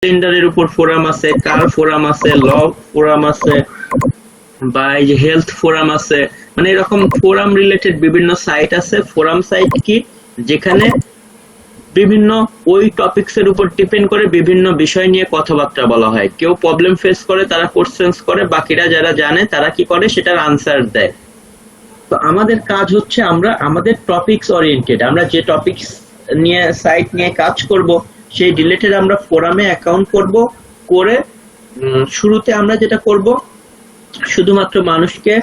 ক্যালেন্ডারের উপর ফোরাম আছে, কার ফোরাম আছে, ল ফোরাম আছে, বা এই যে হেলথ ফোরাম আছে। মানে এরকম ফোরাম রিলেটেড বিভিন্ন সাইট আছে। ফোরাম সাইট কি, যেখানে বিভিন্ন ওই টপিকস এর উপর ডিপেন্ড করে বিভিন্ন বিষয় নিয়ে কথাবার্তা বলা হয়। কেউ প্রবলেম ফেস করে, তারা কোশ্চেন্স করে, বাকিরা যারা জানে তারা কি করে, সেটার আনসার দেয়। তো আমাদের কাজ হচ্ছে আমরা আমাদের টপিকস ওরিয়েন্টেড, আমরা যে টপিকস নিয়ে সাইট নিয়ে কাজ করব সেই রিলেটেড আমরা ফোরামে অ্যাকাউন্ট করব। করে শুরুতে আমরা যেটা করব, শুধুমাত্র মানুষকে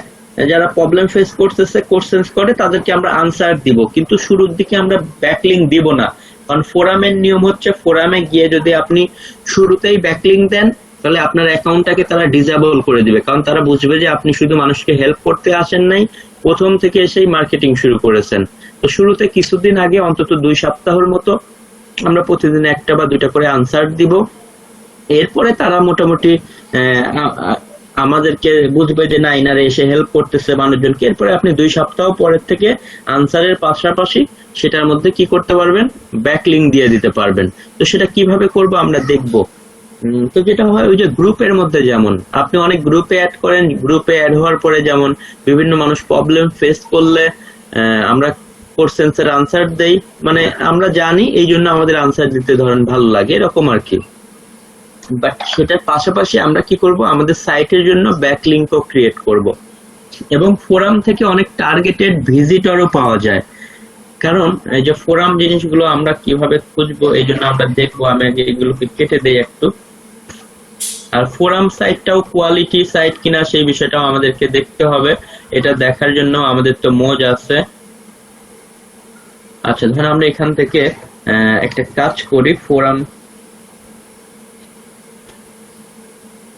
যারা প্রবলেম ফেস করতেছে কোশ্চেন্স করে তাদেরকে আমরা আনসার দিব, কিন্তু শুরুর দিকে আমরা ব্যাকলিং দিব না। কারণ ফোরামের নিয়ম হচ্ছে, ফোরামে গিয়ে যদি আপনি শুরুতেই ব্যাকলিং দেন তাহলে আপনার অ্যাকাউন্টটাকে তারা ডিসেবল করে দিবে। কারণ তারা বুঝবে যে আপনি শুধু মানুষকে হেল্প করতে আসেন নাই, প্রথম থেকে এসেই মার্কেটিং শুরু করেছেন। তো শুরুতে কিছুদিন আগে অন্তত 2 সপ্তাহের মতো আমরা প্রতিদিন একটা বা দুইটা করে আনসার দিব। এরপরে তারা মোটামুটি আমাদেরকে বুঝবে যে না, ইনারে এসে হেল্প করতেছে মানুষজনকে। এরপরে আপনি 2 সপ্তাহ পরের থেকে আনসারের পাশাপাশি সেটার মধ্যে কি করতে পারবেন, ব্যাকলিং দিয়ে দিতে পারবেন। তো সেটা কিভাবে করব আমরা দেখব। তো যেটা হয়, ওই যে গ্রুপের মধ্যে যেমন আপনি অনেক গ্রুপে অ্যাড করেন, গ্রুপে অ্যাড হওয়ার পরে যেমন বিভিন্ন মানুষ প্রবলেম ফেস করলে আমরা কোশ্চেন্সের আনসার দেই, মানে আমরা জানি এই জন্য আমাদের আনসার দিতে ধরেন ভালো লাগে, এরকম আর কি। বাট সেটার পাশাপাশি আমরা কি করব, আমাদের সাইটের জন্য ব্যাকলিংকও ক্রিয়েট করব। এবং ফোরাম থেকে অনেক টার্গেটেড ভিজিটরও পাওয়া যায়। কারণ এই যে ফোরাম জিনিসগুলো আমরা কিভাবে খুঁজবো, এই জন্য আমরা দেখবো। আমি আগে এগুলোকে কেটে দেই একটু। আর ফোরাম সাইটটাও কোয়ালিটি সাইট কিনা সেই বিষয়টাও আমাদেরকে দেখতে হবে। এটা দেখার জন্য আমাদের তো মোজ আছে। আচ্ছা, ধরুন আমরা এখান থেকে একটা কাজ করি,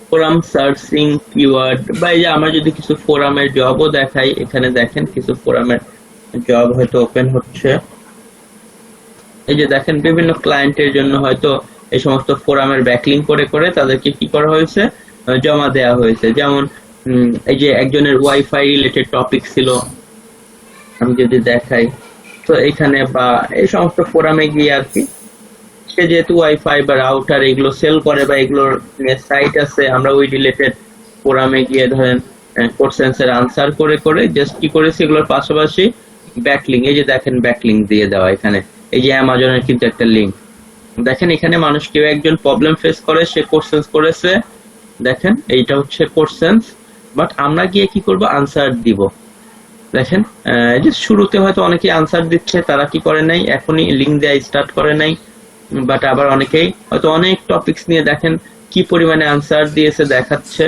ফোরাম সার্চিং কিওয়ার্ড, বা এই যে আমরা যদি কিছু ফোরামের জবও দেখাই, এখানে দেখেন কিছু ফোরামের জব হয়তো ওপেন হচ্ছে। এই যে দেখেন বিভিন্ন ক্লায়েন্টের জন্য হয়তো এই সমস্ত ফোরামের ব্যাকলিং করে করে তাদেরকে কি করা হয়েছে, জমা দেওয়া হয়েছে। যেমন এই যে একজনের ওয়াইফাই রিলেটেড টপিক ছিল, আমি যদি দেখাই, তো এখানে বা এই সমস্ত ফোরামে গিয়ে আর কি, সে যেহেতু ওয়াইফাই বা রাউটার এগুলো সেল করে বা এগুলোর সাইট আছে, আমরা ওই রিলেটেড ফোরামে গিয়ে ধরেন কোশ্চেন্সের আনসার করে করে জাস্ট কি করেছি, এগুলোর পাশাপাশি ব্যাকলিং, এই যে দেখেন ব্যাকলিং দিয়ে দেওয়া। এখানে এই যে অ্যামাজনের কিন্তু একটা লিঙ্ক দেখেন, এখানে মানুষ কেউ একজন প্রবলেম ফেস করে, সে কোশ্চেন্স করেছে, দেখেন এইটা হচ্ছে কোশ্চেন্স, বাট আমরা গিয়ে কি করব, আনসার দিব। দেখেন যে শুরুতে হয়তো অনেকেই আনসার দিচ্ছে, তারা কি করে নাই, এখনই লিঙ্ক দেওয়া স্টার্ট করে নাই। বাট আবার অনেকেই হয়তো অনেক টপিকস নিয়ে দেখেন কি পরিমাণে আনসার দিয়েছে দেখাচ্ছে।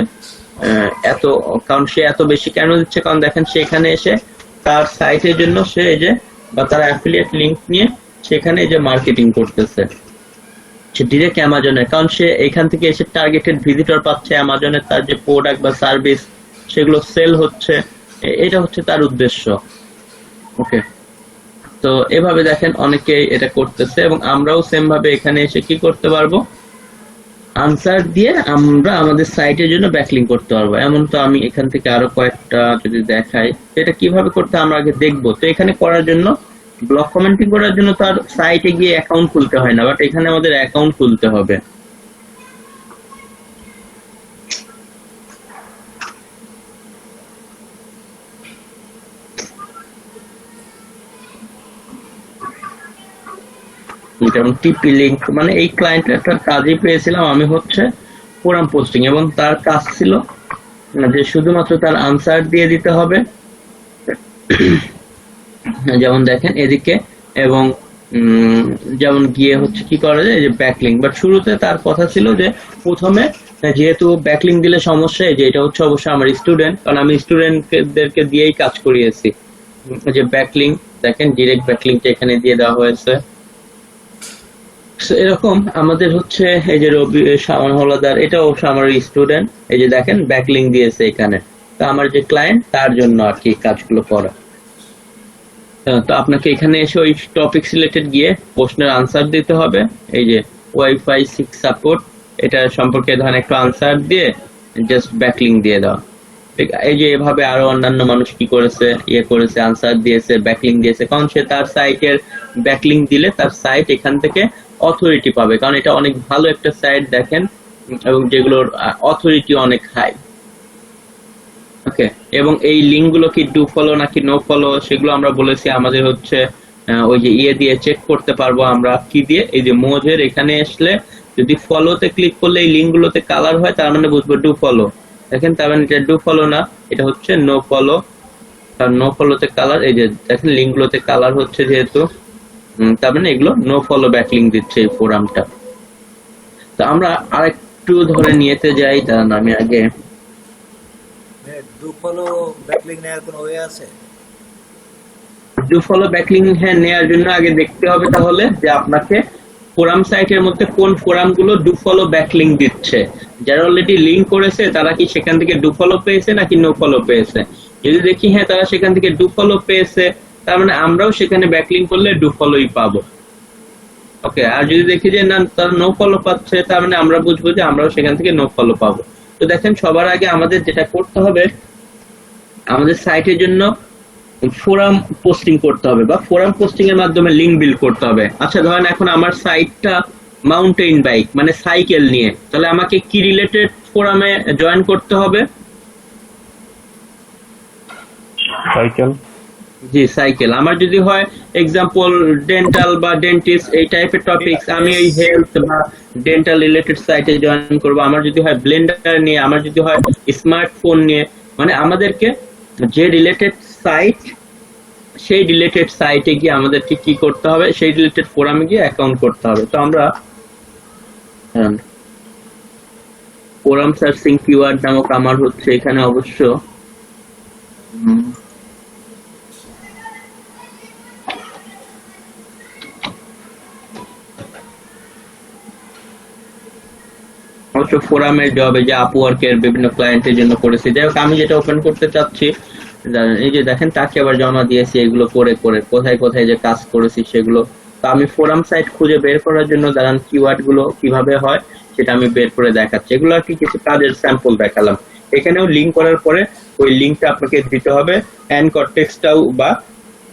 এত, কারণ সে এত বেশি কেন দিচ্ছে, কারণ দেখেন সে এখানে এসে তার সাইটের জন্য সে এই যে বা তার অ্যাফিলিয়েট লিংক নিয়ে সেখানে এই যে মার্কেটিং করতেছে সে ডিরেক্ট অ্যামাজনের, কারণ সে এখান থেকে এসে টার্গেটেড ভিজিটর পাচ্ছে, অ্যামাজনের তার যে প্রোডাক্ট বা সার্ভিস সেগুলো সেল হচ্ছে, এটা হচ্ছে তার উদ্দেশ্য। ওকে, তো এভাবে দেখেন অনেকে এটা করতেছে, এবং আমরাও সেম ভাবে এখানে এসে কি করতে পারবো, আনসার দিয়ে আমরা আমাদের সাইটের জন্য ব্যাকলিং করতে পারবো। এমন তো আমি এখান থেকে আরো কয়েকটা যদি দেখাই, এটা কিভাবে করতে আমরা আগে দেখবো। তো এখানে করার জন্য, ব্লগ কমেন্টিং করার জন্য তার সাইটে গিয়ে অ্যাকাউন্ট খুলতে হয় না, বাট এখানে আমাদের অ্যাকাউন্ট খুলতে হবে। যেমন টিপি লিংক, মানে এই ক্লায়েন্টের কাজই পেয়েছিলাম আমি হচ্ছে ফোরাম পোস্টিং, এবং তার কাজ ছিল যে শুধুমাত্র তার আনসার দিয়ে দিতে হবে। যেমন দেখেন এদিকে, এবং যেমন গিয়ে হচ্ছে কি করা যায়, যে ব্যাকলিং। বাট শুরুতে তার কথা ছিল যে প্রথমে যেহেতু ব্যাকলিং দিলে সমস্যা, যে এটা হচ্ছে অবশ্যই আমার স্টুডেন্ট, কারণ আমি স্টুডেন্টদেরকে দিয়েই কাজ করিয়েছি। যে ব্যাকলিং দেখেন, ডিরেক্ট ব্যাকলিংটা এখানে দিয়ে দেওয়া হয়েছে। এরকম আমাদের হচ্ছে এই যে রবি শাওন হলাদার, এটাও আমার স্টুডেন্ট, এই যে দেখেন ব্যাকলিং দিয়েছে এখানে। তো আমার যে ক্লায়েন্ট তার জন্য আর কি কাজগুলো করা। তো আপনাকে এখানে এসে ওই টপিক রিলেটেড গিয়ে প্রশ্নের আনসার দিতে হবে। এই যে ওয়াইফাই 6 সাপোর্ট, এটা সম্পর্কে ধরেন একটু আনসার দিয়ে জাস্ট ব্যাকলিং দিয়ে দাও। ঠিক, এই যে এভাবে আরো অন্যান্য মানুষ কি করেছে, করেছে, আনসার দিয়েছে, ব্যাকলিং দিয়েছে, কারণ সে তার সাইটের ব্যাকলিং দিলে তার সাইট এখান থেকে অথরিটি পাবে, কারণ এটা অনেক ভালো একটা সাইট দেখেন, এবং যেগুলোর অথরিটি অনেক হাই। ওকে, এবং এই লিঙ্ক গুলো কি ডু ফলো নাকি নো ফলো সেগুলো আমরা বলেছি আমাদের হচ্ছে ওই যে ইয়ে দিয়ে চেক করতে পারবো আমরা, কি দিয়ে, এই যে মোজের এখানে আসলে যদি ফলোতে ক্লিক করলে এই লিঙ্ক গুলোতে কালার হয় তার মানে বুঝবো ডু ফলো। দেখেন তার মানে এটা ডু ফলো না, এটা হচ্ছে নো ফলো। কারণ নো ফলোতে কালার, এই যে দেখেন লিঙ্ক গুলোতে কালার হচ্ছে যেহেতু, তার মানে এগুলো নো ফলো ব্যাকলিঙ্ক দিচ্ছে এই ফোরামটা। তো আমরা আরেকটু ধরে নিয়েতে যাই, দাঁড়ান আমি আগে ডু ফলো ব্যাকলিং নেওয়ার কোনো ওয়ে আছে? ডু ফলো ব্যাকলিং হ্যাঁ নেওয়ার জন্য আগে দেখতে হবে তাহলে যে আপনাকে ফোরাম সাইটের মধ্যে কোন ফোরাম গুলো ডু ফলো ব্যাকলিং দিচ্ছে। যারা অলরেডি লিঙ্ক করেছে তারা কি সেখান থেকে ডু ফলো পেয়েছে নাকি নো ফলো পেয়েছে। যদি দেখি হ্যাঁ তারা সেখান থেকে ডু ফলো পেয়েছে, তার মানে আমরাও সেখানে ব্যাকলিং করলে ডু ফলোই পাবো। ওকে, আর যদি দেখি যে না তারা নো ফলো পাচ্ছে, তার মানে আমরা বুঝবো যে আমরাও সেখান থেকে নো ফলো পাবো। তো দেখেন সবার আগে আমাদের যেটা করতে হবে, আমাদের সাইটের জন্য ফোরাম পোস্টিং করতে হবে বা ফোরাম পোস্টিং এর মাধ্যমে লিংক বিল্ড করতে হবে। আচ্ছা ধরেন এখন আমার সাইটটা মাউন্টেন বাইক মানে সাইকেল নিয়ে, তাহলে আমাকে কি রিলেটেড ফোরামে জয়েন করতে হবে? সাইকেল। জি সাইকেল। আমার যদি হয় এক্সাম্পল ডেন্টাল বা ডেন্টিস্ট এই টাইপের টপিকস, আমি এই হেলথ বা ডেন্টাল রিলেটেড সাইটে জয়েন করব। আমার যদি হয় ব্লেন্ডার নিয়ে, আমার যদি হয় স্মার্টফোন নিয়ে, মানে আমাদেরকে যে রিলেটেড সাইট, সেই রিলেটেড সাইটে গিয়ে আমাদেরকে কি করতে হবে, সেই রিলেটেড ফোরামে গিয়ে অ্যাকাউন্ট করতে হবে। তো আমরা ফোরাম সার্চিং কিওয়ার্ড নামক আমার হচ্ছে এখানে অবশ্য ফোরামের জব, এই যে আপওয়ার্কের বিভিন্ন ক্লায়েন্টের জন্য করেছি। যাই হোক আমি যেটা ওপেন করতে চাচ্ছি, এই যে দেখেন তাকে আবার জমা দিয়েছি এগুলো করে করে, কোথায় কোথায় যে কাজ করেছি সেগুলো। তো আমি ফোরাম সাইট খুঁজে বের করার জন্য দাঁড়ান কিওয়ার্ড গুলো কিভাবে হয় সেটা আমি বের করে দেখাচ্ছি। এগুলো আর কি কিছু কাজের স্যাম্পল দেখালাম। এখানেও লিঙ্ক করার পরে ওই লিঙ্কটা আপনাকে দিতে হবে, অ্যানকর টেক্সটটাও বা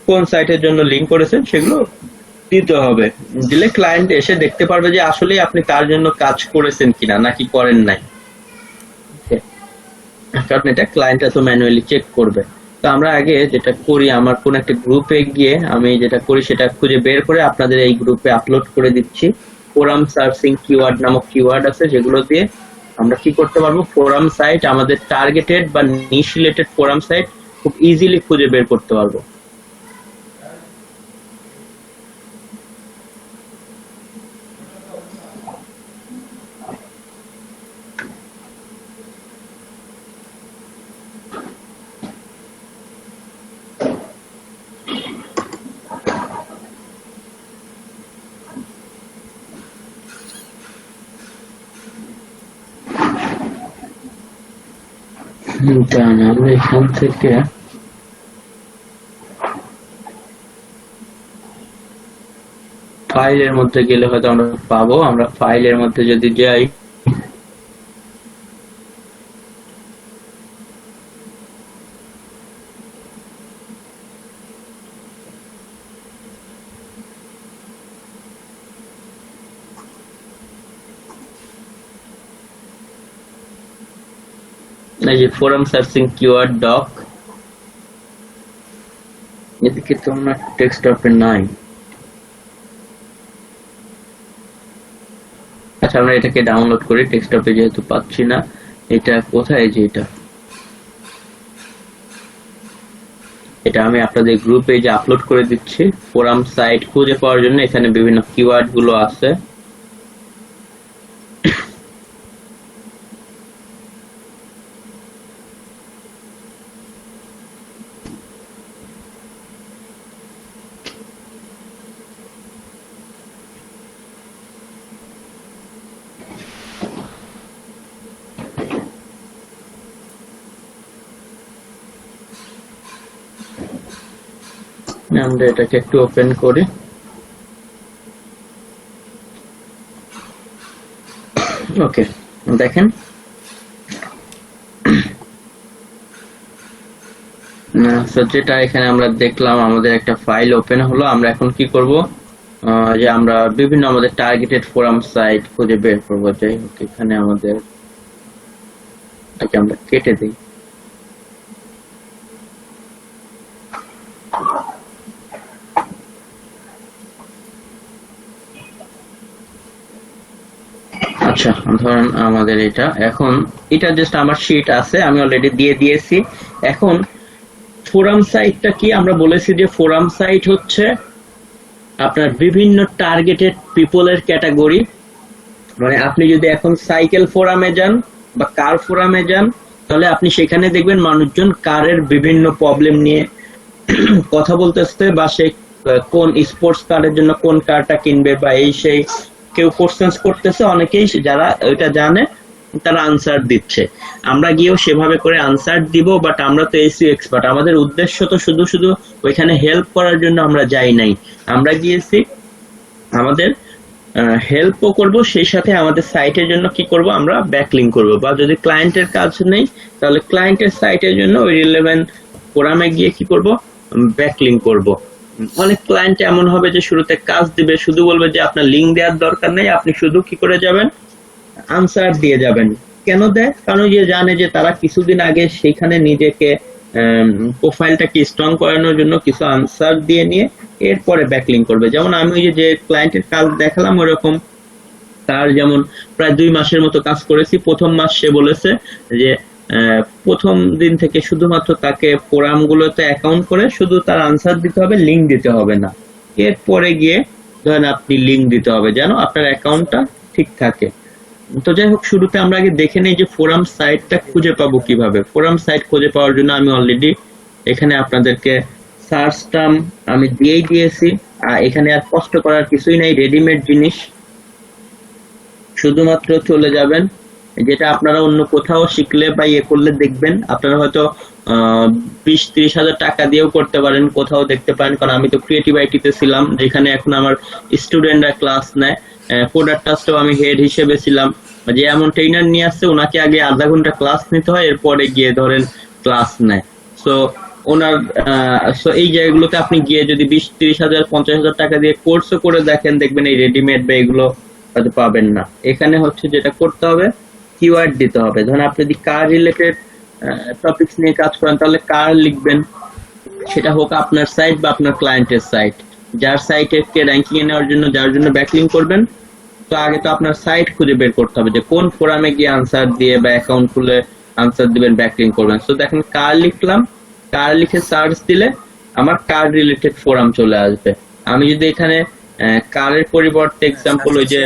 কোন সাইটের জন্য লিঙ্ক করেছেন সেগুলো দিতে হবে। দিলে ক্লায়েন্ট এসে দেখতে পারবে যে আসলে আপনি তার জন্য কাজ করেছেন কিনা নাকি করেন নাই, কারণ এটা ক্লায়েন্টরা তো ম্যানুয়ালি চেক করবে। তো আমরা আগে যেটা করি, আমার কোন একটা গ্রুপে গিয়ে আমি যেটা করি সেটা খুঁজে বের করে আপনাদের এই গ্রুপে আপলোড করে দিচ্ছি। ফোরাম সার্চিং কিওয়ার্ড নামক কিওয়ার্ড আছে যেগুলো দিয়ে আমরা কি করতে পারবো, ফোরাম সাইট, আমাদের টার্গেটেড বা নিশ রিলেটেড ফোরাম সাইট খুব ইজিলি খুঁজে বের করতে পারবো। আমরা এখান থেকে ফাইলের মধ্যে গেলে হয়তো আমরা পাবো। আমরা ফাইলের মধ্যে যদি যাই, এই যে ফোরাম সার্চিং কিওয়ার্ড ডক, এদিকে তো আমার ডেস্কটপে নাই। আচ্ছা আমরা এটাকে ডাউনলোড করি, ডেস্কটপে যেহেতু পাচ্ছি না। এটা কোথায়, যে এটা আমি আপনাদের গ্রুপে যে আপলোড করে দিচ্ছি। ফোরাম সাইট খুঁজে পাওয়ার জন্য এখানে বিভিন্ন কিওয়ার্ড গুলো আছে। আমরা এটাকে একটু ওপেন করি। ওকে দেখেন যেটা এখানে আমরা দেখলাম, আমাদের একটা ফাইল ওপেন হলো। আমরা এখন কি করব, যে আমরা বিভিন্ন আমাদের টার্গেটেড ফোরাম সাইট খুঁজে বের করবো। যাই হোক, এখানে আমাদের আমরা কেটে দিই। আচ্ছা, ধরেন আমাদের এটা এখন এটা জাস্ট আমার শিট আছে, আমি অলরেডি দিয়ে দিয়েছি। এখন ফোরাম সাইটটা কি, আমরা বলেছি যে ফোরাম সাইট হচ্ছে আপনার বিভিন্ন টার্গেটেড পিপলের ক্যাটাগরি। মানে আপনি যদি এখন সাইকেল ফোরামে যান বা কার ফোরামে যান, তাহলে আপনি সেখানে দেখবেন মানুষজন কারের বিভিন্ন প্রবলেম নিয়ে কথা বলতেছে, বা সে কোন স্পোর্টস কারের জন্য কোন কারটা কিনবে বা এই সেই কেউ কোশ্চেন্স করতেছে, অনেকেই যারা ওইটা জানে তারা আনসার দিচ্ছে। আমরা গিয়েও সেভাবে করে আনসার দিব, বাট আমরা তো এসইও এক্সপার্ট, আমাদের উদ্দেশ্য তো শুধু শুধু ওইখানে হেল্প করার জন্য আমরা যাই নাই। আমরা গিয়েছি আমাদের হেল্পও করব, সেই সাথে আমাদের সাইটের জন্য কি করব, আমরা ব্যাকলিংক করব, বা যদি ক্লায়েন্টের কাজ নেই তাহলে ক্লায়েন্টের সাইটের জন্য ওই রিলেভেন্ট ফোরামে গিয়ে কি করব, ব্যাকলিংক করব। অনেক ক্লায়েন্ট এমন হবে যে শুরুতে কাজ দিবে, শুধু বলবে যে আপনার লিঙ্ক দেওয়ার দরকার নেই, আপনি শুধু কি করে যাবেন, আনসার দিয়ে যাবেন। কেন দেয়? কারণ যে জানে যে তারা কিছুদিন আগে সেখানে নিজেকে প্রোফাইলটাকে স্ট্রং করানোর জন্য কিছু আনসার দিয়ে নিয়ে এরপরে ব্যাকলিংক করবে। যেমন আমি ওই যে ক্লায়েন্টের কাজ দেখালাম, ওরকম তার যেমন প্রায় 2 মাসের মতো কাজ করেছি। প্রথম মাস সে বলেছে যে প্রথম দিন থেকে শুধুমাত্র তাকে ফোরাম গুলোতে অ্যাকাউন্ট করে শুধু তার আনসার দিতে হবে, লিঙ্ক দিতে হবে না। এরপরে গিয়ে ধরেন আপনি লিঙ্ক দিতে হবে যেন আপনার অ্যাকাউন্টটা ঠিক থাকে। তো যাই হোক, শুরুতে আমরা আগে দেখে নেই যে ফোরাম সাইটটা খুঁজে পাবো কিভাবে। ফোরাম সাইট খুঁজে পাওয়ার জন্য আমি অলরেডি এখানে আপনাদেরকে সার্চ টার্ম আমি দিয়েই দিয়েছি। এখানে আর কষ্ট করার কিছুই নাই, রেডিমেড জিনিস। শুধুমাত্র চলে যাবেন, যেটা আপনারা অন্য কোথাও শিখলে বা ইয়ে করলে দেখবেন, আপনারা হয়তো 20-30 হাজার টাকা দিয়েও করতে পারেন, কোথাও দেখতে পারেন। কারণ আমি তো ক্রিয়েটিভ আইটিতে ছিলাম, যেখানে এখন আমার স্টুডেন্টরা ক্লাস নেয়। প্রোডাক্ট টাস্টেও আমি হেড হিসেবে ছিলাম। যে এমন ট্রেনার নিয়ে আসছে, ওনাকে আগে আধা ঘন্টা ক্লাস নিতে হয়, এরপরে গিয়ে ধরেন ক্লাস নেয়। সো ওনার এই জায়গাগুলোতে আপনি গিয়ে যদি 20-30 হাজার 50 হাজার টাকা দিয়ে কোর্সও করে দেখেন, দেখবেন এই রেডিমেড বা এগুলো হয়তো পাবেন না। এখানে হচ্ছে যেটা করতে হবে, কিওয়ার্ড দিতে হবে। ধরেন আপনি যদি কার রিলেটেড টপিকস নিয়ে কাজ করেন, তাহলে কার লিখবেন, সেটা হোক আপনার সাইট বা আপনার ক্লায়েন্টের সাইট। যার সাইটকে র্যাঙ্কিং এ নেওয়ার জন্য, যার জন্য ব্যাকলিংক করবেন, তো আগে তো আপনার সাইট খুঁজে বের করতে হবে যে কোন ফোরামে গিয়ে আনসার দিয়ে বা অ্যাকাউন্ট খুলে আনসার দিবেন, ব্যাকলিংক করবেন। তো দেখেন কার লিখলাম, কার লিখে সার্চ দিলে আমার কার রিলেটেড ফোরাম চলে আসবে। আমি যদি এখানে কারের পরিবর্তে এক্সাম্পল ওই যে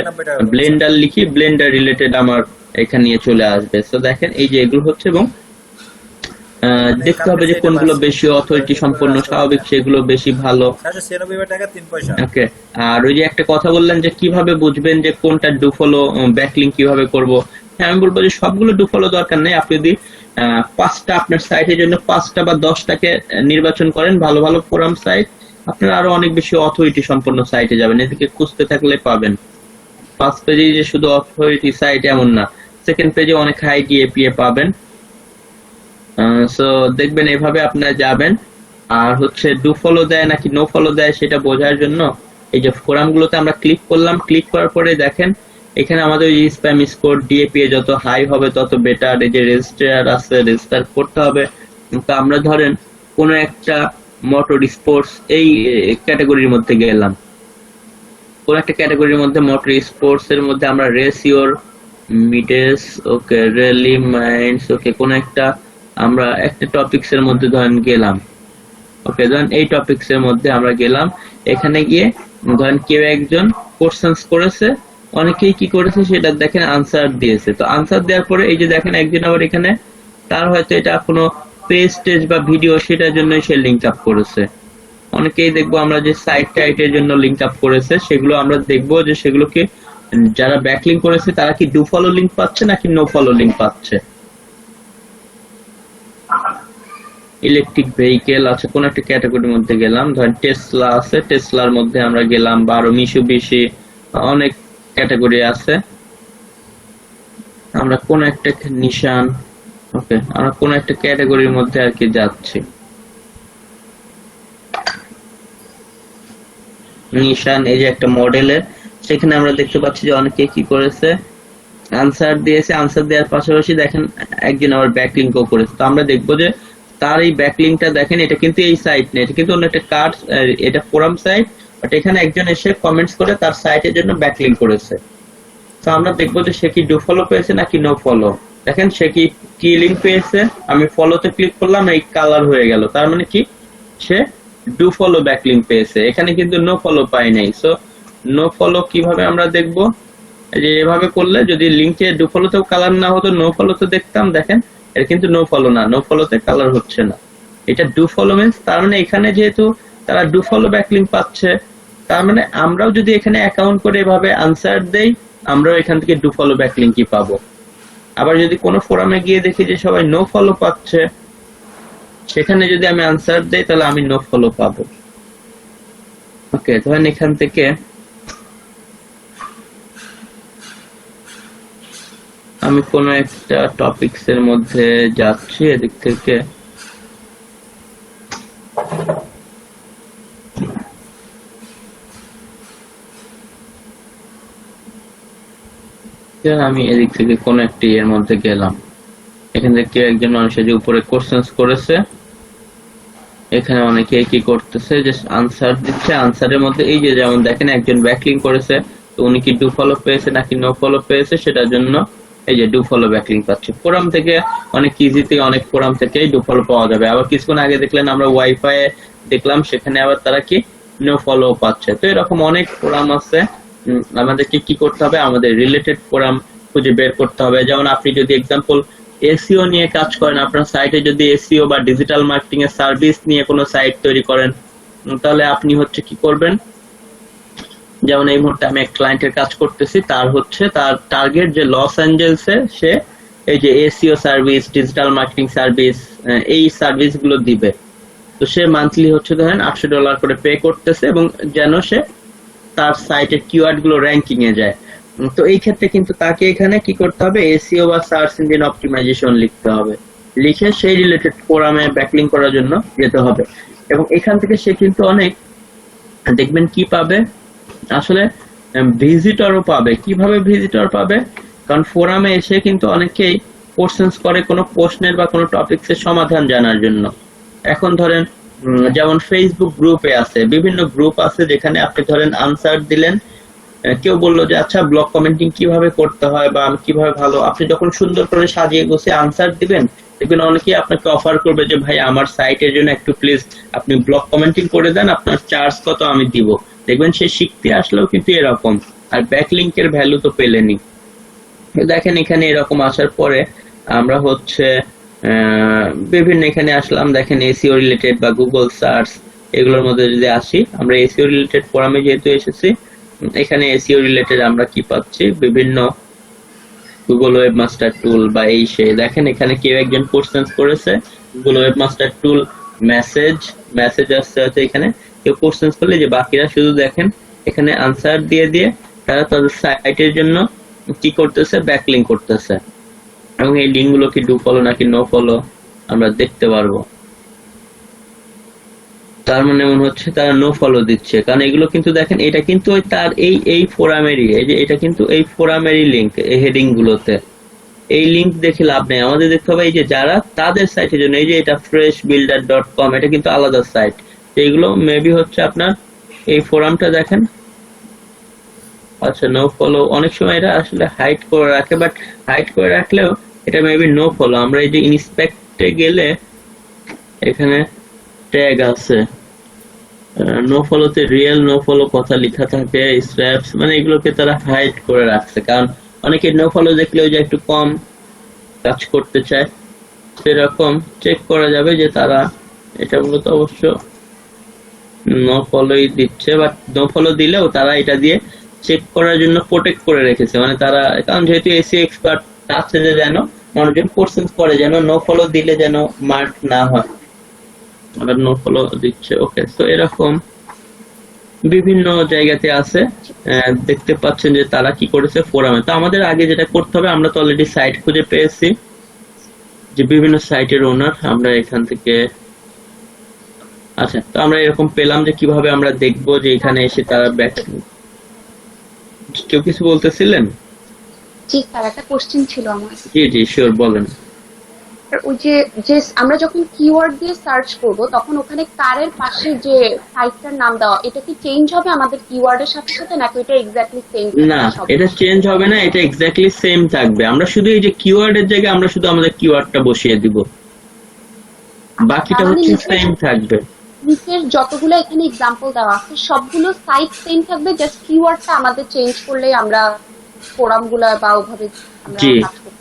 ব্লেন্ডার লিখি, ব্লেন্ডার রিলেটেড আমার এখানে নিয়ে চলে আসবে। তো দেখেন এই যে এগুলো হচ্ছে, এবং দেখতে হবে যে কোনগুলো বেশি অথরিটি সম্পন্ন, স্বাভাবিক সেগুলো বেশি ভালো। 796 টাকা 3 পয়সা। ওকে। আর ওই যে একটা কথা বললেন যে কিভাবে বুঝবেন যে কোনটা ডু ফলো, ব্যাকলিংক কিভাবে করব। হ্যাঁ, আমি বলবো যে সবগুলো ডু ফলো দরকার নেই। আপনি যদি 5টা আপনার সাইটের জন্য 5টা বা 10টাকে নির্বাচন করেন ভালো ভালো ফোরাম সাইট, আপনারা আরো অনেক বেশি অথরিটি সম্পন্ন সাইটে যাবেন। এদিকে খুঁজতে থাকলে পাবেন। ফার্স্ট পেজে যে শুধু অথরিটি সাইট এমন না, সেকেন্ড পেজে অনেক হাই ডিএপিএ পাবেন। সো দেখবেন এভাবে আপনারা যাবেন। আর হচ্ছে ডু ফলো দেয় নাকি নো ফলো দেয় সেটা বোঝার জন্য এই যে ফোরাম গুলোতে আমরা ক্লিক করলাম। ক্লিক করার পরে দেখেন এখানে আমাদের ওই স্প্যাম স্কোর ডিএপিএ যত হাই হবে তত বেটার। এই যে রেজিস্টার আছে, রেজিস্টার করতে হবে। তো আমরা ধরেন কোন একটা মোটর স্পোর্টস এই ক্যাটাগরির মধ্যে গেলাম, কোন একটা ক্যাটাগরির মধ্যে মোটর স্পোর্টস এর মধ্যে আমরা রেসিওর মিডেস, ওকে, রেলি মাইন্ডস, ওকে, কোন একটা আমরা একটা টপিকস এর মধ্যে ধরেন গেলাম। ওকে, ধরেন এই টপিকস এর মধ্যে আমরা গেলাম। এখানে গিয়ে ধরেন কেউ একজন কোশ্চেন্স করেছে, অনেকেই কি করেছে সেটা দেখেন আনসার দিয়েছে। তো আনসার দেওয়ার পরে এই যে দেখেন একজন আবার এখানে তার হয়তো এটা কোনো পেজ টেজ বা ভিডিও, সেটার জন্য সে লিঙ্ক আপ করেছে। অনেকেই দেখবো আমরা যে সাইট টাইটের জন্য লিঙ্ক আপ করেছে, সেগুলো আমরা দেখবো যে সেগুলোকে যারা ব্যাকলিংক করেছে তারা কি ডু ফলো লিঙ্ক পাচ্ছে নাকি নো ফলো লিঙ্ক পাচ্ছে। ইলেকট্রিক ভেহিকেল আছে, কোন একটা ক্যাটাগরির মধ্যে গেলাম, ধরেন টেসলা আছে, টেসলার মধ্যে আমরা গেলাম, বা আরো মিশুবিশি, অনেক ক্যাটাগরি আছে। আমরা কোন একটা নিশান, ওকে, আমরা কোন একটা ক্যাটাগরির মধ্যে আর কি যাচ্ছি। নিশান, এই যে একটা মডেলের, সেখানে আমরা দেখতে পাচ্ছি যে অনেকে কি করেছে, আনসার দিয়েছে। আনসার দেওয়ার পাশাপাশি দেখেন একজন আবার ব্যাকলিংকও করেছে। তো আমরা দেখবো যে তার এই ব্যাকলিংকটা দেখেন, এটা কিন্তু এই সাইট না, এটা কিন্তু অন্য একটা কার্ড, এটা ফোরাম সাইট, বাট এখানে একজন এসে কমেন্টস করে তার সাইটের জন্য ব্যাকলিংক করেছে। তো আমরা দেখবো যে সে কি ডু ফলো পেয়েছে নাকি নো ফলো। দেখেন সে কি লিঙ্ক পেয়েছে, আমি ফলোতে ক্লিক করলাম, এই কালার হয়ে গেল, তার মানে কি সে ডু ফলো ব্যাকলিংক পেয়েছে, এখানে কিন্তু নো ফলো পাই নাই। সো নো ফলো কিভাবে আমরা দেখবো, যে এভাবে করলে যদি লিঙ্কে ডু ফলোতেও কালার না হতো, নো ফলোতে দেখতাম, দেখেন এটা কিন্তু নো ফলো না, নো ফলোতে কালার হচ্ছে না, এটা ডু ফলো মিন্স, তার মানে এখানে যেহেতু তারা ডু ফলো ব্যাকলিংক পাচ্ছে, তার মানে আমরাও যদি এখানে অ্যাকাউন্ট করে এভাবে আনসার দেই, আমরাও এখান থেকে ডু ফলো ব্যাকলিংকই পাবো। আবার যদি কোনো ফোরামে গিয়ে দেখি যে সবাই নো ফলো পাচ্ছে, সেখানে যদি আমি আনসার দেই তাহলে আমি নো ফলো পাবো। ওকে, ধরেন এখান থেকে আমি কোন একটা টপিকস এর মধ্যে যাচ্ছি, এদিক থেকে আমি এদিক থেকে কোন একটি এর মধ্যে গেলাম, এখান থেকে কেউ একজন মানুষের যে উপরে কোশ্চেন্স করেছে, এখানে অনেকে কি করতেছে যে আনসার দিচ্ছে, আনসারের মধ্যে এই যে যেমন দেখেন একজন ব্যাকলিংক করেছে, তো উনি কি ডু ফলো পেয়েছে নাকি নো ফলো পেয়েছে, সেটার জন্য এই যে ডু ফলো ব্যাকলিংক পাচ্ছে। ফোরাম থেকে অনেক ইজিতে অনেক ফোরাম থেকে ডু ফলো পাওয়া যাবে। আবার কিছুক্ষণ আগে দেখলেন আমরা ওয়াইফাই দেখলাম, সেখানে আবার তারা কি নো ফলো পাচ্ছে। তো এরকম অনেক ফোরাম আছে, আমাদেরকে কি করতে হবে, আমাদের রিলেটেড ফোরাম খুঁজে বের করতে হবে। যেমন আপনি যদি এক্সাম্পল এসইও নিয়ে কাজ করেন, আপনার সাইটে যদি এসইও বা ডিজিটাল মার্কেটিং এর সার্ভিস নিয়ে কোনো সাইট তৈরি করেন, তাহলে আপনি হচ্ছে কি করবেন, যেমন এই মুহূর্তে আমি এক ক্লায়েন্টের কাজ করতেছি, তার হচ্ছে তার টার্গেট যে লস অ্যাঞ্জেলসে সে এই যে SEO service, digital marketing service, এই সার্ভিস গুলো দিবে। তো সে মান্থলি হচ্ছে ধরেন $800 করে পে করতেছে, এবং যেন সে তার সাইটের কিওয়ার্ড গুলো র্যাঙ্কিং এ যায়। তো এই ক্ষেত্রে কিন্তু তাকে এখানে কি করতে হবে, এসইও বা সার্চ ইঞ্জিন অপটিমাইজেশন লিখতে হবে, লিখে সেই রিলেটেড ফোরামে ব্যাকলিংক করার জন্য যেতে হবে। এবং এখান থেকে সে কিন্তু অনেক দেখবেন কি পাবে, আসলে ভিজিটরও পাবে। কিভাবে ভিজিটর পাবে, কারণ ফোরামে এসে কিন্তু অনেকেই কোশ্চেন্স করে কোনো প্রশ্নের বা কোনো টপিকস এর সমাধান জানার জন্য। এখন ধরেন যেমন ফেসবুক গ্রুপে আছে, বিভিন্ন গ্রুপ আছে যেখানে আপনি ধরেন আনসার দিলেন, কেউ বললো যে আচ্ছা ব্লগ কমেন্টিং কিভাবে করতে হয় বা আমি কিভাবে ভালো, আপনি যখন সুন্দর করে সাজিয়ে গুছিয়ে আনসার দিবেন, দেখবেন অনেকেই আপনাকে অফার করবে যে ভাই আমার সাইটের জন্য একটু প্লিজ আপনি ব্লগ কমেন্টিং করে দেন, আপনার চার্জ কত আমি দিব। দেখবেন সে শিখতে আসলেও কিন্তু এরকম, আর ব্যাকলিংকের ভ্যালু তো পেলেনি। দেখেন এখানে এরকম আসার পরে আমরা হচ্ছে বিভিন্ন এখানে আসলাম, দেখেন এসইও রিলেটেড বা গুগল সার্চ এগুলোর মধ্যে যদি আসি, আমরা এসইও রিলেটেড ফোরামে যেহেতু এসেছি, এখানে এসইও রিলেটেড আমরা কি পাচ্ছি, বিভিন্ন গুগল ওয়েবমাস্টার টুল বা এই সে, দেখেন এখানে কেউ একজন কোশ্চেন্স করেছে গুগল ওয়েবমাস্টার টুল মেসেজ আসছে হচ্ছে, এখানে কেউ কোশ্চেন্স করলে যে বাকিরা শুধু দেখেন এখানে আনসার দিয়ে দিয়ে তারা তাদের সাইটের জন্য কি করতেছে, ব্যাকলিংক করতেছে। এবং এই লিঙ্ক গুলো কি ডু ফলো নাকি নো ফলো আমরা দেখতে পারবো। তার মানে মনে হচ্ছে তারা নো ফলো দিচ্ছে, কারণ এগুলো কিন্তু দেখেন এটা কিন্তু তার এই ফোরামেরই, এই যে এটা কিন্তু এই ফোরামেরই লিঙ্ক, এই হেডিং গুলোতে এই লিঙ্ক দেখে লাভ নেই, আমাদের দেখতে হবে এই যে যারা তাদের সাইটের জন্য, এই যে এটা freshbuilder.com, এটা কিন্তু আলাদা সাইট, এইগুলো মেবি হচ্ছে আপনার এই ফোরামটা দেখেন, আচ্ছা নো ফলো, অনেক সময় এটা আসলে হাইড করে রাখে, বাট হাইড করে রাখলেও এটা মেবি নো ফলো। আমরা এই যে ইন্সপেক্টে গেলে এখানে ট্যাগ আছে, নো ফলোতে রিয়েল নো ফলো কথা লেখা থাকে, স্ট্র্যাপস, মানে এগুলোকে তারা হাইড করে রাখছে, কারণ অনেকে নো ফলো দেখলেও যে একটু কম কাজ করতে চায়, সেরকম চেক করা যাবে যে তারা এটা মূলত অবশ্য নো ফলোই দিচ্ছে, বাট নো ফলো দিলেও তারা এটা দিয়ে চেক করার জন্য প্রোটেক্ট করে রেখেছে, মানে তারা, কারণ যেহেতু এসি এক্সপার্ট আছে যে যেন মানুষজন কোশ্চেন করে যেন নো ফলো দিলে যেন মার্ক না হয়, আবার নো ফলো দিচ্ছে। ওকে, তো এরকম বিভিন্ন জায়গাতে আছে, দেখতে পাচ্ছেন যে তারা কি করেছে ফোরামে। তো আমাদের আগে যেটা করতে হবে, আমরা তো অলরেডি সাইট খুঁজে পেয়েছি যে বিভিন্ন সাইটের ওনার, আমরা এখান থেকে আচ্ছা, তো আমরা এরকম পেলাম যে কিভাবে আমরা দেখবো যে এখানে এসে তারা ব্যাক, কেউ কিছু বলতেছিলেন? জি স্যার, একটা কোশ্চেন ছিল আমার। জি জি শিওর, বলেন। আর ওই যে যে আমরা যখন কিওয়ার্ড দিয়ে সার্চ করব তখন ওখানে কারের পাশে যে সাইটটার নাম দেওয়া, এটা কি চেঞ্জ হবে আমাদের কিওয়ার্ডের সাথে সাথে, নাকি এটা এক্স্যাক্টলি সেম না, সব? এটা চেঞ্জ হবে না, এটা এক্স্যাক্টলি সেম থাকবে। আমরা শুধু এই যে কিওয়ার্ডের জায়গায় আমরা শুধু আমাদের কিওয়ার্ডটা বসিয়ে দিব, বাকিটা তার মানে হচ্ছে সেম থাকবে। নিচের যতগুলো এখানে এক্সাম্পল দেওয়া আছে সবগুলো সাইট সেম থাকবে, জাস্ট কিওয়ার্ডটা আমাদের চেঞ্জ করলেই আমরা ফোরামগুলো বা ওভাবে আমরা জি কাজ করতে।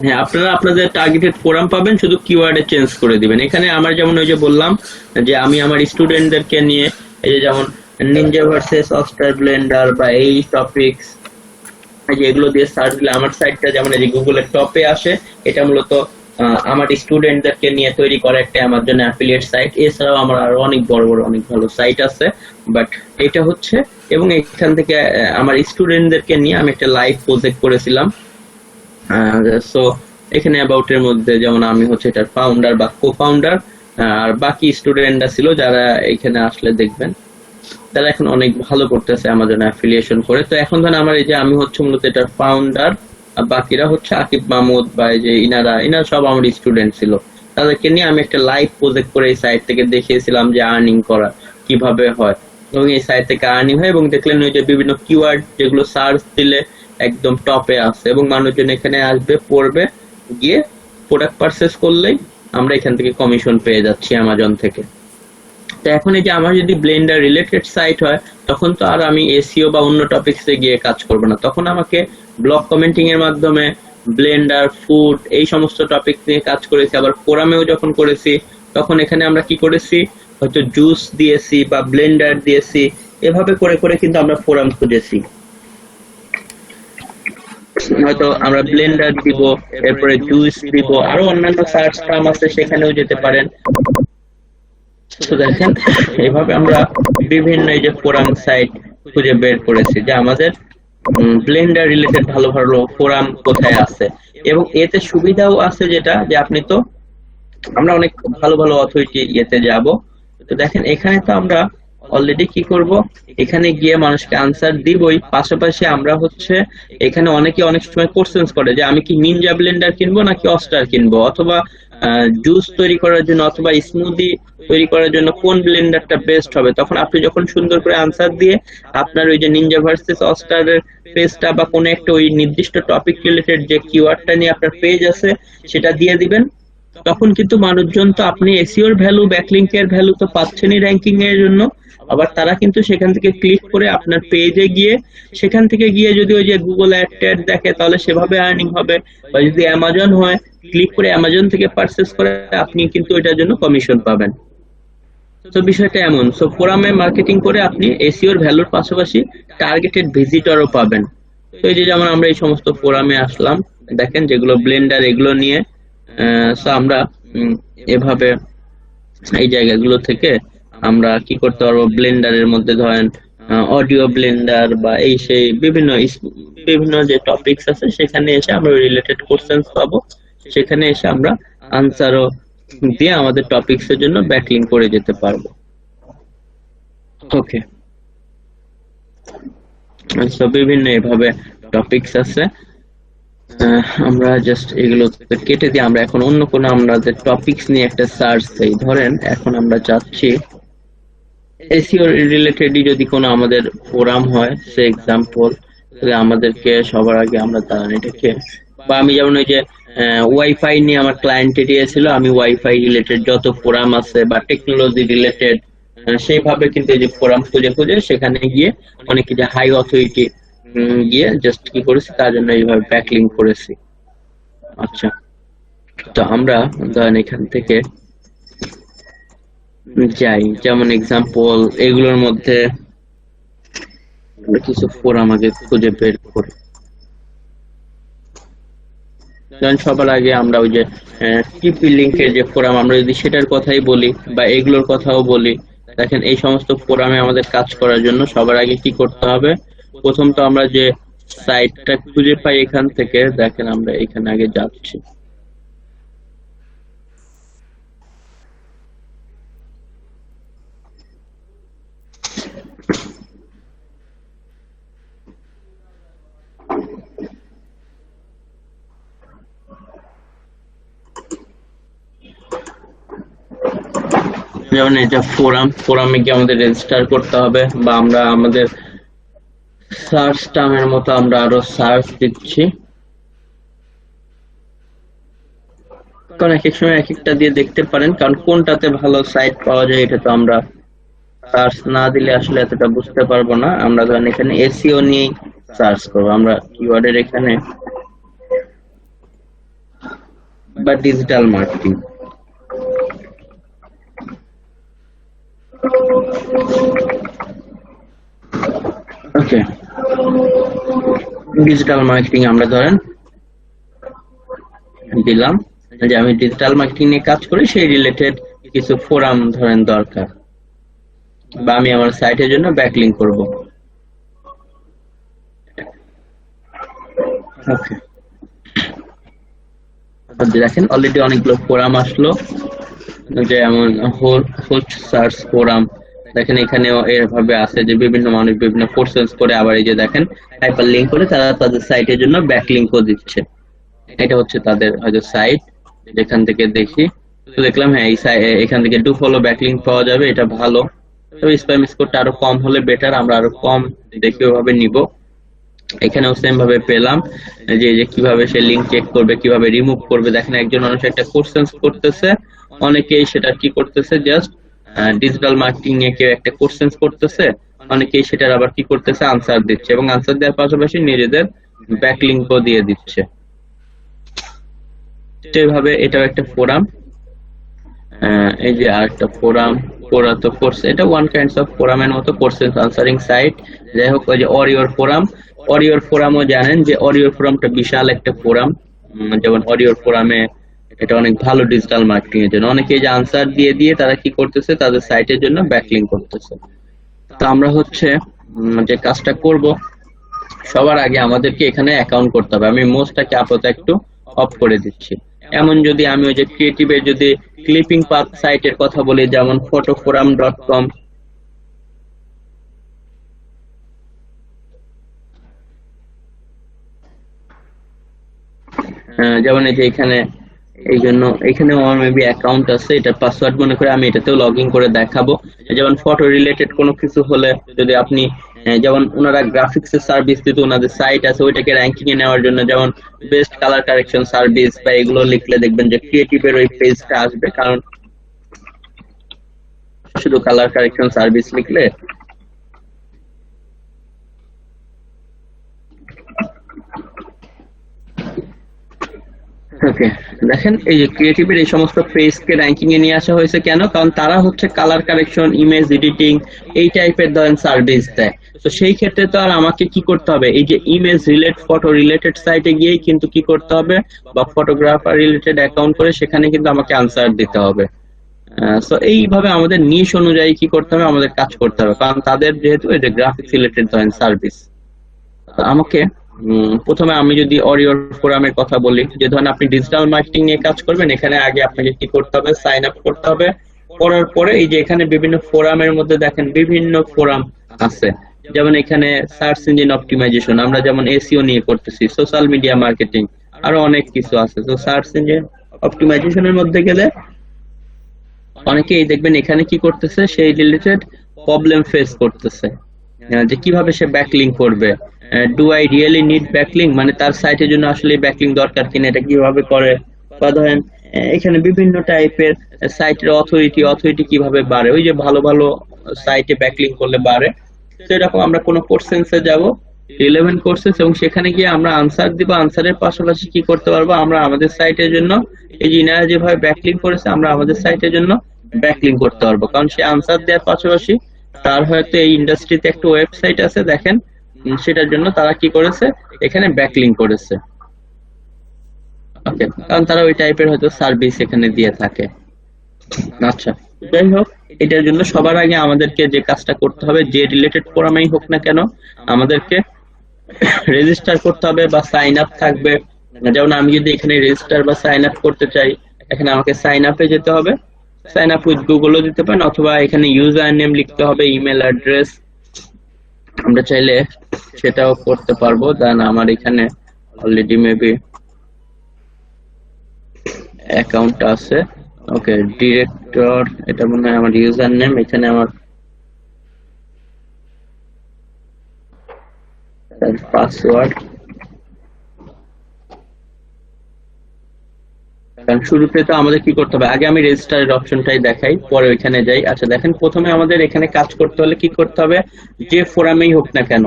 হ্যাঁ, আপনারা আপনাদের টার্গেটেড ফোরাম পাবেন, শুধু কিওয়ার্ডে চেঞ্জ করে দিবেন। এখানে আমার যেমন ওই যে বললাম যে আমি আমার স্টুডেন্টদেরকে নিয়ে এই যে যেমন নিনজা ভার্সেস অস্টার ব্লেন্ডার বা এই টপিকস, এই যে এগুলো দিয়ে সার্চ দিলে আমার সাইটটা যেমন এই যে গুগলের টপে আসে। এটা মূলত আমার স্টুডেন্টদেরকে নিয়ে তৈরি করা একটা আমার জন্য অ্যাফিলিয়েট সাইট। এছাড়াও আমার আরো অনেক বড় বড় অনেক ভালো সাইট আছে, বাট এটা হচ্ছে, এবং এখান থেকে আমার স্টুডেন্টদেরকে নিয়ে আমি একটা লাইভ প্রজেক্ট করেছিলাম। সো এখানে অ্যাবাউট এর মধ্যে যেমন আমি হচ্ছে এটার ফাউন্ডার বা কো ফাউন্ডার, আর বাকি স্টুডেন্টরা ছিল যারা এখানে আসলে দেখবেন তারা এখন অনেক ভালো করতেছে আমাজন অ্যাফিলিয়েশন করে। তো এখন ধরেন আমার এই যে আমি হচ্ছে মূলত এটার ফাউন্ডার, আর বাকিরা হচ্ছে আকিব মাহমুদ বা এই যে ইনারা সব আমার স্টুডেন্ট ছিল। তাদেরকে নিয়ে আমি একটা লাইভ প্রজেক্ট করে এই সাইট থেকে দেখিয়েছিলাম যে আর্নিং করা কিভাবে হয়, এবং এই সাইট থেকে আর্নিং হয়। এবং দেখলেন ওই যে বিভিন্ন কিওয়ার্ড যেগুলো সার্চ দিলে একদম টপে আসে, এবং মানুষজন এখানে আসবে, পড়বে, গিয়ে প্রোডাক্ট পারচেস করলেই আমরা এখান থেকে কমিশন পেয়ে যাচ্ছি অ্যামাজন থেকে। তো এখন এই যে আমার যদি ব্লেন্ডার রিলেটেড সাইট হয় তখন তো আর আমি এসইও বা অন্য টপিকসে গিয়ে কাজ করব না, তখন আমাকে ব্লগ কমেন্টিং এর মাধ্যমে ব্লেন্ডার, ফুড, এই সমস্ত টপিক নিয়ে কাজ করেছি। আবার ফোরামেও যখন করেছি তখন এখানে আমরা কি করেছি, হয়তো জুস দিয়েছি বা ব্লেন্ডার দিয়েছি, এভাবে করে করে কিন্তু আমরা ফোরাম খুঁজেছি। হয়তো আমরা ব্লেন্ডার দিব, এরপরে জুস দিব, আরো অন্যান্য সার্চ টার্ম আছে সেখানেও যেতে পারেন। তো দেখেন এইভাবে আমরা বিভিন্ন এই যে ফোরাম সাইট খুঁজে বের করেছি যে আমাদের ব্লেন্ডার রিলেটেড ভালো ভালো ফোরাম কোথায় আছে। এবং এতে সুবিধাও আছে যেটা যে আপনি তো, আমরা অনেক ভালো ভালো অথরিটি ইয়েতে যাব। তো দেখেন এখানে তো আমরা অলরেডি কি করব, এখানে গিয়ে মানুষকে আনসার দিবই, পাশাপাশি আমরা হচ্ছে এখানে অনেকে অনেক সময় কোশ্চেন্স করে যে আমি কি নিনজা ব্লেন্ডার কিনবো নাকি অস্টার কিনবো, অথবা জুস তৈরি করার জন্য অথবা স্মুদি তৈরি করার জন্য কোন ব্লেন্ডারটা বেস্ট হবে। তখন আপনি যখন সুন্দর করে আনসার দিয়ে আপনার ওই যে নিনজা ভার্সেস অস্টারের পেজটা বা কোনো একটা ওই নির্দিষ্ট টপিক রিলেটেড যে কিওয়ার্ডটা নিয়ে আপনার পেজ আছে সেটা দিয়ে দিবেন, তখন কিন্তু মানুষজন, তো আপনি এসইওর ভ্যালু, ব্যাকলিংকের ভ্যালু তো পাচ্ছেনই র‍্যাঙ্কিং এর জন্য, আবার তারা কিন্তু সেখান থেকে ক্লিক করে আপনার পেজে গিয়ে, সেখান থেকে গিয়ে যদি ওই যে গুগল অ্যাড দেখে তাহলে সেভাবে আর্নিং হবে, বা যদি অ্যামাজন হয় ক্লিক করে অ্যামাজন থেকে পারচেজ করে আপনি কিন্তু ওইটার জন্য কমিশন পাবেন। তো বিষয়টা এমন, সো ফোরামে মার্কেটিং করে আপনি এসইওর ভ্যালুর পাশাপাশি টার্গেটেড ভিজিটরও পাবেন। তো এই যে যেমন আমরা এই সমস্ত ফোরামে আসলাম, দেখেন যেগুলো ব্লেন্ডার এগুলো নিয়ে, সো আমরা এভাবে এই জায়গাগুলো থেকে আমরা কি করতে পারবো, ব্লেন্ডারের মধ্যে ধরেন অডিও ব্লেন্ডার বা এই সেই বিভিন্ন বিভিন্ন যে টপিকস আছে সেখানে এসে আমরা রিলেটেড কোশ্চেন্স পাবো, সেখানে এসে আমরা আনসারও দিয়ে আমাদের টপিকস এর জন্য ব্যাকলিং করে যেতে পারবো। ওকে, সো বিভিন্ন এভাবে টপিকস আছে। আমরা জাস্ট এগুলো কেটে দিয়ে আমরা এখন অন্য কোনো আমাদের টপিকস নিয়ে একটা সার্চ দেই। ধরেন এখন আমরা চাচ্ছি এসইও রিলেটেডই যদি কোনো আমাদের ফোরাম হয়, সে এক্সাম্পল, তাহলে আমাদেরকে সবার আগে আমরা দাঁড়ান এটাকে, বা আমি যেমন ওই যে ওয়াইফাই নিয়ে আমার ক্লায়েন্টে দিয়েছিল, আমি ওয়াইফাই রিলেটেড যত ফোরাম আছে বা টেকনোলজি রিলেটেড সেইভাবে কিন্তু এই যে ফোরাম খুঁজে খুঁজে সেখানে গিয়ে অনেক কিছু হাই অথরিটি গিয়ে জাস্ট কি করেছি তার জন্য এইভাবে ব্যাকলিং করেছি। আচ্ছা, তো আমরা ধরেন এখান থেকে যাই, যেমন এক্সাম্পল এগুলোর মধ্যে আমরা কিছু ফোরাম আগে খুঁজে বের করি। ধরেন সবার আগে আমরা ওই যে টিপি লিংকের যে ফোরাম, আমরা যদি সেটার কথাই বলি বা এগুলোর কথাও বলি, দেখেন এই সমস্ত ফোরামে আমাদের কাজ করার জন্য সবার আগে কি করতে হবে, প্রথম তো আমরা যে সাইটটা খুঁজে পাই এখান থেকে, দেখেন আমরা এখানে আগে যাচ্ছি। যেমন এটা ফোরামে গিয়ে আমাদের রেজিস্টার করতে হবে, বা আমরা আমাদের সার্চ টার্মের মতো আমরা আরো সার্চ দিচ্ছি, কারণ এক এক সময় এক একটা দিয়ে দেখতে পারেন, কারণ কোনটাতে ভালো সাইট পাওয়া যায় এটা তো আমরা সার্চ না দিলে আসলে এতটা বুঝতে পারবো না। আমরা ধরেন এখানে এসইও নিয়ে সার্চ করবো, আমরা কিওয়ার্ডের এখানে বা ডিজিটাল মার্কেটিং, ওকে ডিজিটাল মার্কেটিং আমরা ধরেন দিলাম যে আমি ডিজিটাল মার্কেটিং নিয়ে কাজ করি, সেই রিলেটেড কিছু ফোরাম ধরেন দরকার, বা আমি আমার সাইটের জন্য ব্যাকলিংক করব। ওকে দেখেন অলরেডি অনেকগুলো ফোরাম আসলো, যেমন হোস্ট সার্চ ফোরাম, দেখেন এখানেও এভাবে আছে যে বিভিন্ন মানুষ বিভিন্ন কোর্সেস করে, আবার এই যে দেখেন হাইপার লিঙ্ক করে তারা তাদের সাইটের জন্য ব্যাকলিংকও দিচ্ছে। এটা হচ্ছে তাদের হয়তো সাইট, যেখান থেকে দেখি তো দেখলাম হ্যাঁ এখান থেকে ডু ফলো ব্যাকলিংক পাওয়া যাবে, এটা ভালো। তবে স্প্যাম স্কোরটা আরো কম হলে বেটার, আমরা আরো কম দেখে ওভাবে নিব। এখানেও সেম ভাবে পেলাম যে যে কিভাবে সে লিংক চেক করবে, কিভাবে রিমুভ করবে। দেখেন একজন মানুষ একটা কোশ্চেন করতেছে, অনেকেই সেটা কি করতেছে, জাস্ট ডিজিটাল মার্কেটিং নিয়ে কেউ একটা কোশ্চেন করতেছে, অনেকেই সেটার আবার কি করতেছে আনসার দিচ্ছে, এবং আনসার দেওয়ার পাশাপাশি নিজেদের ব্যাকলিংকও দিয়ে দিচ্ছে। এইভাবে এটাও একটা ফোরাম। এই যে আরেকটা ফোরাম, কোরা তো কোর্স, এটা ওয়ান কাইন্ডস অফ ফোরামের মতো, কোর্সেস আনসারিং সাইট। যাই হোক, ওই যে অরিওর ফোরামও জানেন যে অরিওর ফোরামটা বিশাল একটা ফোরাম। যেমন অরিওর ফোরামে এটা অনেক ভালো ডিজিটাল মার্কেটিং এর জন্য, অনেকে যে আনসার দিয়ে দিয়ে তারা কি করতেছে তাদের সাইটের জন্য ব্যাকলিংক করতেছে। তো আমরা হচ্ছে যে কাজটা করব, সবার আগে আমাদেরকে এখানে অ্যাকাউন্ট করতে হবে। আমি মোস্টটাকে আপাতত একটু অফ করে দিচ্ছি। এমন যদি আমি ওই যে ক্রিয়েটিভের যদি ক্লিপিং পাথ সাইটের কথা বলি, যেমন photoforum.com, যেমন এই যে এখানে এই জন্য এখানে আমার মেবি অ্যাকাউন্ট আছে, এটা পাসওয়ার্ড মনে করে আমি এটাতেও লগ ইন করে দেখাবো। যেমন ফটো রিলেটেড কোনো কিছু হলে যদি আপনি যেমন ওনারা গ্রাফিক্স এর সার্ভিস দিতে, ওনাদের সাইট আছে ওইটাকে র্যাঙ্কিং এ নেওয়ার জন্য, যেমন বেস্ট কালার কারেকশন সার্ভিস বা এগুলো লিখলে দেখবেন যে ক্রিয়েটিভের ওই পেজটা আসবে, কারণ শুধু কালার কারেকশন সার্ভিস লিখলে ওকে দেখেন এই যে ক্রিয়েটিভের এই সমস্ত পেজকে র্যাঙ্কিং এ নিয়ে আসা হয়েছে কেন, কারণ তারা হচ্ছে কালার কারেকশন, ইমেজ এডিটিং এই টাইপের ধরেন সার্ভিস দেয়। তো সেই ক্ষেত্রে তো আর আমাকে কি করতে হবে, এই যে ইমেজ ফটো রিলেটেড সাইটে গিয়েই কিন্তু কি করতে হবে, বা ফটোগ্রাফার রিলেটেড অ্যাকাউন্ট করে সেখানে কিন্তু আমাকে আনসার দিতে হবে। তো এইভাবে আমাদের নিশ অনুযায়ী কি করতে হবে, আমাদের কাজ করতে হবে, কারণ তাদের যেহেতু এই যে গ্রাফিক্স রিলেটেড ধরেন সার্ভিস। আমাকে প্রথমে আমি যদি অরিওর ফোরামের কথা বলি, যে ধরেন আপনি ডিজিটাল মার্কেটিং নিয়ে কাজ করবেন, এখানে আগে আপনাকে কি করতে হবে, সাইন আপ করতে হবে। করার পরে এই যে এখানে বিভিন্ন ফোরামের মধ্যে দেখেন বিভিন্ন ফোরাম আছে, যেমন এখানে সার্চ ইঞ্জিন অপটিমাইজেশন, আমরা যেমন এসইও নিয়ে করতেছি, সোশ্যাল মিডিয়া মার্কেটিং, আরো অনেক কিছু আছে। তো সার্চ ইঞ্জিন অপটিমাইজেশনের মধ্যে গেলে অনেকেই দেখবেন এখানে কি করতেছে, সেই রিলেটেড প্রবলেম ফেস করতেছে, যে কিভাবে সে ব্যাকলিংক করবে। Do I really need backlink, মানে তার সাইটের জন্য আসলে ব্যাকলিংক দরকার কিনা, এটা কিভাবে করে। বা ধরেন এখানে বিভিন্ন টাইপের সাইটের অথরিটি কিভাবে বাড়ে, ওই যে ভালো ভালো সাইটে ব্যাকলিংক করলে বাড়ে। সেরকম আমরা কোনো কোর্সেন্সে যাব, রিলেভেন্ট কোর্সেস, এবং সেখানে গিয়ে আমরা আনসার দিব। আনসারের পাশাপাশি কি করতে পারবো, আমরা আমাদের সাইটের জন্য এই যে ইনারা যেভাবে ব্যাকলিংক করেছে, আমরা আমাদের সাইটের জন্য ব্যাকলিংক করতে পারবো, কারণ সে আনসার দেওয়ার পাশাপাশি তার হয়তো এই ইন্ডাস্ট্রিতে একটা ওয়েবসাইট আছে, দেখেন সেটার জন্য তারা কি করেছে, এখানে ব্যাকলিংক করেছে। ওকে, কারণ তারা ওই টাইপের হয়তো সার্ভিস এখানে দিয়ে থাকে। আচ্ছা, যাই হোক, এটার জন্য সবার আগে আমাদেরকে যে কাজটা করতে হবে, যে রিলেটেড ফোরামেই হোক না কেন, আমাদেরকে রেজিস্টার করতে হবে বা সাইন আপ থাকবে। যেমন আমি যদি এখানে রেজিস্টার বা সাইন আপ করতে চাই, এখানে আমাকে সাইন আপে যেতে হবে, সাইন আপ উইথ গুগলও দিতে পারেন, অথবা এখানে ইউজার নেম লিখতে হবে, ইমেল অ্যাড্রেস, আমরা চাইলে সেটাও করতে পারবো। দেন আমার এখানে অলরেডি মেবি অ্যাকাউন্ট আছে, ওকে, ডিরেক্টর, এটা মনে হয় আমার ইউজার নেম, এখানে আমার পাসওয়ার্ড। কারণ শুরুতে তো আমাদের কি করতে হবে, আগে আমি রেজিস্টারের অপশনটাই দেখাই, পরে ওইখানে যাই। আচ্ছা দেখেন, প্রথমে আমাদের এখানে কাজ করতে হলে কি করতে হবে, যে ফোরামেই হোক না কেন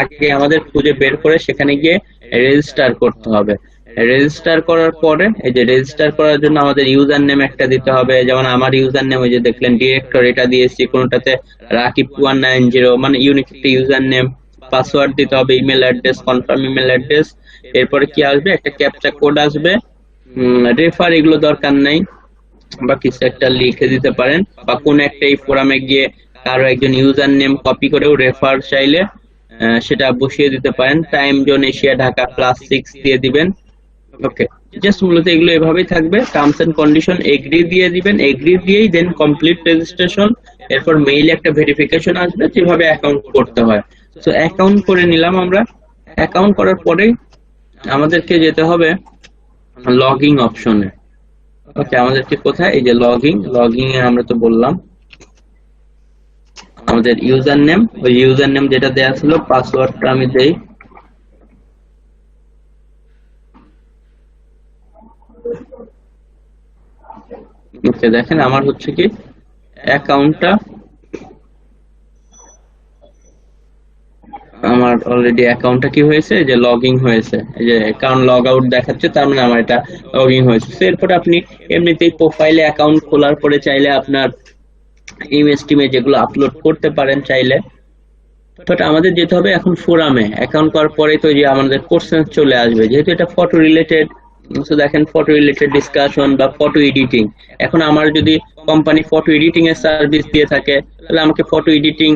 আগে আমাদের খুঁজে বের করে সেখানে গিয়ে রেজিস্টার করতে হবে। রেজিস্টার করার পরে এই যে রেজিস্টার করার জন্য আমাদের ইউজার নেম একটা দিতে হবে। যেমন আমার ইউজার নেম ওই যে দেখলেন ডিরেক্টর, এটা দিয়েছি, কোনটাতে রাকিব190, মানে ইউনিক একটা ইউজার নেম। পাসওয়ার্ড দিতে হবে, email address, confirm email address. এরপরে কি আসবে, একটা ক্যাপচা কোড আসবে। রেফার এগুলো দরকার নাই, বা কিছু একটা লিখে দিতে পারেন, বা কোন একটা এই ফোরামে গিয়ে কারো একজন ইউজার নেম কপি করেও রেফার চাইলে সেটা বসিয়ে দিতে পারেন। টাইম জোন এশিয়া ঢাকা +6 দিয়ে দিবেন। ওকে, জাস্ট মূলত এগুলো এভাবেই থাকবে। টার্মস এন্ড কন্ডিশন এগ্রি দিয়ে দিবেন, এগ্রি দিয়েই দেন কমপ্লিট রেজিস্ট্রেশন। এরপর মেইলে একটা ভেরিফিকেশন আসবে যেভাবে অ্যাকাউন্ট করতে হয়। তো অ্যাকাউন্ট করে নিলাম আমরা। অ্যাকাউন্ট করার পরে আমাদেরকে যেতে হবে লগইন অপশনে। ওকে, আমাদেরকে কোথায়, এই যে লগইন এ আমরা তো বললাম আমাদের ইউজার নেম, ওই ইউজার নেম যেটা দেয়া ছিল, পাসওয়ার্ডটা আমি দেই। ওকে, দেখেন আমার হচ্ছে কি অ্যাকাউন্টটা আমার অলরেডি অ্যাকাউন্টটা কি হয়েছে, যে লগইন হয়েছে, এই যে অ্যাকাউন্ট লগ আউট দেখাচ্ছে, তার মানে আমার এটা লগইন হয়েছে। তো এরপর আপনি এমনিতেই প্রোফাইলে অ্যাকাউন্ট খোলার পরে চাইলে আপনার ইমেজ টিমেজ যেগুলো আপলোড করতে পারেন চাইলে। বাট আমাদের যেতে হবে এখন ফোরামে। অ্যাকাউন্ট করার পরে তো যে আমাদের কোশ্চেন চলে আসবে, যেহেতু এটা ফটো রিলেটেড। তো দেখেন ফটো রিলেটেড ডিসকাশন বা ফটো এডিটিং। এখন আমার যদি কোম্পানি ফটো এডিটিং এর সার্ভিস দিয়ে থাকে, তাহলে আমাকে ফটো এডিটিং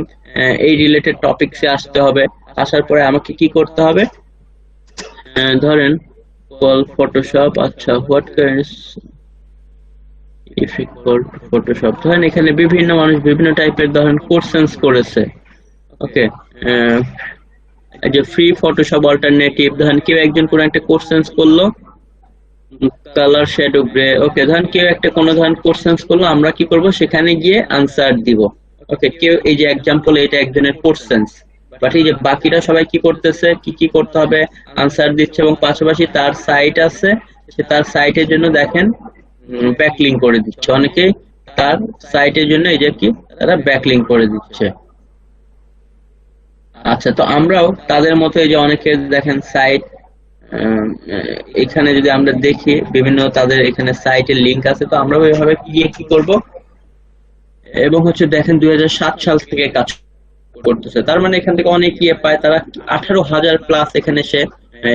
এই রিলেটেড টপিকসে আসতে হবে। আসার পরে আমাকে কি করতে হবে, ধরেন ফটোশপ, আচ্ছা what kinds effect call Photoshop, ধরেন এখানে বিভিন্ন মানুষ বিভিন্ন টাইপের ধরেন কোশ্চেন্স করেছে। ওকে, এই যে ফ্রি ফটোশপ অল্টারনেটিভ, ধরেন কেউ একজন কোন একটা কোশ্চেন্স করলো, কালার শ্যাডো গ্রে। ওকে, ধরেন কেউ একটা কোনো ধরেন কোশ্চেন্স করলো, আমরা কি করব, সেখানে গিয়ে আনসার দিব। ওকে, কেউ এই যে এক্সাম্পল, এটা একজনের কোশ্চেন্স, বাট এই যে বাকিরা সবাই কি করতেছে, কি কি করতে হবে, আনসার দিচ্ছে, এবং পাশাপাশি তার সাইট আছে, সে তার সাইটের জন্য দেখেন ব্যাকলিং করে দিচ্ছে। অনেকেই তার সাইটের জন্য এই যে কি তারা ব্যাকলিং করে দিচ্ছে। আচ্ছা, তো আমরাও তাদের মতো এই যে অনেকে দেখেন সাইট, এখানে যদি আমরা দেখি বিভিন্ন তাদের এখানে সাইটের লিংক আছে, তো আমরা ওইভাবে গিয়ে কি করব, এবং হচ্ছে দেখেন 2007 সাল থেকে কাজ করতেছে, তার মানে এখান থেকে অনেক ইয়ে পায় তারা। 18,000 প্লাস এখানে সে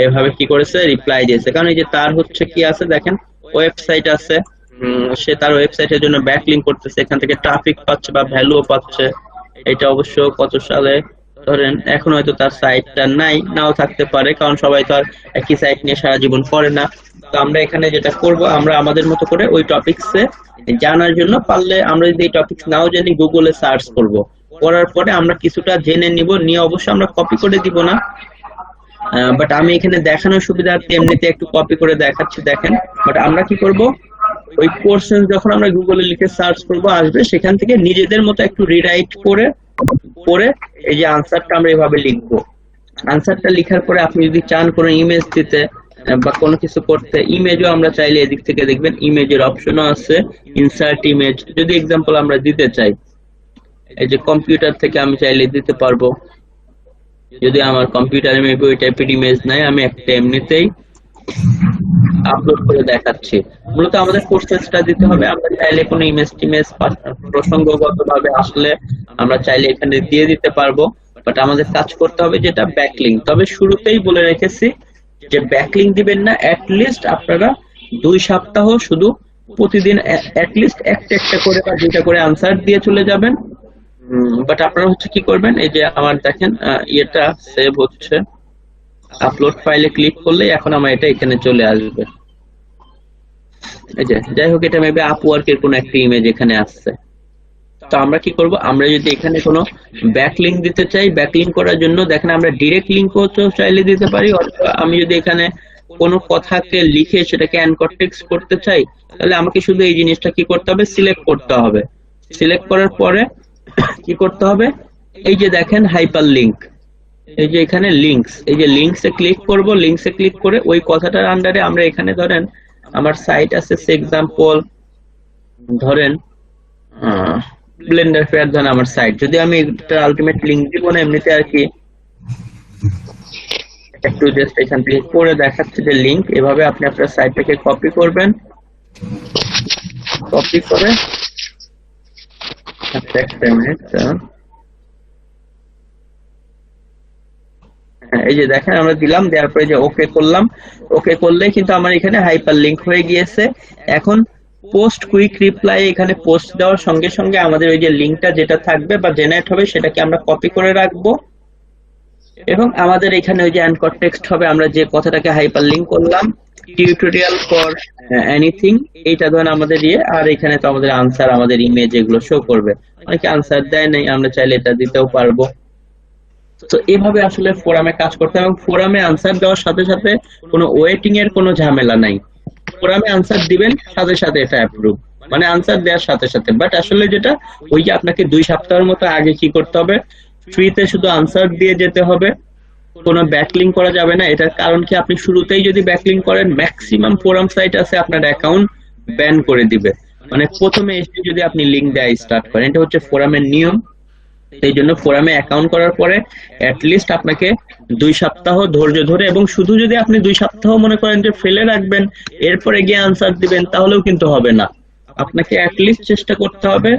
এভাবে কি করেছে, রিপ্লাই দিয়েছে। কারণ এই যে তার হচ্ছে কি আছে, দেখেন ওয়েবসাইট আছে, সে তার ওয়েবসাইটের জন্য ব্যাকলিংক করতেছে, এখান থেকে ট্রাফিক পাচ্ছে বা ভ্যালুও পাচ্ছে। এটা অবশ্য কত সালে, ধরেন এখন হয়তো তার সাইটটা নাও থাকতে পারে, কারণ সবাই তো আর একই সাইট নিয়ে সারা জীবন করে না। তো আমরা এখানে যেটা করব, আমরা আমাদের মতো করে ওই টপিকসে জানার জন্য পারলে আমরা যদি এই টপিক নাও জানি, গুগলে সার্চ করব, করার পরে আমরা কিছুটা জেনে নিয়ে অবশ্যই আমরা কপি করে দিব না, বাট আমি এখানে দেখানোর সুবিধার্থে এমনিতে একটু কপি করে দেখাচ্ছি, দেখেন। বাট আমরা কি করব, ওই কোশ্চেন যখন আমরা গুগলে লিখে সার্চ করব আসবে, সেখান থেকে নিজেদের মতো একটু রিরাইট করে এই যে আনসারটা আমরা এভাবে লিখবো। আনসারটা লেখার পরে আপনি যদি চান কোনো ইমেজ দিতে বা কোনো কিছু করতে, ইমেজও আমরা চাইলে এদিক থেকে দেখবেন ইমেজের অপশনও আছে, ইনসার্ট ইমেজ। যদি এক্সাম্পল আমরা দিতে চাই, এই যে কম্পিউটার থেকে আমি চাইলে দিতে পারবো। যদি আমার কম্পিউটারে মেবি ওই টাইপের ইমেজ নাই, আমি একটা এমনিতেই আপলোড করে দেখাচ্ছি। মূলত আমাদের কোশ্চেনটা দিতে হবে, আমরা চাইলে কোনো ইমেজ টিমেজ প্রসঙ্গগত ভাবে আসলে আমরা চাইলে এখানে দিয়ে দিতে পারবো, বাট আমাদের কাজ করতে হবে যেটা ব্যাকলিং। তবে শুরুতেই বলে রেখেছি যে ব্যাকলিং দিবেন না, অ্যাটলিস্ট আপনারা 2 সপ্তাহ শুধু প্রতিদিন অ্যাটলিস্ট একটা করে বা 2টা করে আনসার দিয়ে চলে যাবেন। বাট আপনারা হচ্ছে কি করবেন, এই যে আমার দেখেন এটা সেভ হচ্ছে, আপলোড ফাইলে ক্লিক করলে এখন আমার এটা এখানে চলে আসবে। এই যে যাই হোক, এটা মেবি আপওয়ার্কের কোনো একটা ইমেজ এখানে আসছে। তো আমরা কি করব, আমরা যদি এখানে কোনো ব্যাকলিংক দিতে চাই, ব্যাকলিংক করার জন্য দেখেন আমরা ডিরেক্ট লিংকও চাইলে দিতে পারি, অথবা আমি যদি এখানে কোনো কথাকে লিখে সেটাকে অ্যানকর টেক্সট করতে চাই, তাহলে আমাকে শুধু এই জিনিসটা কি করতে হবে, সিলেক্ট করতে হবে। সিলেক্ট করার পরে কি করতে হবে, এই যে দেখেন হাইপার লিংক, এই যে এখানে লিংকস, এই যে লিংকসে ক্লিক করব। লিংকসে ক্লিক করে ওই কথাটার আন্ডারে আমরা এখানে ধরেন আমার সাইট আছে এক্সাম্পল ধরেন ব্লেন্ডার ফেয়ার, ধরেন আমার সাইট, যদি আমি একটা আলটিমেট লিংক দিব না এমনিতে আর কি, একটু জাস্ট এখান থেকে করে দেখাচ্ছে যে লিংক, এভাবে আপনি আপনার সাইটটাকে কপি করবেন। কপি করে একটা মিনিট, এই যে দেখেন আমরা দিলাম, দেওয়ার পরে যে ওকে করলাম, ওকে করলে কিন্তু আমার এখানে হাইপার লিংক হয়ে গিয়েছে। এখন পোস্ট কুইক রিপ্লাই, এখানে পোস্ট দেওয়ার সঙ্গে সঙ্গে আমাদের ওই যে লিংকটা যেটা থাকবে বা জেনারেট হবে সেটাকে আমরা কপি করে রাখবো, এবং আমাদের এখানে ওই যে অ্যানকর টেক্সট হবে, আমরা যে কথাটাকে হাইপার লিংক করলাম, টিউটোরিয়াল ফর এনিথিং, এইটা ধরেন আমাদের আর এখানে তো আমাদের আনসার, আমাদের ইমেজ এগুলো শো করবে। অনেকে আনসার দেয় নাই, আমরা চাইলে এটা দিতেও পারবো। তো এভাবে আসলে ফোরামে কাজ করতে হবে, এবং ফোরামে আনসার দেওয়ার সাথে সাথে কোনো ওয়েটিং এর কোনো ঝামেলা নাই। ফোরামে আনসার দিবেন, সাথে সাথে এটা অ্যাপ্রুভ, মানে আনসার দেওয়ার সাথে সাথে। বাট আসলে যেটা ওই যে আপনাকে 2 সপ্তাহের মতো আগে কি করতে হবে, ফ্রিতে শুধু আনসার দিয়ে যেতে হবে, কোনো ব্যাকলিং করা যাবে না। এটার কারণ কি, আপনি শুরুতেই যদি ব্যাকলিং করেন, ম্যাক্সিমাম ফোরাম সাইট আছে আপনার অ্যাকাউন্ট ব্যান করে দিবে, মানে প্রথমে এসে যদি আপনি লিংক দেওয়া স্টার্ট করেন, এটা হচ্ছে ফোরামের নিয়ম। সেই জন্য ফোরামে অ্যাকাউন্ট করার পরে অ্যাটলিস্ট আপনাকে 2 সপ্তাহ ধৈর্য ধরে, এবং শুধু যদি আপনি 2 সপ্তাহ মনে করেন যে ফেলে রাখবেন এরপরে গিয়ে আনসার দিবেন, তাহলেও কিন্তু হবে না। আপনাকে অ্যাটলিস্ট চেষ্টা করতে হবে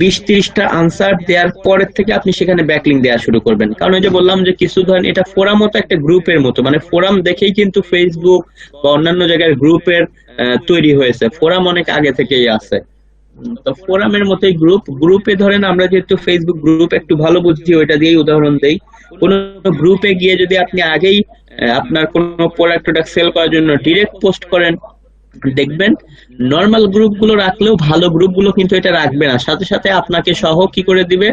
20-30টা আনসার দেওয়ার পরের থেকে আপনি সেখানে ব্যাকলিং দেওয়া শুরু করবেন। কারণ ওই যে বললাম যে কিছু ধরেন এটা ফোরাম মতো একটা গ্রুপের মতো, মানে ফোরাম দেখেই কিন্তু ফেসবুক বা অন্যান্য জায়গায় গ্রুপের তৈরি হয়েছে, ফোরাম অনেক আগে থেকেই আছে। তো ফোরামের মতোই গ্রুপে ধরেন আমরা যেহেতু ফেসবুক গ্রুপ একটু ভালো বুঝছি, ওইটা দিয়েই উদাহরণ দেই। কোন গ্রুপে গিয়ে যদি আপনি আগেই আপনার কোন প্রোডাক্ট সেল করার জন্য ডিরেক্ট পোস্ট করেন, দেখবেন নরমাল গ্রুপগুলো রাখলেও ভালো গ্রুপগুলো কিন্তু এটা রাখবে না, সাথে সাথে আপনাকে সহ কি করে দিবে,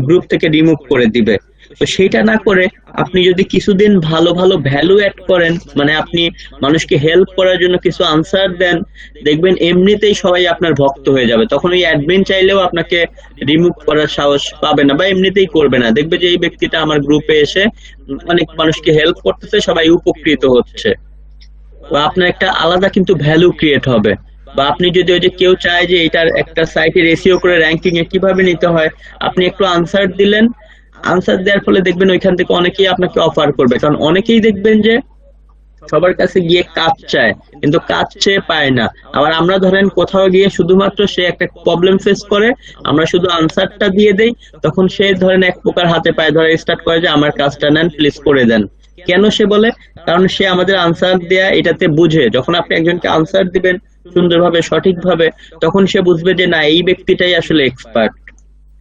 গ্রুপ থেকে রিমুভ করে দিবে। তো সেটা না করে আপনি যদি কিছুদিন ভালো ভালো ভ্যালু অ্যাড করেন, মানে আপনি মানুষকে হেল্প করার জন্য কিছু আনসার দেন, দেখবেন এমনিতেই সবাই আপনার ভক্ত হয়ে যাবে। তখন ওই অ্যাডমিন চাইলেও আপনাকে রিমুভ করার সাহস পাবে না বা এমনিতেই করবে না। দেখবে যে এই ব্যক্তিটা আমার গ্রুপে এসে অনেক মানুষকে হেল্প করতেছে, সবাই উপকৃত হচ্ছে, বা আপনার একটা আলাদা কিন্তু ভ্যালু ক্রিয়েট হবে। বা আপনি যদি ওই যে কেউ চায় যে এটার একটা সাইটের এসইও করে র্যাঙ্কিং এ কিভাবে নিতে হয়, আপনি একটু আনসার দিলেন, আনসার দেওয়ার ফলে দেখবেন ওইখান থেকে অনেকেই আপনাকে অফার করবে। কারণ অনেকেই দেখবেন যে সবার কাছে গিয়ে কাজ চায় কিন্তু কাজ চেয়ে পায় না। আবার আমরা ধরেন কোথাও গিয়ে শুধুমাত্র সে একটা প্রবলেম ফেস করে, আমরা শুধু আনসারটা দিয়ে দেই, তখন সে ধরেন এক প্রকার হাতে পায়ে ধরে স্টার্ট করে যে আমার কাজটা নেন, প্লিজ করে দেন। কেন সে বলে? কারণ সে আমাদের আনসার দেয়া এটাতে বুঝে, যখন আপনি একজনকে আনসার দিবেন সুন্দরভাবে সঠিকভাবে, তখন সে বুঝবে যে না, এই ব্যক্তিটাই আসলে এক্সপার্ট।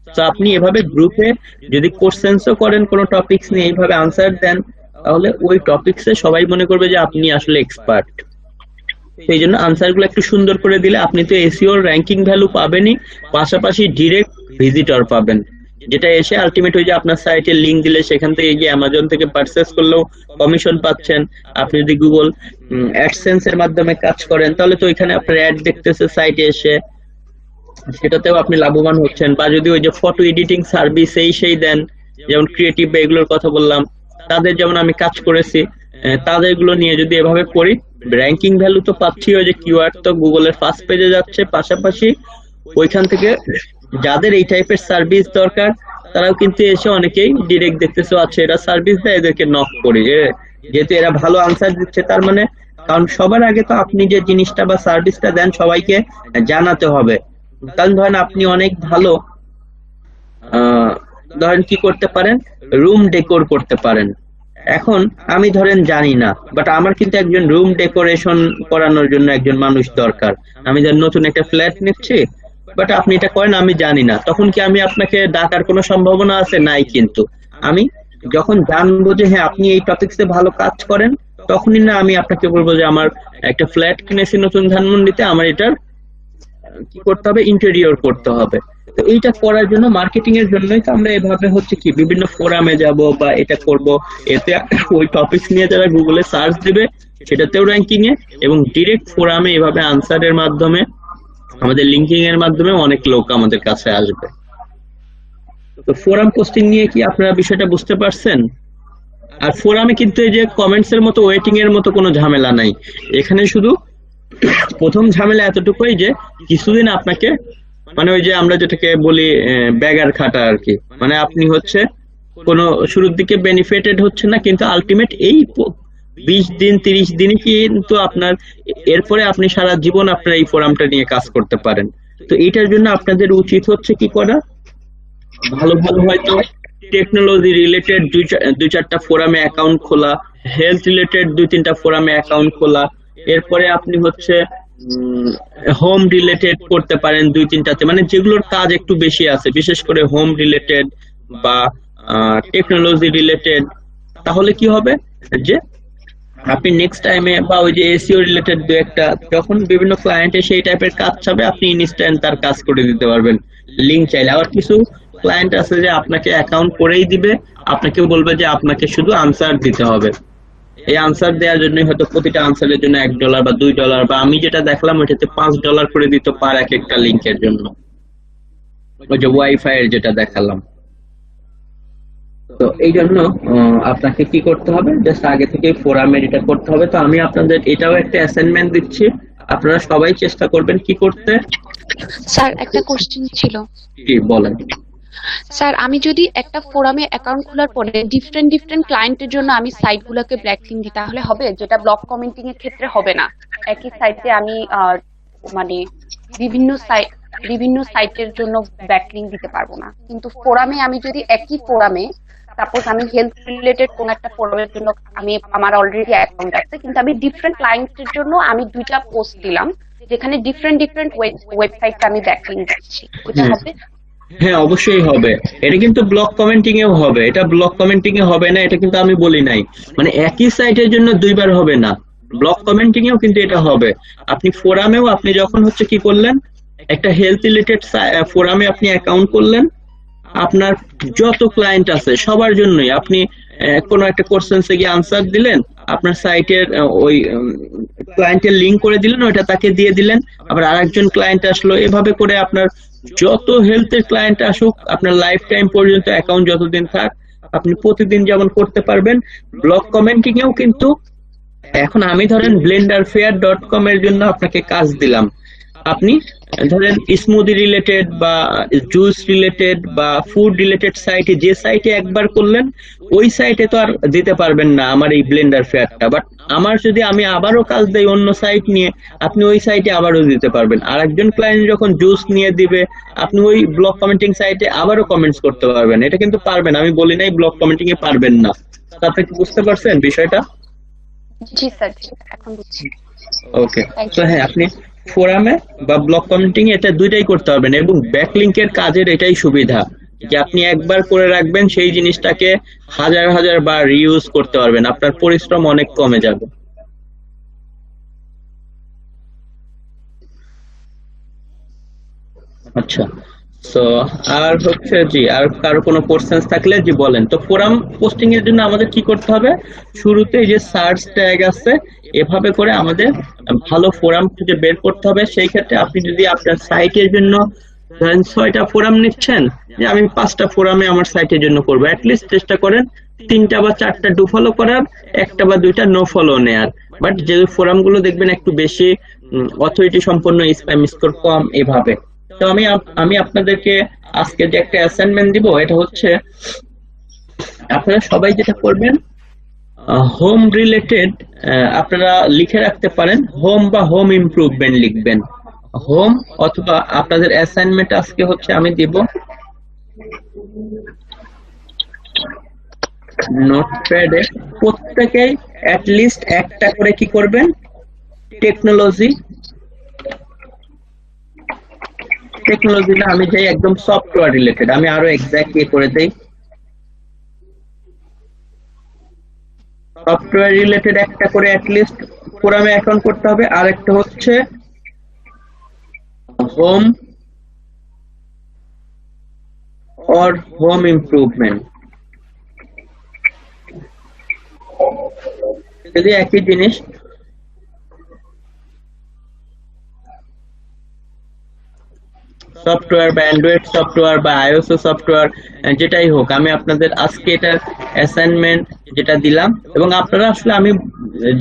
তো আপনি এভাবে গ্রুপে যদি কোশ্চেন্সও করেন কোনো টপিকস নিয়ে, এইভাবে আনসার দেন, তাহলে ওই টপিকসে সবাই মনে করবে যে আপনি আসলে এক্সপার্ট। সেই জন্য আনসার গুলো একটু সুন্দর করে দিলে আপনি তো এসইও র্যাঙ্কিং ভ্যালু পাবেনই, পাশাপাশি ডিরেক্ট ভিজিটর পাবেন, যেটা এসে আলটিমেট হয়ে যে আপনার সাইটে লিংক দিলে সেখান থেকে গিয়ে অ্যামাজন থেকে পারচেস করলেও কমিশন পাচ্ছেন। আপনি যদি গুগল অ্যাডসেন্স এর মাধ্যমে কাজ করেন, তাহলে তো ওইখানে আপনার অ্যাড দেখতেছে সাইটে এসে, সেটাতেও আপনি লাভবান হচ্ছেন। বা যদি ওই যে ফটো এডিটিং সার্ভিস সেই দেন, যেমন ক্রিয়েটিভ বা এগুলোর কথা বললাম, তাদের যেমন আমি কাজ করেছি, তাদের গুলো নিয়ে যদি এভাবে করি, র্যাঙ্কিং ভ্যালু তো পাচ্ছি, ওই যে কিওয়ার্ড তো গুগলের ফার্স্ট পেজে যাচ্ছে, পাশাপাশি ওইখান থেকে যাদের এই টাইপের সার্ভিস দরকার তারাও কিন্তু এসে অনেকেই ডিরেক্ট দেখতেছে, আচ্ছা এরা সার্ভিস দেয়, এদেরকে নক করি, যেহেতু এরা ভালো আনসার দিচ্ছে তার মানে। কারণ সবার আগে তো আপনি যে জিনিসটা বা সার্ভিসটা দেন সবাইকে জানাতে হবে। কারণ ধরেন আপনি অনেক ভালো ধরেন কি করতে পারেন, রুম ডেকোর করতে পারেন। এখন আমি ধরেন জানি না, বাট আমার কিন্তু একজন রুম ডেকোরেশন করানোর জন্য একজন মানুষ দরকার। আমি ধরেন নতুন একটা ফ্ল্যাট নিচ্ছি, বাট আপনি এটা করেন আমি জানি না, তখন কি আমি আপনাকে ডাকার কোনো সম্ভাবনা আছে? নাই। কিন্তু আমি যখন জানবো যে হ্যাঁ আপনি এই টপিকসে ভালো কাজ করেন, তখনই না আমি আপনাকে বলবো যে আমার একটা ফ্ল্যাট কিনেছি নতুন ধানমন্ডিতে, আমার এটার কি করতে হবে, ইন্টেরিয়র করতে হবে। তো এইটা করার জন্য, মার্কেটিং এর জন্যই তো আমরা এভাবে হচ্ছে কি বিভিন্ন ফোরামে যাব বা এটা করব। এতে ওই টপিকস নিয়ে যারা গুগলে সার্চ দিবে সেটাতেও র্যাঙ্কিং এ, এবং ডিরেক্ট ফোরামে এভাবে আনসারের মাধ্যমে, আমাদের লিঙ্কিং এর মাধ্যমে অনেক লোক আমাদের কাছে আসবে। তো ফোরাম পোস্টিং নিয়ে কি আপনারা বিষয়টা বুঝতে পারছেন? আর ফোরামে কিন্তু এই যে কমেন্টস এর মতো ওয়েটিং এর মতো কোনো ঝামেলা নাই। এখানে শুধু প্রথম ঝামেলা এতটুকুই যে কিছুদিন আপনাকে, মানে ওই যে আমরা যেটাকে বলি ব্যাগার খাটা আর কি, মানে আপনি হচ্ছে কোনো শুরুর দিকে বেনিফিটেড হচ্ছে না, কিন্তু আলটিমেট এই 20 দিন 30 দিনই কিন্তু আপনার, এরপরে আপনি সারা জীবন আপনার এই ফোরামটা নিয়ে কাজ করতে পারেন। তো এটার জন্য আপনাদের উচিত হচ্ছে কি করা, ভালো ভালো হয়তো টেকনোলজি রিলেটেড দুই চারটা ফোরামে অ্যাকাউন্ট খোলা, হেলথ রিলেটেড 2-3টা ফোরামে অ্যাকাউন্ট খোলা, এরপরে আপনি হচ্ছে হোম রিলেটেড করতে পারেন 2-3টাতে, মানে যেগুলোর কাজ একটু বেশি আছে, বিশেষ করে হোম রিলেটেড বা টেকনোলজি রিলেটেড। তাহলে কি হবে যে আপনি নেক্সট টাইমে বা ওই যে এসইও রিলেটেড দু একটা যখন বিভিন্ন ক্লায়েন্টে সেই টাইপের কাজ চাবে, আপনি ইনস্ট্যান্ট তার কাজ করে দিতে পারবেন লিঙ্ক চাইলে। আবার কিছু ক্লায়েন্ট আছে যে আপনাকে অ্যাকাউন্ট করেই দিবে, আপনাকে বলবে যে আপনাকে শুধু আনসার দিতে হবে। এই আনসার দেওয়ার জন্য হয়তো প্রতিটা আনসারের জন্য $1 বা $2, বা আমি যেটা দেখলাম ওইটাতে $5 করে দিত পার এক একটা লিঙ্কের জন্য, ওই যে ওয়াইফাই এর যেটা দেখালাম। তো এই জন্য আপনাকে কি করতে হবে, জাস্ট আগে থেকে ফোরামের এটা করতে হবে। তো আমি আপনাদের এটাও একটা অ্যাসাইনমেন্ট দিচ্ছি, আপনারা সবাই চেষ্টা করবেন কি করতে। স্যার একটা কোশ্চেন ছিল। কি বলেন? স্যার আমি যদি একটা ফোরামে অ্যাকাউন্ট খোলার পরে ডিফারেন্ট ক্লায়েন্টের জন্য আমি সাইটগুলোকে ব্যাকলিংক দিই, তাহলে হবে? যেটা ব্লগ কমেন্টিং এর ক্ষেত্রে হবে না। একই সাইটে আমি মানে বিভিন্ন সাইটের জন্য ব্যাকলিংক দিতে পারবো না, কিন্তু ফোরামে আমি যদি একই ফোরামে, সাপোজ আমি হেলথ রিলেটেড কোন একটা ফোরামের জন্য আমার অলরেডি অ্যাকাউন্ট আছে, কিন্তু আমি ডিফারেন্ট ক্লায়েন্টের জন্য আমি 2টা পোস্ট দিলাম যেখানে ডিফারেন্ট ওয়েবসাইটে আমি ব্যাকলিংক দিচ্ছি, ওটা হবে? হ্যাঁ অবশ্যই হবে। এটা কিন্তু ব্লগ কমেন্টিং এও হবে। এটা ব্লগ কমেন্টিং এ হবে না এটা কিন্তু আমি বলি নাই, মানে একই সাইটের জন্য দুইবার হবে না, ব্লগ কমেন্টিং এও কিন্তু এটা হবে। আপনি ফোরামেও আপনি যখন হচ্ছে কি করলেন, একটা হেলথ রিলেটেড ফোরামে আপনি অ্যাকাউন্ট করলেন, আপনার যত ক্লায়েন্ট আছে সবার জন্যই আপনি কোনো একটা কোশ্চেন্সে গিয়ে আনসার দিলেন, আপনার সাইটের ওই ক্লায়েন্টের লিংক করে দিলেন, ওইটা তাকে দিয়ে দিলেন, আবার আরেকজন ক্লায়েন্ট আসলো, এভাবে করে আপনার যত হেলথের ক্লায়েন্ট আসুক, আপনার লাইফ টাইম পর্যন্ত অ্যাকাউন্ট যতদিন থাক, আপনি প্রতিদিন যেমন করতে পারবেন। ব্লগ কমেন্টিং এও কিন্তু এখন আমি ধরেন blenderfair.com এর জন্য আপনাকে কাজ দিলাম, আপনি ধরেন স্মুদি রিলেটেড বা জুস রিলেটেড বা ফুড রিলেটেড সাইটে, যে সাইটে একবার করলেন ওই সাইটে তো আর দিতে পারবেন না আমার এই ব্লেন্ডার ফেয়ারটা, বাট আমার যদি আমি আবারও কাজ দেই অন্য সাইট নিয়ে, আপনি ওই সাইটে আবারও দিতে পারবেন। আর একজন ক্লায়েন্ট যখন জুস নিয়ে দিবে, আপনি ওই ব্লগ কমেন্টিং সাইটে আবারও কমেন্টস করতে পারবেন। এটা কিন্তু পারবেন, আমি বলি নাই ব্লগ কমেন্টিং এ পারবেন না। তো আপনি কি বুঝতে পারছেন বিষয়টা? জি স্যার, এখন বুঝছি। ওকে, তো হ্যাঁ আপনি ফোরামে বা ব্লগ কমেন্টিং এটা দুইটাই করতে পারবেন, এবং ব্যাকলিংকের কাজের এটাই সুবিধা যে আপনি একবার করে রাখবেন সেই জিনিসটাকে হাজার হাজার বার রিইউজ করতে পারবেন, আপনার পরিশ্রম অনেক কমে যাবে। আচ্ছা, তো আর হচ্ছে জি, আর কারো কোনো কোশ্চেন থাকলে জি বলেন। তো ফোরাম পোস্টিং এর জন্য আমাদের কি করতে হবে, শুরুতে যে সার্চ ট্যাগ আছে এভাবে করে আমাদের ভালো ফোরাম খুঁজে বের করতে হবে। সেই ক্ষেত্রে আপনি যদি আপনার সাইটের জন্য ধরেন 6টা ফোরাম নিচ্ছেন, যে আমি 5টা ফোরামে আমার সাইটের জন্য করবো, অ্যাটলিস্ট চেষ্টা করেন 3টা বা 4টা ডু ফলো করার, 1টা বা 2টা নো ফলো নেয়ার। বাট যে ফোরাম গুলো দেখবেন একটু বেশি অথরিটি সম্পন্ন, স্প্যাম স্কোর কম, এভাবে। তো আমি আপনাদেরকে আজকে যে একটা অ্যাসাইনমেন্ট দিব, এটা হচ্ছে আপনারা সবাই যেটা করবেন, হোম রিলেটেড আপনারা লিখে রাখতে পারেন, হোম বা হোম ইমপ্রুভমেন্ট লিখবেন, হোম। অথবা আপনাদের অ্যাসাইনমেন্ট আজকে হচ্ছে আমি দিব নোটপ্যাডে, প্রত্যেকেই অ্যাটলিস্ট একটা করে কি করবেন, টেকনোলজি না, আমি যাই একদম সফটওয়্যার রিলেটেড, আমি আরো এক্সাক্ট করে দেই, সফটওয়্যার রিলেটেড একটা করে অ্যাটলিস্ট ফোরামে অ্যাকাউন্ট করতে হবে। আর একটা হচ্ছে হোম or home improvement. যদি একই জিনিস সফটওয়্যার বা অ্যান্ড্রয়েড সফটওয়্যার বা আইওএস সফটওয়্যার যেটাই হোক, আমি আপনাদের আজকে এটার অ্যাসাইনমেন্ট যেটা দিলাম, এবং আপনারা আসলে আমি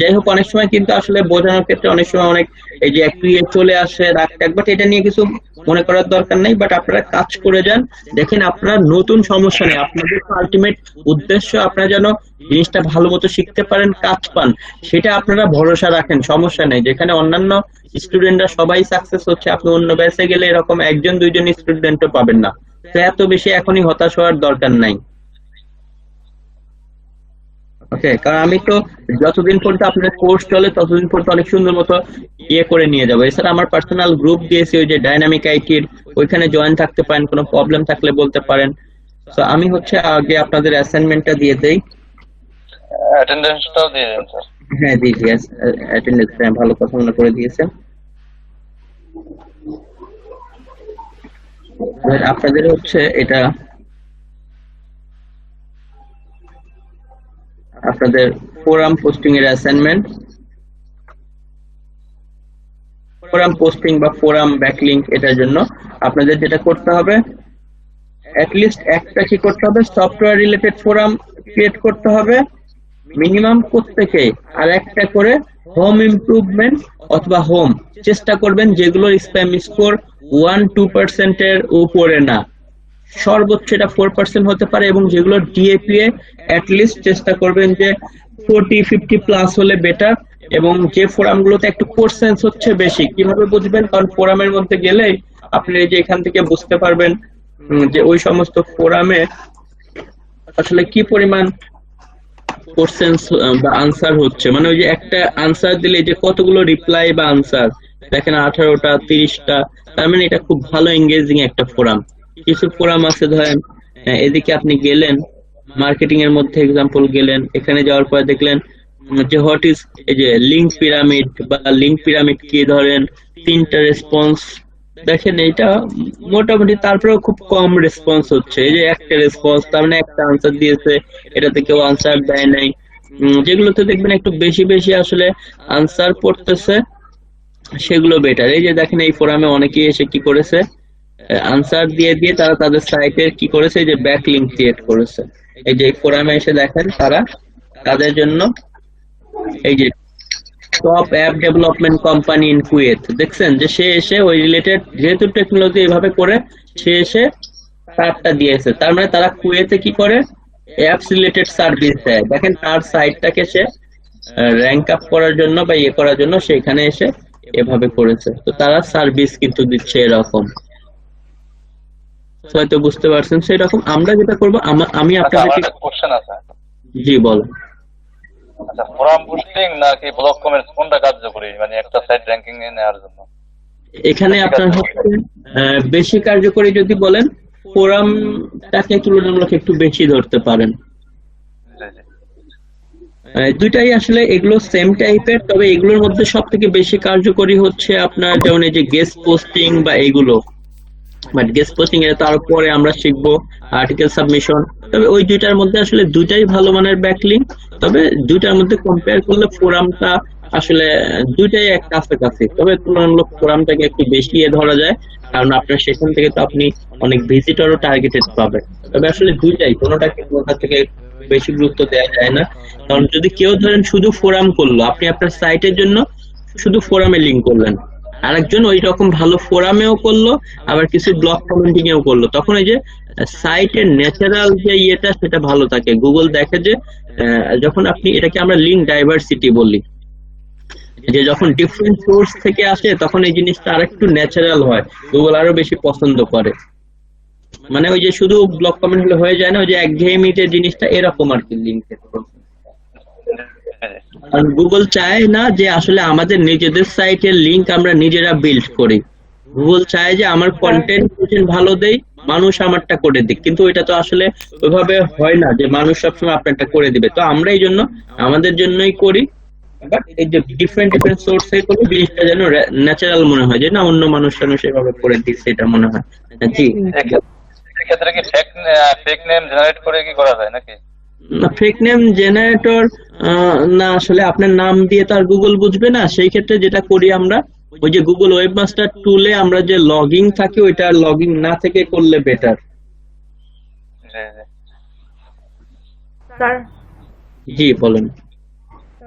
যাই হোক অনেক সময় কিন্তু আসলে বোঝানোর ক্ষেত্রে অনেক সময় অনেক এই যে একটু চলে আসে রাগ, বাট এটা নিয়ে কিছু মনে করার দরকার নেই। বাট আপনারা কাজ করে যান, দেখেন আপনারা নতুন সমস্যা নেই। আপনাদের আলটিমেট উদ্দেশ্য আপনারা যেন জিনিসটা ভালো মতো শিখতে পারেন, কাজ পান, সেটা আপনারা ভরসা রাখেন, সমস্যা নেই। যেখানে অন্যান্য স্টুডেন্টরা সবাই সাকসেস হচ্ছে, আপনি অন্য ব্যাচে গেলে এরকম একজন দুইজন স্টুডেন্টও পাবেন না। তো এত বেশি এখনই হতাশ হওয়ার দরকার নাই। ওকে, কারণ আমি তো যতদিন পর্যন্ত আপনার কোর্স চলে ততদিন পর্যন্ত অনেক সুন্দর মতো করে নিয়ে যাবো। এছাড়া আমার পার্সোনাল গ্রুপ দিয়েছি, ওই যে ডাইনামিক আইটির, ওইখানে জয়েন থাকতে পারেন, কোনো প্রবলেম থাকলে বলতে পারেন। তো আমি হচ্ছে আগে আপনাদের অ্যাসাইনমেন্টটা দিয়ে দেই। অ্যাটেন্ডেন্সটাও দিয়ে দেন স্যার। হ্যাঁ দিয়েছি, অ্যাটেন্ডেন্স ভালো কথা মনে করে দিয়েছেন। আপনাদের হচ্ছে এটা আপনাদের ফোরাম পোস্টিং এর অ্যাসাইনমেন্ট। ফোরাম পোস্টিং বা ফোরাম ব্যাকলিংক, এটার জন্য আপনাদের যেটা করতে হবে, অ্যাটলিস্ট একটা কি করতে হবে, সফটওয়্যার রিলেটেড ফোরাম ক্রিয়েট করতে হবে মিনিমাম প্রত্যেকে, আর একটা করে হোম ইমপ্রুভমেন্ট অথবা হোম চেষ্টা করবেন যেগুলোর স্প্যাম স্কোর 1-2% এর উপরে না, সর্বোচ্চ এটা 4% হতে পারে, এবং যেগুলো ডিএপিএ অ্যাটলিস্ট চেষ্টা করবেন যে 40-50 প্লাস হলে বেটার। এবং যে ফোরাম গুলোতে একটু কোর্সেন্স হচ্ছে বেশি, কিভাবে বুঝবেন? কারণ ফোরামের মধ্যে গেলে আপনি এই যে এখান থেকে বুঝতে পারবেন যে ওই সমস্ত ফোরামে আসলে কি পরিমাণ কোশ্চেন্স বা আনসার হচ্ছে, মানে ওই যে একটা আনসার দিলে যে কতগুলো রিপ্লাই বা আনসার, দেখেন 18টা 30টা, তার মানে এটা খুব ভালো এঙ্গেজিং একটা ফোরাম। কিছু ফোরাম আছে ধরেন এদিকে আপনি গেলেন মার্কেটিং এর মধ্যে এক্সাম্পল গেলেন, এখানে যাওয়ার পর দেখলেন যে হোয়াট ইজ এই যে লিঙ্ক পিরামিড বা লিঙ্ক পিরামিড কি, ধরেন 3টা রেসপন্স, দেখেন এইটা মোটামুটি, তারপরেও খুব কম রেসপন্স হচ্ছে। এই যে একটা রেসপন্স, তার মানে একটা আনসার দিয়েছে, এটাতে কেউ আনসার দেয় নাই। যেগুলোতে দেখবেন একটু বেশি বেশি আসলে আনসার পড়তেছে সেগুলো বেটার। এই যে দেখেন এই ফোরামে অনেকেই এসে কি করেছে, আনসার দিয়ে দিয়ে তারা তাদের সাইটের কি করেছে, যে ব্যাক লিঙ্ক ক্রিয়েট করেছে। এই যে ফোরামে এসে দেখেন তারা তাদের জন্য এই যে top app development company in Kuwait, দেখছেন যে সে এসে ওই রিলেটেড যেহেতু টেকনোলজি এভাবে করে সে এসে তারটা দিয়েছে, তার মানে তারা কুয়েতে কি করে অ্যাপস রিলেটেড সার্ভিস দেয়। দেখেন তার সাইটটাকে সে র্যাঙ্ক আপ করার জন্য বা ইয়ে করার জন্য সেখানে এসে এভাবে করেছে। তো তারা সার্ভিস কিন্তু দিচ্ছে এরকম, হয়তো বুঝতে পারছেন। সেরকম আমরা যেটা করবো, আমি আপনাদেরকে কোশ্চেন আছে। জি বলো। আচ্ছা, ফোরাম বুস্টিং নাকি ব্লগ কমেন্টস কোনটা কার্যকরী, মানে একটা সাইট র্যাঙ্কিং এ নেওয়ার জন্য? এখানে আপনার হচ্ছে বেশি কার্যকরী যদি বলেন, ফোরামটাকে তুলনামূলক একটু বেশি ধরতে পারেন। দুইটাই আসলে এগুলো সেম টাইপের, তবে এগুলোর মধ্যে সব থেকে বেশি কার্যকরী হচ্ছে আপনার যেমন এই যে গেস্ট পোস্টিং বা এগুলো, বাট গেস্ট পোস্টিং এর তারপরে আমরা শিখবো আর্টিকেল সাবমিশন। তবে ওই দুইটার মধ্যে আসলে দুইটাই ভালো মানের ব্যাকলিংক, তবে দুইটার মধ্যে কম্পেয়ার করলে ফোরামটা আসলে দুইটাই এক কাছাকাছি, তবে তুলনামূলক ফোরামটাকে একটু বেশি ধরা যায়, কারণ আপনার সেখান থেকে তো আপনি অনেক ভিজিটরও টার্গেটেড পাবেন। তবে আসলে দুইটাই, কোনোটাকে কোনোটা থেকে বেশি গুরুত্ব দেওয়া যায় না। কারণ যদি কেউ ধরেন শুধু ফোরাম করলো, আপনি আপনার সাইটের জন্য শুধু ফোরামে লিঙ্ক করলেন, আরেকজন ওই রকম ভালো ফোরামেও করলো, আবার কিছু ব্লগ কমেন্টিং এও করলো, তখন এই যে সাইটের ন্যাচারাল যে ইয়েটা সেটা ভালো থাকে। গুগল দেখে যে যখন আপনি, এটাকে আমরা লিঙ্ক ডাইভার্সিটি বলি, যে যখন ডিফারেন্ট সোর্স থেকে আসে তখন এই জিনিসটা আরেকটু ন্যাচারাল হয়, গুগল আরো বেশি পছন্দ করে। মানে ওই যে শুধু ব্লগ কমেন্ট হলে হয়ে যায় না, ওই যে একঘেয়েমিতে জিনিসটা এরকম আর কি লিঙ্কের। কারণ গুগল চায় না যে আসলে আমাদের নিজেদের সাইটের লিংক আমরা নিজেরা বিল্ড করি। গুগল চায় যে আমার কন্টেন্ট ভালো দেই, মানুষ আমারটা করে দিক, কিন্তু ওইটা তো আসলে ওইভাবে হয় না যে মানুষ সবসময় আপনারটা করে দিবে। তো আমরা এই জন্য আমাদের জন্যই করি, বাট এই যে ডিফারেন্ট ডিফারেন্ট সোর্স থেকে করি, জিনিসটা যেন ন্যাচারাল মনে হয়, যে না অন্য মানুষ সেভাবে করে দিচ্ছে এটা মনে হয়। জি এক্ষেত্রে কি ফেক নেম জেনারেট করে কি করা যায় নাকি? ফেক নেম জেনারেটর না, আসলে আপনার নাম দিয়ে তো আর গুগল বুঝবে না। সেই ক্ষেত্রে যেটা করি আমরা, ওই যে গুগল ওয়েবমাস্টার টুলে আমরা যে লগইন থাকি, ওইটা লগইন না থেকে করলে বেটার। জি জি। স্যার জি বলেন।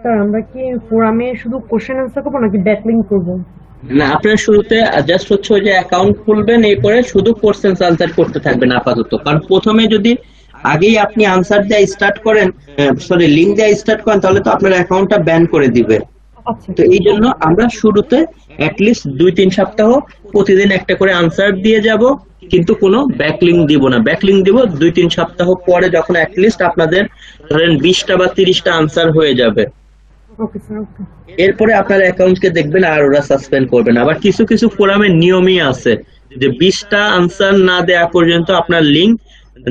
স্যার আমরা কি ফোরামে শুধু কোশ্চেন আনসার করবো নাকি ব্যাকলিংক করবো? না, আপনার শুরুতে জাস্ট হচ্ছে ওই যে অ্যাকাউন্ট খুলবেন, এরপরে শুধু কোশ্চেন আনসার করতে থাকবেন আপাতত। কারণ প্রথমে যদি আগেই আপনি আনসার দেওয়া স্টার্ট করেন, সরি লিঙ্ক দেওয়া স্টার্ট করেন, তাহলে তো আপনার অ্যাকাউন্টটা ব্যান করে দিবে। আচ্ছা তো এই জন্য আমরা শুরুতে অ্যাটলিস্ট 2-3 সপ্তাহ প্রতিদিন একটা করে আনসার দিয়ে যাব, কিন্তু কোনো ব্যাকলিং দিব না। ব্যাকলিং দিব 2-3 সপ্তাহ পরে, যখন অ্যাটলিস্ট আপনাদের ধরেন 20টা বা 30টা আনসার হয়ে যাবে। Okay sir okay. এরপরে আপনার অ্যাকাউন্টকে দেখবেন আর ওরা সাসপেন্ড করবে না। আবার কিছু কিছু ফোরামের নিয়মই আছে যে 20টা আনসার না দেওয়া পর্যন্ত আপনার লিংক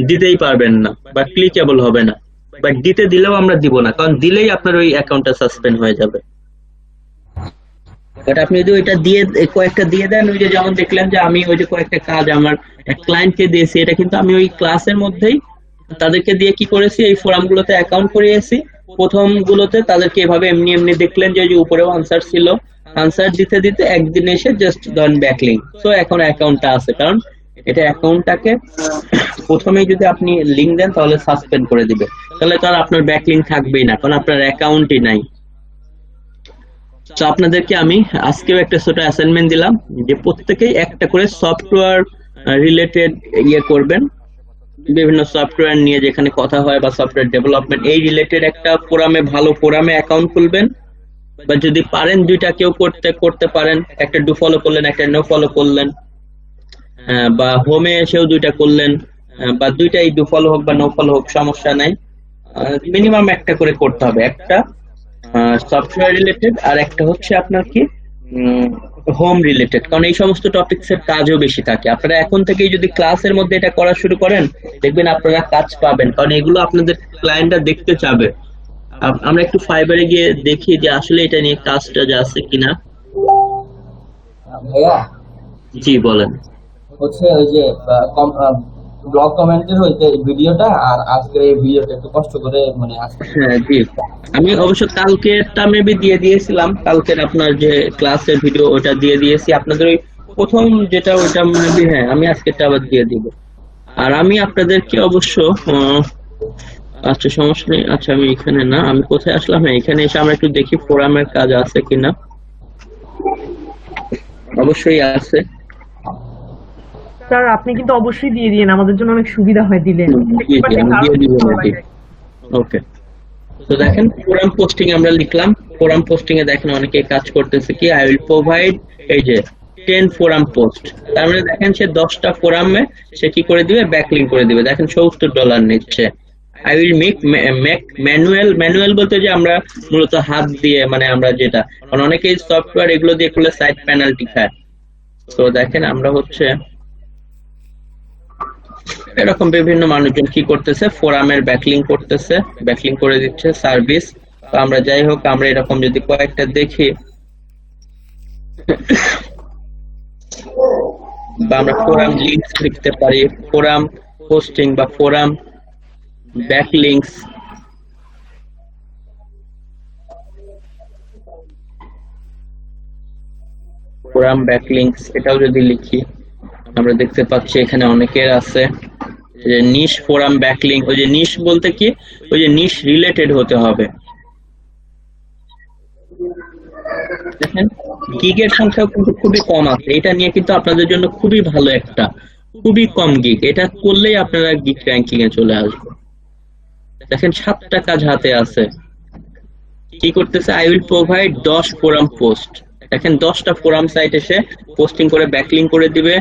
দিতেই পারবেন না বা ক্লিকেবল হবে না। বাট দিতে দিলেও আমরা দিব না, কারণ দিলেই আপনার ওই অ্যাকাউন্টটা সাসপেন্ড হয়ে যাবে। বাট আপনি যদি ওইটা দিয়ে কয়েকটা দিয়ে দেন, ওই যে যেমন দেখলেন যে আমি ওই যে কয়েকটা কাজ আমার এক ক্লায়েন্টকে দিয়েছি, এটা কিন্তু আমি ওই ক্লাসের মধ্যেই তাদেরকে দিয়ে কি করেছি, এই ফোরামগুলোতে অ্যাকাউন্ট করিয়েছি। প্রথম গুলোতে তাদেরকে এভাবে এমনি এমনি দেখলেন যে ওই যে উপরেও আনসার ছিল, আনসার দিতে দিতে একদিন এসে জাস্ট ধরেন ব্যাকলিং, তো এখন অ্যাকাউন্টটা আছে। কারণ এটা অ্যাকাউন্টটাকে প্রথমেই যদি আপনি লিংক দেন তাহলে সাসপেন্ড করে দিবে, তাহলে তো আর আপনার ব্যাকলিং থাকবেই না, কারণ আপনার অ্যাকাউন্টই নাই। তো আপনাদেরকে আমি আজকেও একটা ছোট অ্যাসাইনমেন্ট দিলাম যে প্রত্যেকেই একটা করে সফটওয়্যার রিলেটেড ইয়ে করবেন, বিভিন্ন সফটওয়্যার নিয়ে যেখানে কথা হয় বা সফটওয়্যার ডেভেলপমেন্ট এই রিলেটেড একটা ফোরামে, ভালো ফোরামে অ্যাকাউন্ট খুলবেন। বা যদি পারেন দুইটা কেউ করতে পারেন, একটা ডু ফলো করলেন, একটা নো ফলো করলেন, বা হোমে এসেও দুইটা করলেন, বা দুইটাই ডু ফলো হোক বা নো ফলো হোক, সমস্যা নাই। মিনিমাম একটা করে করতে হবে, একটা সফটওয়্যার রিলেটেড আর একটা হচ্ছে আপনার কি হোম রিলেটেড, কারণ এই সমস্ত টপিকস এর কাজও বেশি থাকে। আপনারা এখন থেকেই যদি ক্লাসের মধ্যে এটা করা শুরু করেন, দেখবেন আপনারা কাজ পাবেন, কারণ এগুলো আপনাদের ক্লায়েন্টরা দেখতে চাবে। আমরা একটু ফাইবারে গিয়ে দেখি যে আসলে এটা নিয়ে কাজটা যা আছে কিনা। ভাইয়া জি বলেন। হচ্ছে ওই যে ব্লগ কমেন্টের ওই যে ভিডিওটা আর আজকের এই ভিডিওটা একটু কষ্ট করে মানে হ্যাঁ জি, আমি অবশ্য কালকেরটা মেবি দিয়ে দিয়েছিলাম, কালকের আপনার যে ক্লাসের ভিডিও ওটা দিয়ে দিয়েছি আপনাদের। ওই প্রথম যেটা ওইটা মেবি, হ্যাঁ আমি আজকেরটা আবার দিয়ে দিব। আর আমি আপনাদেরকে অবশ্য আচ্ছা সমস্যা নেই। আচ্ছা আমি এখানে না, আমি কোথায় আসলাম, হ্যাঁ এখানে এসে আমরা একটু দেখি ফোরামের কাজ আছে কিনা। অবশ্যই আছে স্যার আপনি কিন্তু অবশ্যই দিয়ে দিন, আমাদের জন্য অনেক সুবিধা হয় দিলে। জি জি, আমি দিয়ে দিব নাকি। ওকে, তো দেখেন ফোরাম পোস্টিং আমরা লিখলাম। ফোরাম পোস্টিং এ দেখেন অনেকে কাজ করতেছে কি, আই উইল প্রোভাইড এই যে 10 ফোরাম পোস্ট। তার মানে দেখেন সে 10টা ফোরামে সে কি করে দিবে, ব্যাকলিং করে দিবে। দেখেন $70 নিচ্ছে। আই উইল মেক ম্যানুয়াল বলতে যে আমরা মূলত হাত দিয়ে, মানে আমরা যেটা, কারণ অনেকেই সফটওয়্যার এগুলো দিয়ে করলে সাইট পেনাল্টি খায়। তো দেখেন আমরা হচ্ছে এরকম বিভিন্ন মানুষজন কি করতেছে, ফোরামের ব্যাকলিং করতেছে, ব্যাকলিং করে দিচ্ছে সার্ভিস। তো আমরা যাই হোক, আমরা এরকম যদি কয়েকটা দেখি, বা আমরা ফোরাম লিংকস লিখতে পারি, ফোরাম পোস্টিং বা ফোরাম ব্যাকলিংকস। ফোরাম ব্যাকলিংকস এটাও যদি লিখি, আমরা দেখতে পাচ্ছি এখানে অনেকের আছে যে নিশ ফোরাম ব্যাকলিং। ওই যে নিশ বলতে কি, ওই যে নিশ রিলেটেড হতে হবে। দেখেন গিগের সংখ্যা কিন্তু খুবই কম আছে, এটা নিয়ে কিন্তু আপনাদের জন্য খুবই ভালো, একটা খুবই কম গিগ, এটা করলেই আপনারা গিগ র্যাঙ্কিং এ চলে আসবে। দেখেন 7টা কাজ হাতে আছে। কি করতেছে, I will provide 10 forum post. দেখেন 10টা ফোরাম সাইট এসে পোস্টিং করে ব্যাকলিং করে দিবে।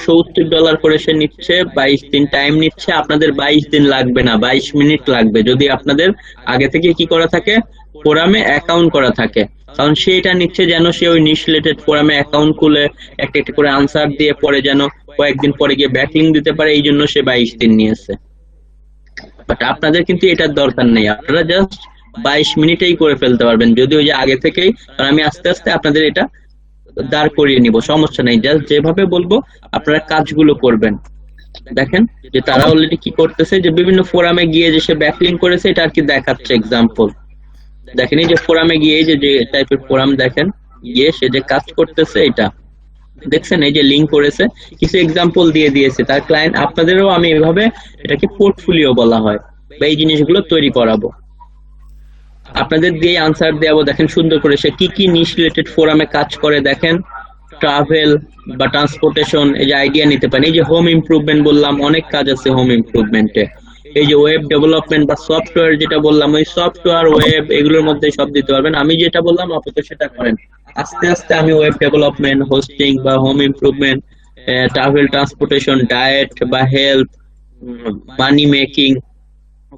$70 করে সে নিচ্ছে, 22 দিন টাইম নিচ্ছে। আপনাদের 22 দিন লাগবে না, 22 মিনিট লাগবে, যদি আপনাদের আগে থেকে কি করা থাকে, ফোরামে অ্যাকাউন্ট করা থাকে। কারণ সে এটা নিচ্ছে যেন সে ওই নিশ রিলেটেড ফোরামে অ্যাকাউন্ট খুলে একটা একটা করে আনসার দিয়ে পরে যেন কয়েকদিন পরে গিয়ে ব্যাকলিং দিতে পারে, এই জন্য সে 22 দিন নিয়েছে। বাট আপনাদের কিন্তু এটার দরকার নেই, আপনারা জাস্ট 22 মিনিটেই করে ফেলতে পারবেন, যদি ওই যে আগে থেকেই। কারণ আমি আস্তে আস্তে আপনাদের এটা দাঁড় করিয়ে নিব, সমস্যা নেই। জাস্ট যেভাবে বলবো আপনারা কাজগুলো করবেন। দেখেন যে তারা অলরেডি কি করতেছে, যে বিভিন্ন ফোরামে গিয়ে যে সে ব্যাকলিং করেছে এটা আর কি দেখাচ্ছে এক্সাম্পল। দেখেন এই যে ফোরামে গিয়ে এই যে যে টাইপের ফোরাম দেখেন গিয়ে সে যে কাজ করতেছে এটা দেখছেন, এই যে লিংক করেছে, কিছু এক্সাম্পল দিয়ে দিয়েছে তার ক্লায়েন্ট। আপনাদেরও আমি এভাবে এটাকে পোর্টফোলিও বলা হয়, বা এই জিনিসগুলো তৈরি করাবো, আপনাদের দিয়ে আনসার দেওয়াবো। দেখেন সুন্দর করে সে কি কি নিশ রিলেটেড ফোরামে কাজ করে, দেখেন ট্রাভেল বা ট্রান্সপোর্টেশন, এই যে আইডিয়া নিতে পারেন। এই যে হোম ইমপ্রুভমেন্ট বললাম, অনেক কাজ আছে হোম ইমপ্রুভমেন্টে। এই যে ওয়েব ডেভেলপমেন্ট বা সফটওয়্যার যেটা বললাম, ওই সফটওয়্যার ওয়েব এগুলোর মধ্যে সব দিতে পারবেন। আমি যেটা বললাম আপাতত সেটা করেন, আস্তে আস্তে আমি ওয়েব ডেভেলপমেন্ট, হোস্টিং বা home improvement, travel transportation, diet বা হেলথ, মানি মেকিং,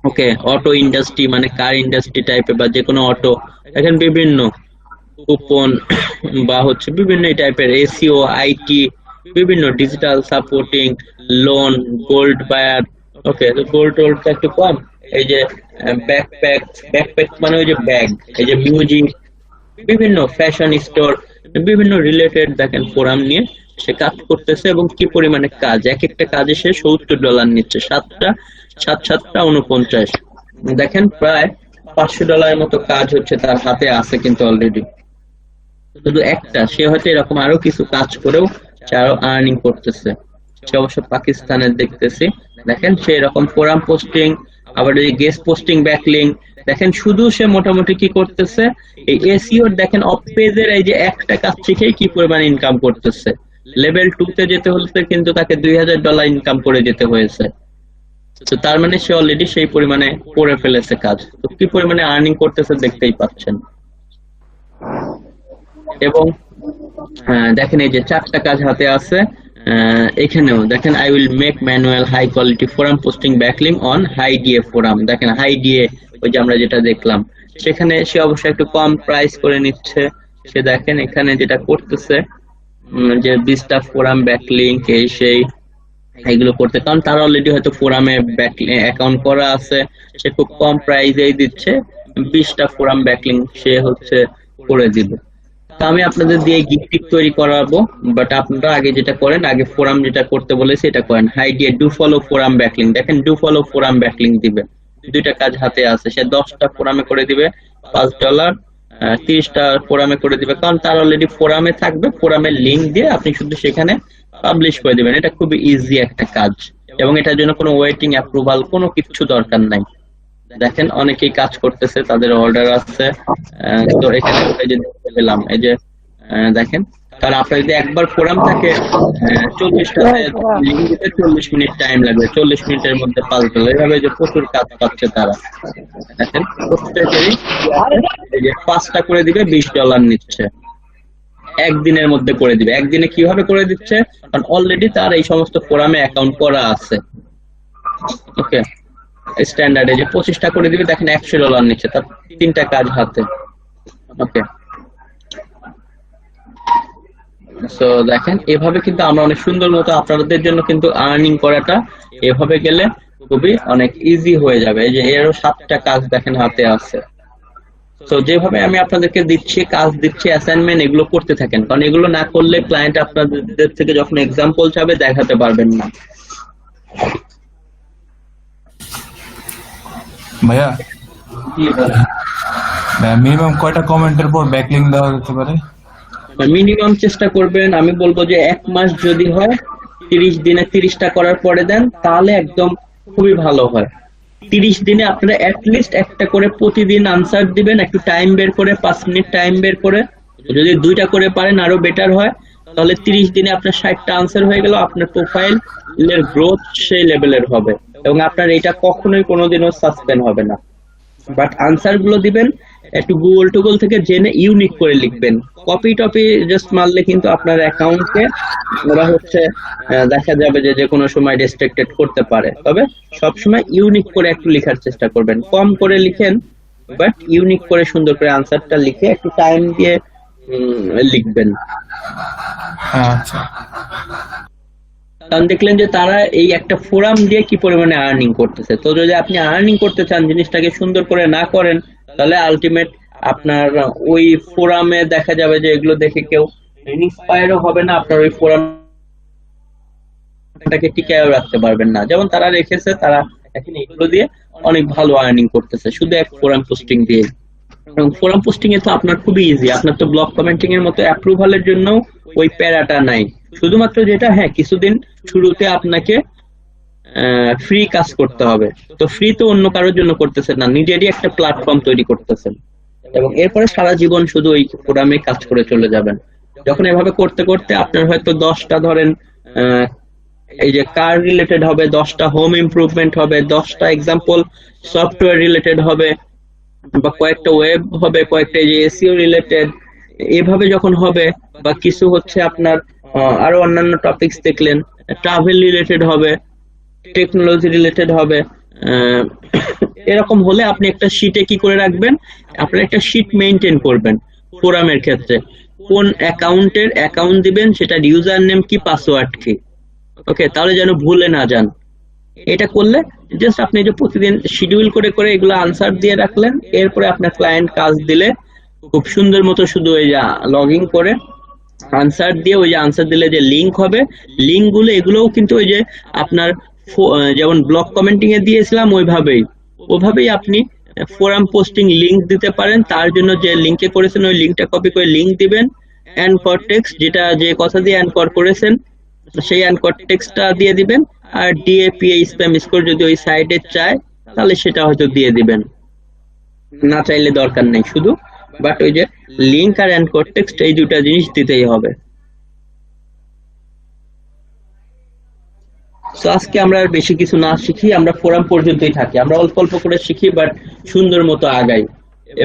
ওকে, অটো ইন্ডাস্ট্রি মানে কার ইন্ডাস্ট্রি টাইপের বা যে কোনো অটো, দেখেন বিভিন্ন কুপন বা হচ্ছে বিভিন্ন টাইপের এসইও, আইটি, বিভিন্ন digital supporting, loan, gold buyer, okay, তো গোল্ড টোল্ডটা একটু কম। এই যে ব্যাকপ্যাক, ব্যাকপ্যাক মানে ওই যে ব্যাগ, এই যে মিউজিক, বিভিন্ন ফ্যাশন স্টোর, বিভিন্ন রিলেটেড দেখেন ফোরাম নিয়ে সে কাজ করতেছে। এবং কি পরিমাণে কাজ, এক একটা কাজে সে $70 নিচ্ছে, 49। দেখেন প্রায় $500 মতো কাজ হচ্ছে তার হাতে আছে কিন্তু অলরেডি, শুধু একটা। সে হয়তো এরকম আরো কিছু কাজ করেও সে আরো আর্নিং করতেছে। সে অবশ্য পাকিস্তানের দেখতেছি। দেখেন সে এরকম ফোরাম পোস্টিং, আবার এই গেস্ট পোস্টিং, ব্যাকলিং, দেখেন শুধু সে মোটামুটি কি করতেছে, এই এসইও দেখেন অফ পেজের এই যে একটা কাজ শিখেই কি পরিমাণ ইনকাম করতেছে। লেভেল 2 তে যেতে হলে কিন্তু তাকে $2000 ইনকাম করে যেতে হয়েছে। তো তার মানে সে অলরেডি সেই পরিমাণে করে ফেলেছে কাজ। তো কি পরিমাণে আর্নিং করতেছে দেখতেই পাচ্ছেন। এবং দেখেন এই যে 4টা কাজ হাতে আছে। এখানেও দেখেন I will make manual high quality forum posting backlink on high DA forum. দেখেন হাই ডিএ ওই যে আমরা যেটা দেখলাম, সেখানে সে অবশ্যই একটু কম প্রাইস করে নিচ্ছে। সে দেখেন এখানে যেটা করতেছে যে 20টা ফোরাম ব্যাকলিং এই সেই এগুলো করতে, কারণ তার অলরেডি হয়তো ফোরামে অ্যাকাউন্ট করা আছে, সে খুব কম প্রাইসেই দিচ্ছে। 20টা ফোরাম ব্যাকলিং সে হচ্ছে করে দিবে। তো আমি আপনাদের দিয়ে গিফট তৈরি করাবো, বাট আপনারা আগে যেটা করেন, আগে ফোরাম যেটা করতে বলেছে এটা করেন। হাই দিয়ে ডু ফলো ফোরাম ব্যাকলিং, দেখেন ডু ফলো ফোরাম ব্যাকলিং দিবে, 2টা কাজ হাতে আছে। সে 10টা ফোরামে করে দিবে $5, 30টা ফোরামে করে দিবে, কারণ তার অলরেডি ফোরামে থাকবে। ফোরামের লিংক দিয়ে আপনি শুধু সেখানে পাবলিশ করে দিবেন। এটা খুবই ইজি একটা কাজ, এবং এটার জন্য কোনো ওয়েটিং অ্যাপ্রুভাল কোনো কিছু দরকার নাই। দেখেন অনেকেই কাজ করতেছে, তাদের অর্ডার আছে। তো এখানে এই যে দেখতে পেলাম, এই যে দেখেন, কারণ আপনার যদি একবার ফোরাম থাকে 40টা লিঙ্ক দিতে 40 মিনিট টাইম লাগবে, 40 মিনিটের মধ্যে $5। এভাবে যে প্রচুর কাজ পাচ্ছে তারা। দেখেন প্রত্যেকেরই এই যে 5টা করে দিবে, $20 নিচ্ছে, একদিনের মধ্যে করে দিবে। একদিনে কিভাবে করে দিচ্ছে, কারণ অলরেডি তার এই সমস্ত ফোরামে অ্যাকাউন্ট করা আছে। ওকে, স্ট্যান্ডার্ডে যে 25টা করে দিবে, দেখেন $100 নিচ্ছে, তার 3টা কাজ হাতে। ওকে, সো দেখেন এভাবে কিন্তু আমরা অনেক সুন্দর মতো আপনাদের জন্য কিন্তু আর্নিং করাটা এভাবে গেলে খুবই অনেক ইজি হয়ে যাবে। এই যে এরও 7টা কাজ দেখেন হাতে আছে। তো যেভাবে আমি আপনাদেরকে দিচ্ছি, কাজ দিচ্ছি, অ্যাসাইনমেন্ট, এগুলো করতে থাকেন, কারণ এগুলো না করলে ক্লায়েন্ট আপনাদের থেকে যখন এক্সাম্পল চাবে দেখাতে পারবেন না। ভাইয়া মিনিমাম কয়টা কমেন্টের পর ব্যাকলিং দেওয়া যেতে পারে? মিনিমাম চেষ্টা করবেন, আমি বলবো যে 1 মাস যদি হয়, 30 দিনে 30টা করার পরে দেন, তাহলে একদম খুবই ভালো হয়। 30 দিনে আপনারা অ্যাটলিস্ট একটা করে প্রতিদিন আনসার দিবেন, একটু টাইম বের করে, 5 মিনিট টাইম বের করে। যদি 2টা করে পারেন আরো বেটার হয়, তাহলে 30 দিনে আপনার 60টা আনসার হয়ে গেল। আপনার প্রোফাইলের গ্রোথ সেই লেভেলের হবে, এবং আপনার এটা কখনোই কোনোদিনও সাসপেন্ড হবে না। বাট আনসার গুলো দিবেন একটু গুগল টুগল থেকে জেনে ইউনিক করে লিখবেন। কপি টপি জাস্ট মারলে কিন্তু আপনার অ্যাকাউন্টকে ওরা হচ্ছে দেখা যাবে যে কোনো সময় রেস্ট্রিক্টেড করতে পারে। তবে সবসময় ইউনিক করে একটু লেখার চেষ্টা করবেন, কম করে লিখেন, বাট ইউনিক করে সুন্দর করে আনসারটা লিখে একটু টাইম দিয়ে লিখবেন। আচ্ছা, কারণ দেখলেন যে তারা এই একটা ফোরাম দিয়ে কি পরিমাণে আর্নিং করতেছে। তো যদি আপনি আর্নিং করতে চান, জিনিসটাকে সুন্দর করে না করেন, তাহলে আলটিমেট আপনার ওই ফোরামে দেখা যাবে যে এগুলো দেখে কেউ ইন্সপায়ারও হবে না, আপনার ওই ফোরাম এটাকে টিকায়ও রাখতে পারবেন না। যেমন তারা রেখেছে, তারা এখন এগুলো দিয়ে অনেক ভালো আর্নিং করতেছে শুধু এক ফোরাম পোস্টিং দিয়ে। এবং ফোরাম পোস্টিং এ তো আপনার খুবই ইজি, আপনার তো ব্লগ কমেন্টিং এর মতো অ্যাপ্রুভালের জন্য ওই প্যারাটা নাই। শুধুমাত্র যেটা, হ্যাঁ কিছুদিন শুরুতে আপনাকে ফ্রি কাজ করতে হবে, তো ফ্রি তো অন্য কারোর জন্য করতেছেন না, নিজেরই একটা প্ল্যাটফর্ম তৈরি করতেছেন এবং এরপরে সারা জীবন শুধু ওই ফোরামে কাজ করে চলে যাবেন। যখন এভাবে করতে করতে আপনার হয়তো 10টা ধরেন এই যে কার রিলেটেড হবে, 10টা হোম ইমপ্রুভমেন্ট হবে, 10টা এক্সাম্পল সফটওয়্যার রিলেটেড হবে, বা কয়েকটা ওয়েব হবে, কয়েকটা যে এসইও রিলেটেড, এভাবে যখন হবে, বা কিছু হচ্ছে আপনার আরো অন্যান্য টপিকস দেখলেন, ট্রাভেল রিলেটেড হবে, টেকনোলজি রিলেটেড হবে, এরকম হলে আপনি একটা শিটে কি করে রাখবেন, আপনার একটা শিট মেইনটেইন করবেন ফোরামের ক্ষেত্রে, কোন অ্যাকাউন্টের অ্যাকাউন্ট দিবেন, সেটার ইউজার নেম কি, পাসওয়ার্ড কি, ওকে, তাহলে যেন ভুলে না যান। এটা করলে জাস্ট আপনি যে প্রতিদিন শিডিউল করে করে এগুলো আনসার দিয়ে রাখলেন, এরপরে আপনার ক্লায়েন্ট কাজ দিলে খুব সুন্দর মতো শুধু ওই যে লগ ইন করে আনসার দিয়ে, ওই যে আনসার দিলে যে লিঙ্ক হবে, লিঙ্ক গুলো এগুলোও কিন্তু ওই যে আপনার যেমন ব্লগ কমেন্টিং এ দিয়েছিলাম ওইভাবেই আপনি ফোরাম পোস্টিং লিঙ্ক দিতে পারেন। তার জন্য যে লিঙ্কে করেছেন ওই লিঙ্কটা কপি করে লিঙ্ক দিবেন, অ্যানকর টেক্সট, যেটা যে কথা দিয়ে অ্যানকর করেছেন সেই অ্যানকর টেক্সটটা দিয়ে দিবেন, আর ডিএপিএ স্প্যাম স্কোর যদি ওই সাইডে চায় তাহলে সেটা হয়তো দিয়ে দিবেন, না চাইলে দরকার নেই শুধু, বাট ওই যে লিঙ্ক আর অ্যানকর টেক্সট এই দুটা জিনিস দিতেই হবে। তো আজকে আমরা আর বেশি কিছু না শিখি, আমরা ফোরাম পর্যন্তই থাকি, আমরা অল্প অল্প করে শিখি বাট সুন্দর মতো আগাই।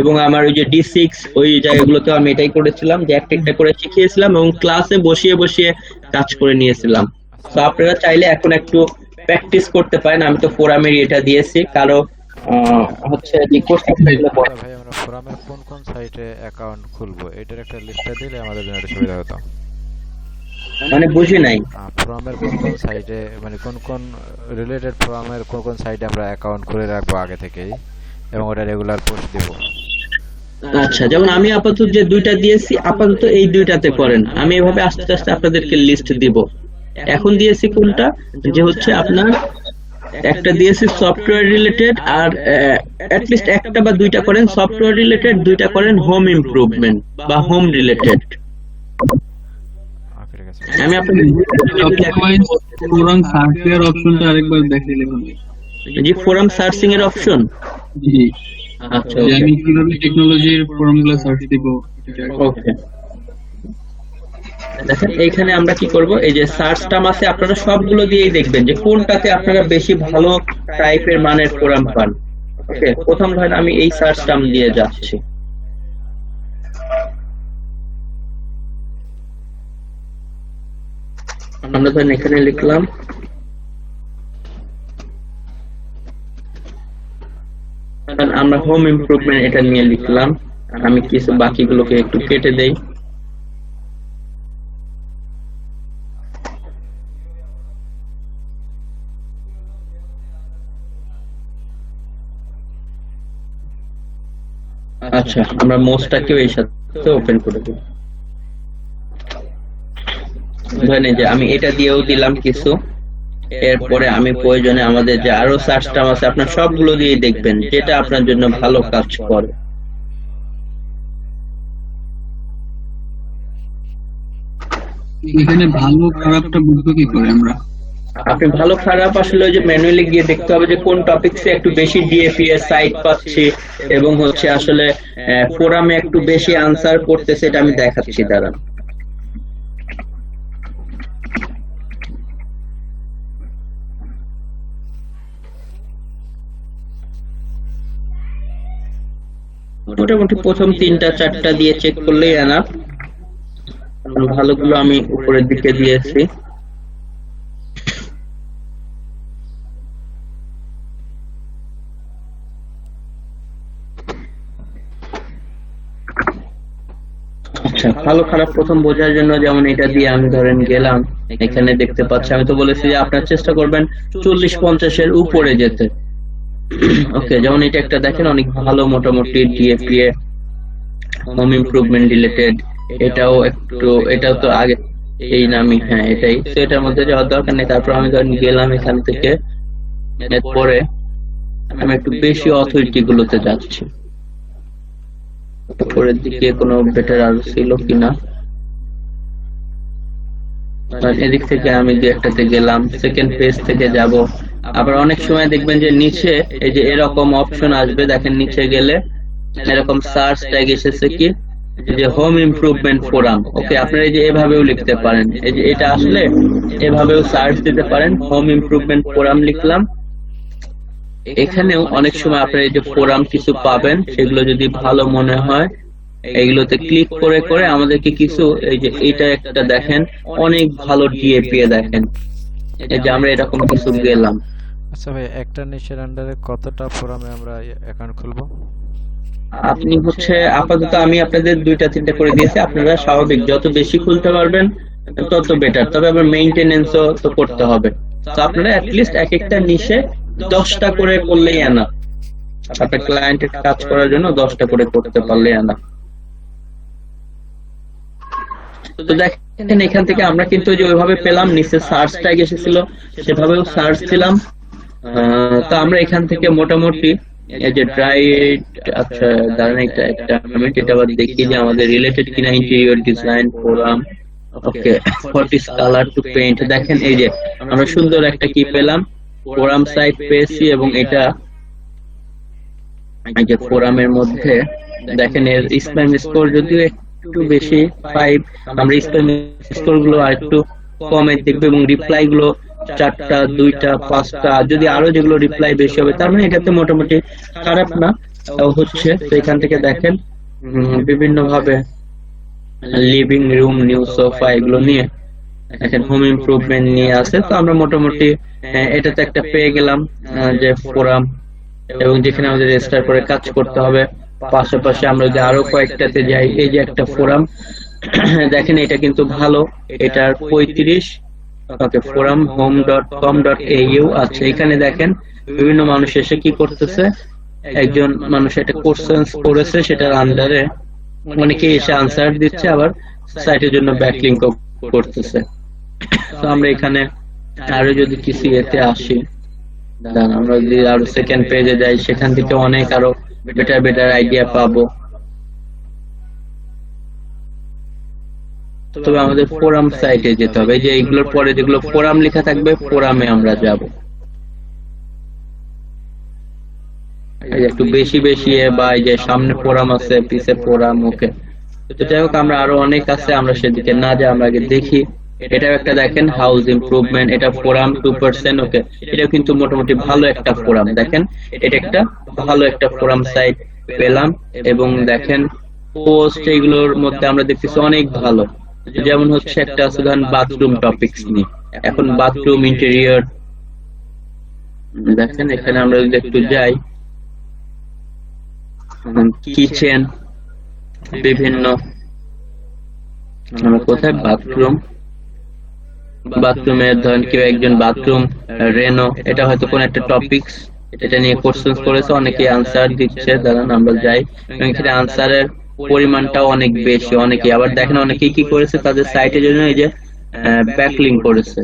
এবং আমার ওই যে D6 ওই জায়গাগুলোতে আমি এটাই করেছিলাম যে একটা একটা করে শিখিয়েছিলাম এবং ক্লাসে বসিয়ে বসিয়ে কাজ করে নিয়েছিলাম। তো আপনারা চাইলে এখন একটু প্র্যাকটিস করতে পারেন। আমি তো ফোরামের এটা দিয়েছি, কারো হচ্ছে রিকোয়েস্ট ভাই আমরা ফোরামের কোন কোন সাইটে অ্যাকাউন্ট খুলবো এটার একটা লিস্টটা দিলে আমাদের জন্য একটা সুবিধা হতো। মানে বুঝি নাই ফোরামের কোন কোন সাইটে, মানে কোন কোন রিলেটেড ফোরামের কোন কোন সাইটে আমরা অ্যাকাউন্ট খুলে রাখবো আগে থেকেই এবং ওটা রেগুলার পোস্ট দেব। আচ্ছা, যেমন আমি আপাতত যে দুইটা দিয়েছি, আপাতত এই দুইটাতে করেন, আমি এভাবে আস্তে আস্তে আপনাদেরকে লিস্ট দিব। এখন দিয়েছি কোনটা, যে হচ্ছে আপনার একটা দিয়েছি সফটওয়্যার রিলেটেড, আর অ্যাটলিস্ট একটা বা দুইটা করেন সফটওয়্যার রিলেটেড, দুইটা করেন হোম ইমপ্রুভমেন্ট বা হোম রিলেটেড। আমি আপনাদের ফোরাম সার্চিং এর অপশনটা আরেকবার দেখাইলে ভালো। জি, ফোরাম সার্চিং এর অপশন, জি আচ্ছা যে আমি কিভাবে টেকনোলজির ফোরামগুলো সার্চ দিব। ওকে, দেখেন এইখানে আমরা কি করব, এই যে সার্চ টার্ম আছে, আপনারা সবগুলো দিয়েই দেখবেন যে কোনটাতে আপনারা বেশি ভালো টাইপের মানের ফোরাম পান। ওকে, প্রথম ধরেন আমি এই সার্চ টার্ম দিয়ে যাচ্ছি, আমরা ধরেন এখানে লিখলাম আমরা হোম ইমপ্রুভমেন্ট, এটা নিয়ে লিখলাম। আমি কিছু বাকিগুলোকে একটু কেটে দেই। আচ্ছা, আমরা মোস্টটাকেও এই সাথে ওপেন করে দিই। ধরেন যে আমি এটা দিয়েও দিলাম কিছু, এরপরে আমি প্রয়োজনে আমাদের যে আরো সার্চ টার্ম আছে আপনার সবগুলো দিয়ে দেখবেন যেটা আপনার জন্য ভালো কাজ করে। এখানে ভালো খারাপটা বুঝবো কি করে আমরা? আপনি ভালো খারাপ আসলে ওই যে ম্যানুয়ালি গিয়ে দেখতে হবে যে কোন টপিকসে একটু বেশি ডিএপিএ সাইট পাচ্ছি এবং হচ্ছে আসলে ফোরামে একটু বেশি আনসার করতেছে, এটা আমি দেখাচ্ছি দাঁড়ান। মোটামুটি প্রথম 3টা 4টা দিয়ে চেক করলেই এনাফ। ভালোগুলো আমি উপরের দিকে দিয়েছি। আচ্ছা, ভালো খারাপ প্রথম বোঝার জন্য যেমন এটা দিয়ে আমি ধরেন গেলাম, এখানে দেখতে পাচ্ছি আমি তো বলেছি যে আপনার চেষ্টা করবেন 40-50 এর উপরে যেতে। ওকে, যেমন এটা একটা দেখেন অনেক ভালো, মোটামুটি ডিএপিএ হোম ইমপ্রুভমেন্ট রিলেটেড, এটাও একটু, এটাও তো আগে এই নামই, হ্যাঁ এটাই। তো এটার মধ্যে যাওয়ার দরকার নেই। তারপর আমি ধরেন গেলাম এখান থেকে, এরপরে আমি একটু বেশি অথরিটি গুলোতে যাচ্ছি। উপরের দিকে কোনো বেটার আর ছিল কিনা, এদিক থেকে আমি যে একটাতে গেলাম, সেকেন্ড পেজ থেকে যাব। আবার অনেক সময় দেখবেন যে নিচে এই যে এরকম অপশন আসবে, দেখেন নিচে গেলে এরকম সার্চ ট্যাগ এসেছে কি যে হোম ইমপ্রুভমেন্ট ফোরাম। ওকে, আপনারা এই যে এভাবেও লিখতে পারেন, এই যে এটা আসলে এভাবেও সার্চ দিতে পারেন, হোম ইমপ্রুভমেন্ট ফোরাম লিখলাম। এখানেও অনেক সময় আপনারা এই যে ফোরাম কিছু পাবেন, সেগুলো যদি ভালো মনে হয় এইগুলোতে ক্লিক করে করে আমাদেরকে কিছু, এই যে এটা একটা দেখেন অনেক ভালো ডিএপি দেখেন, এই যে আমরা এরকম কিছু গেলাম। আচ্ছা ভাই, একটা নিশের আন্ডারে কতটা ফোরামে আমরা অ্যাকাউন্ট খুলবো? আপনি হচ্ছে আপাতত আমি আপনাদের 2-3টা করে দিয়েছি, আপনারা স্বাভাবিক যত বেশি খুলতে পারবেন তত বেটার। তবে আবার মেইনটেনেন্সও তো করতে হবে। তো আপনারা অ্যাটলিস্ট এক একটা নিশে 10টা করে করলেই আনা, আপনার ক্লায়েন্টের কাজ করার জন্য 10টা করে করতে পারলেই আনা। তো দেখেন এখান থেকে আমরা কিন্তু যে ওইভাবে পেলাম, নিচে সার্চ ট্যাগ এসেছিল সেভাবেও সার্চ দিলাম। তো আমরা এখান থেকে মোটামুটি এই যে ড্রাইড, আচ্ছা দাঁড়ান একটা মিনিট, এটা আবার দেখি যে আমাদের রিলেটেড কিনা। ইন্টেরিয়র ডিজাইন ফোরাম, ওকে, ফর্টিস কালার টু পেইন্ট। দেখেন এই যে আমরা সুন্দর একটা কি পেলাম, ফোরাম সাইট পেয়েছি। এবং এটা এই যে ফোরামের মধ্যে দেখেন এর স্প্যাম স্কোর যদিও একটু বেশি 5, আমরা স্প্যাম স্কোর গুলো আর একটু কমে দেখবো। এবং রিপ্লাই গুলো 4টা, 2টা, 5টা, যদি আরো যেগুলো রিপ্লাই বেশি হবে তার মানে এটাতে মোটামুটি খারাপ না হচ্ছে। তো এখান থেকে দেখেন বিভিন্ন ভাবে লিভিং রুম, নিউ সোফা এগুলো নিয়ে দেখেন হোম ইমপ্রুভমেন্ট নিয়ে আছে। তো আমরা মোটামুটি এটাতে একটা পেয়ে গেলাম যে ফোরাম, এবং যেখানে আমাদের রেজিস্টার করে কাজ করতে হবে। পাশাপাশি আমরা যদি আরো কয়েকটাতে যাই, এই যে একটা ফোরাম দেখেন এটা কিন্তু ভালো, এটার 35, ওকে, forum home.com.au আছে। এখানে দেখেন বিভিন্ন মানুষ এসে কি করতেছে, একজন মানুষ একটা কোশ্চেন করেছে, সেটার আন্ডারে অনেকে এসে আনসার দিচ্ছে, আবার সাইটের জন্য ব্যাকলিংক করতেছে। তো আমরা এখানে আরো যদি কিছু এতে আসি, আমরা যদি আরো সেকেন্ড পেজে যাই, সেখান থেকে অনেক আরো বেটার আইডিয়া পাবো। তবে আমাদের ফোরাম সাইটে যেতে হবে, যে এইগুলোর পরে যেগুলো ফোরাম লেখা থাকবে ফোরামে আমরা যাব। একটু বেশি বেশি বা এই যে সামনে ফোরাম আছে, পিছে ফোরাম, ওকে। তো যাই হোক, আমরা আরো অনেক আছে, আমরা সেদিকে না যাই, আমরা আগে দেখি। এটাও একটা দেখেন হাউস ইমপ্রুভমেন্ট, এটা ফোরাম 2%, ওকে, এটাও কিন্তু মোটামুটি ভালো একটা ফোরাম। দেখেন এটা একটা ভালো একটা ফোরাম সাইট পেলাম। এবং দেখেন পোস্ট এগুলোর মধ্যে আমরা দেখতেছি অনেক ভালো, যেমন হচ্ছে একটা আছে ধরেন বাথরুম টপিকস নিয়ে। এখন বাথরুম ইন্টেরিয়র দেখেন, এখানে আমরা যদি একটু যাই, কিচেন বিভিন্ন, আমরা কোথায় বাথরুমের ধরেন কেউ একজন বাথরুম রেনো, এটা হয়তো কোন একটা টপিকস, এটা নিয়ে কোশ্চেন করেছে, অনেকে আনসার দিচ্ছে। দাঁড়ান আমরা যাই, এবং এখানে আনসারের পরিমাণটাও অনেক বেশি। অনেকে আবার দেখেন অনেকেই কি করেছে, তাদের সাইটের জন্য এই যে ব্যাকলিংক করেছে।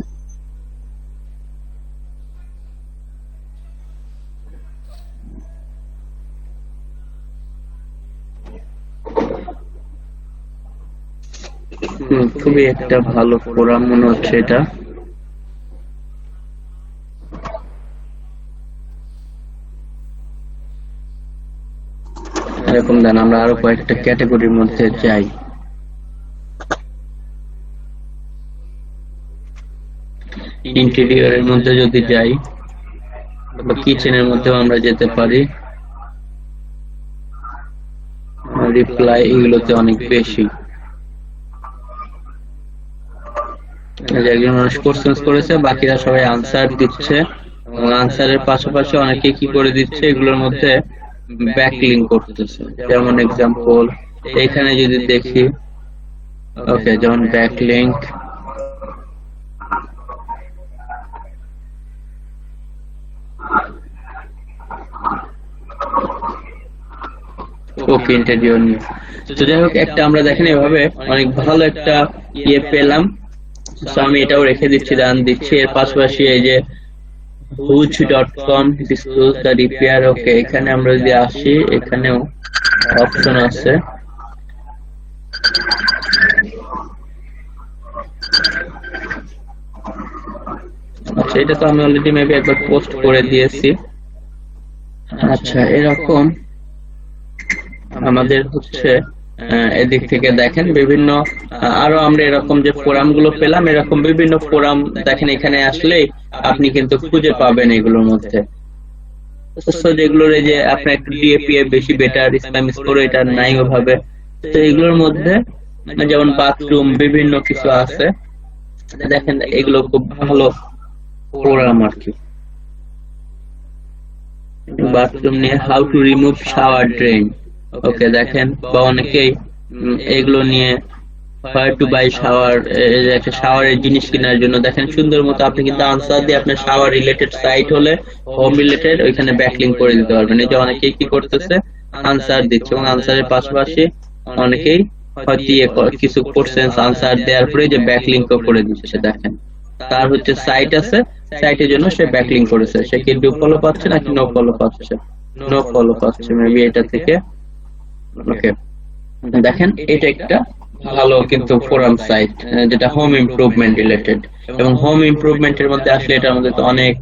খুবই একটা ভালো ফোরাম মনে হচ্ছে এটা। এরকম দেন, আমরা আরো কয়েকটা ক্যাটাগরির মধ্যে যাই। ইন্টেরিয়রের মধ্যে যদি যাই, বা কিচেনের মধ্যেও আমরা যেতে পারি। রিপ্লাই এগুলোতে অনেক বেশি, একজন মানুষ কোশ্চেন করেছে, বাকিরা সবাই আনসার দিচ্ছে। এবং আনসারের পাশাপাশি অনেকে কি করে দিচ্ছে, এগুলোর মধ্যে ব্যাকলিংক করতেছে। যেমন এক্সাম্পল এখানে যদি দেখি, ওকে, যেমন ব্যাকলিংক, ওকে, ইন্টারভিউ নিয়ে। তো যাই হোক, একটা আমরা দেখেন এভাবে অনেক ভালো একটা ইয়ে পেলাম। So আমি এটাও রেখে দিচ্ছি, দান দিচ্ছি। এর পাশাপাশি এই যে huge.com disclose the repair, ওকে এখানে আমরা যদি আসি এখানেও অপশন আছে। আচ্ছা, এটা তো আমি অলরেডি মেবি একবার পোস্ট করে দিয়েছি। আচ্ছা, এরকম আমাদের হচ্ছে এদিক থেকে দেখেন বিভিন্ন আরো আমরা এরকম যে ফোরাম গুলো পেলাম, এরকম বিভিন্ন ফোরাম দেখেন এখানে আসলে আপনি কিন্তু খুঁজে পাবেন এগুলোর মধ্যে। যেগুলোর এই যে আপনার একটু ডিএপিএ বেশি বেটার, স্প্যাম স্কোর এটা নাই ওভাবে, তো এগুলোর মধ্যে যেমন বাথরুম বিভিন্ন কিছু আছে দেখেন, এগুলো খুব ভালো ফোরাম আর কি। বাথরুম নিয়ে how to remove shower drain, okay দেখেন, বা অনেকেই এগুলো নিয়ে হাউ টু বাই শাওয়ার, একটা শাওয়ারের জিনিস কেনার জন্য দেখেন সুন্দর মতো আপনি কিন্তু আনসার দিয়ে আপনার শাওয়ার রিলেটেড সাইট হলে হোম রিলেটেড ওইখানে ব্যাকলিংক করে দিতে পারবেন। এই যে অনেকেই কি করতেছে আনসার দিচ্ছে, এবং আনসারের পাশাপাশি অনেকেই হয়তো কিছু কোশ্চেন আনসার দেওয়ার পরে যে ব্যাকলিংকও করে দিচ্ছে। দেখেন তার হচ্ছে সাইট আছে, সাইটের জন্য সে ব্যাকলিংক করেছে, সে কি ডু ফলো পাচ্ছে নাকি নো ফলো পাচ্ছে? নো ফলো পাচ্ছে মেবি এটা থেকে। ওকে দেখেন এটা একটা ভালো কিন্তু ফোরাম সাইট যেটা হোম ইমপ্রুভমেন্ট রিলেটেড, এবং হোম ইমপ্রুভমেন্টের মধ্যে আসলে এটার মধ্যে তো অনেক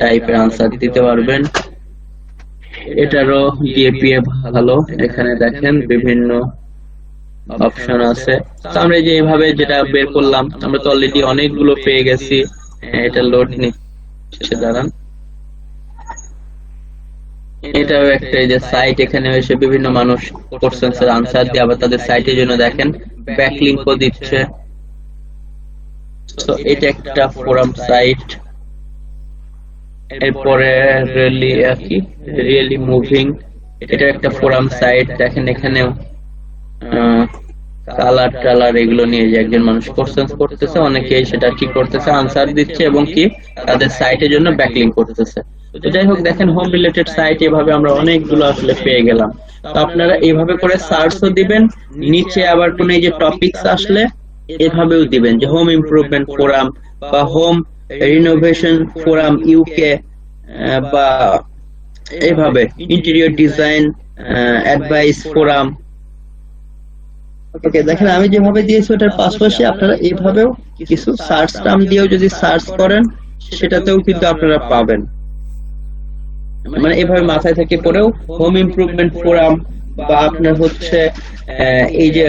টাইপের আনসার দিতে পারবেন। এটারও ডিএপিএ ভালো, এখানে দেখেন বিভিন্ন অপশন আছে। তো আমরা যে এইভাবে যেটা বের করলাম, আমরা তো অলরেডি অনেকগুলো পেয়ে গেছি। এটা লোড নিচ্ছে, দাঁড়ান। এটাও একটা এই যে সাইট, এখানে এসে বিভিন্ন মানুষ কোশ্চেন্সের আনসার দিয়ে আবার তাদের সাইটের জন্য দেখেন ব্যাকলিংকও দিচ্ছে। তো এটা একটা ফোরাম সাইট। এরপরে রিয়েলি মুভিং, এটা একটা ফোরাম সাইট। দেখেন এখানেও কালার টালার এগুলো নিয়ে যে একজন মানুষ কোশ্চেন করতেছে, অনেকে সেটা কি করতেছে আনসার দিচ্ছে এবং কি তাদের সাইটের জন্য ব্যাকলিংক করতেছে। তো যাই হোক দেখেন হোম রিলেটেড সাইট এভাবে আমরা অনেকগুলো আসলে পেয়ে গেলাম। তো আপনারা এইভাবে করে সার্চও দিবেন, নিচে আবার কোন এই যে টপিকস আসলে এভাবেও দিবেন যে হোম ইমপ্রুভমেন্ট ফোরাম বা হোম রিনোভেশন ফোরাম ইউকে, বা এইভাবে ইন্টেরিয়র ডিজাইন অ্যাডভাইস ফোরাম। ওকে দেখেন আমি যেভাবে দিয়েছি ওটার পাশাপাশি আপনারা এইভাবেও কিছু সার্চ টার্ম দিয়েও যদি সার্চ করেন সেটাতেও কিন্তু আপনারা পাবেন। মানে এভাবে মাথায় থেকে পড়েও হোম ইমপ্রুভমেন্ট ফোরাম বা আপনার হচ্ছে এই যে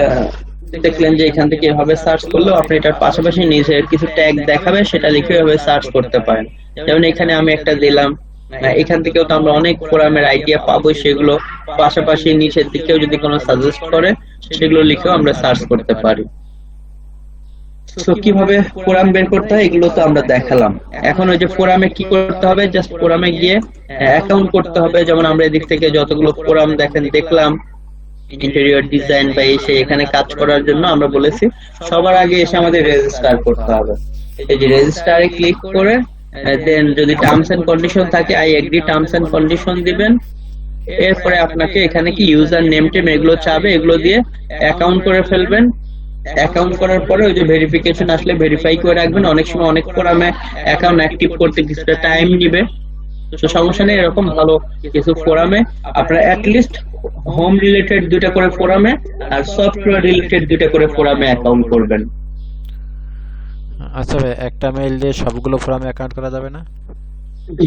দেখলেন যে এখান থেকে এভাবে সার্চ করলেও আপনি এটার পাশাপাশি নিজের কিছু ট্যাগ দেখাবে, সেটা লিখে এভাবে সার্চ করতে পারেন। যেমন এখানে আমি একটা দিলাম, এখান থেকেও তো আমরা অনেক ফোরামের আইডিয়া পাবো, সেগুলো পাশাপাশি নিচের দিকেও যদি কোনো সাজেস্ট করে সেগুলো লিখেও আমরা সার্চ করতে পারি। তো কিভাবে ফোরাম বের করতে হয় এগুলো তো আমরা দেখালাম। এখন ওই যে ফোরামে কি করতে হবে, জাস্ট ফোরামে গিয়ে অ্যাকাউন্ট করতে হবে। যেমন আমরা এদিক থেকে যতগুলো ফোরাম দেখলাম ইন্টেরিয়র ডিজাইন বা এসে এখানে কাজ করার জন্য আমরা বলেছি সবার আগে এসে আমাদের রেজিস্টার করতে হবে। এই যে রেজিস্টারে ক্লিক করে দেন যদি টার্মস এন্ড কন্ডিশন থাকে I agree terms and condition দিবেন। এরপরে আপনাকে এখানে কি ইউজার নেম টেম এগুলো চাবে, এগুলো দিয়ে অ্যাকাউন্ট করে ফেলবেন। অ্যাকাউন্ট করার পরে ওই যে ভেরিফিকেশন আসলে ভেরিফাই করে রাখবেন। অনেক সময় অনেক ফোরামে অ্যাকাউন্ট অ্যাক্টিভ করতে কিছুটা টাইম নিবে, তো সমস্যা নেই। এরকম ভালো কিছু ফোরামে আপনারা অ্যাটলিস্ট হোম রিলেটেড 2টা করে ফোরামে আর সফটওয়্যার রিলেটেড 2টা করে ফোরামে অ্যাকাউন্ট করবেন। আচ্ছা ভাই, একটা মেইল দিয়ে সবগুলো ফোরামে অ্যাকাউন্ট করা যাবে না?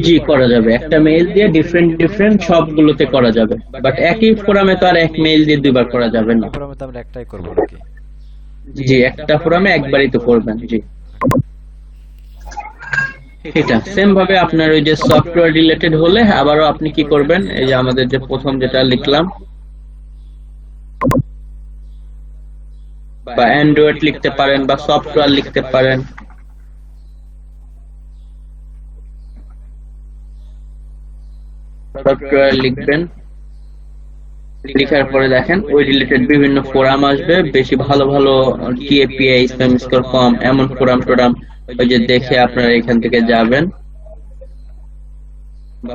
জি করা যাবে, একটা মেইল দিয়ে ডিফারেন্ট সবগুলোতে করা যাবে, বাট একই ফোরামে তো আর এক মেইল দিয়ে দুইবার করা যাবে না। ফোরামে তো আমরা একটাই করব নাকি? জি একটা ফোরামে একবারই তো করবেন। জি এটা সেম ভাবে আপনার ওই যে সফটওয়্যার রিলেটেড হলে আবারও আপনি কি করবেন, এই যে আমাদের যে প্রথম যেটা লিখলাম বা অ্যান্ড্রয়েড লিখতে পারেন বা সফটওয়্যার লিখতে পারেন। সফটওয়্যার লিখবেন, লিখার পরে দেখেন ওই রিলেটেড বিভিন্ন ফোরাম আসবে, বেশি ভালো ভালো টিএপিআই স্প্যাম স্কোর কম এমন ফোরাম টোরাম ওই যে দেখে আপনারা এখান থেকে যাবেন।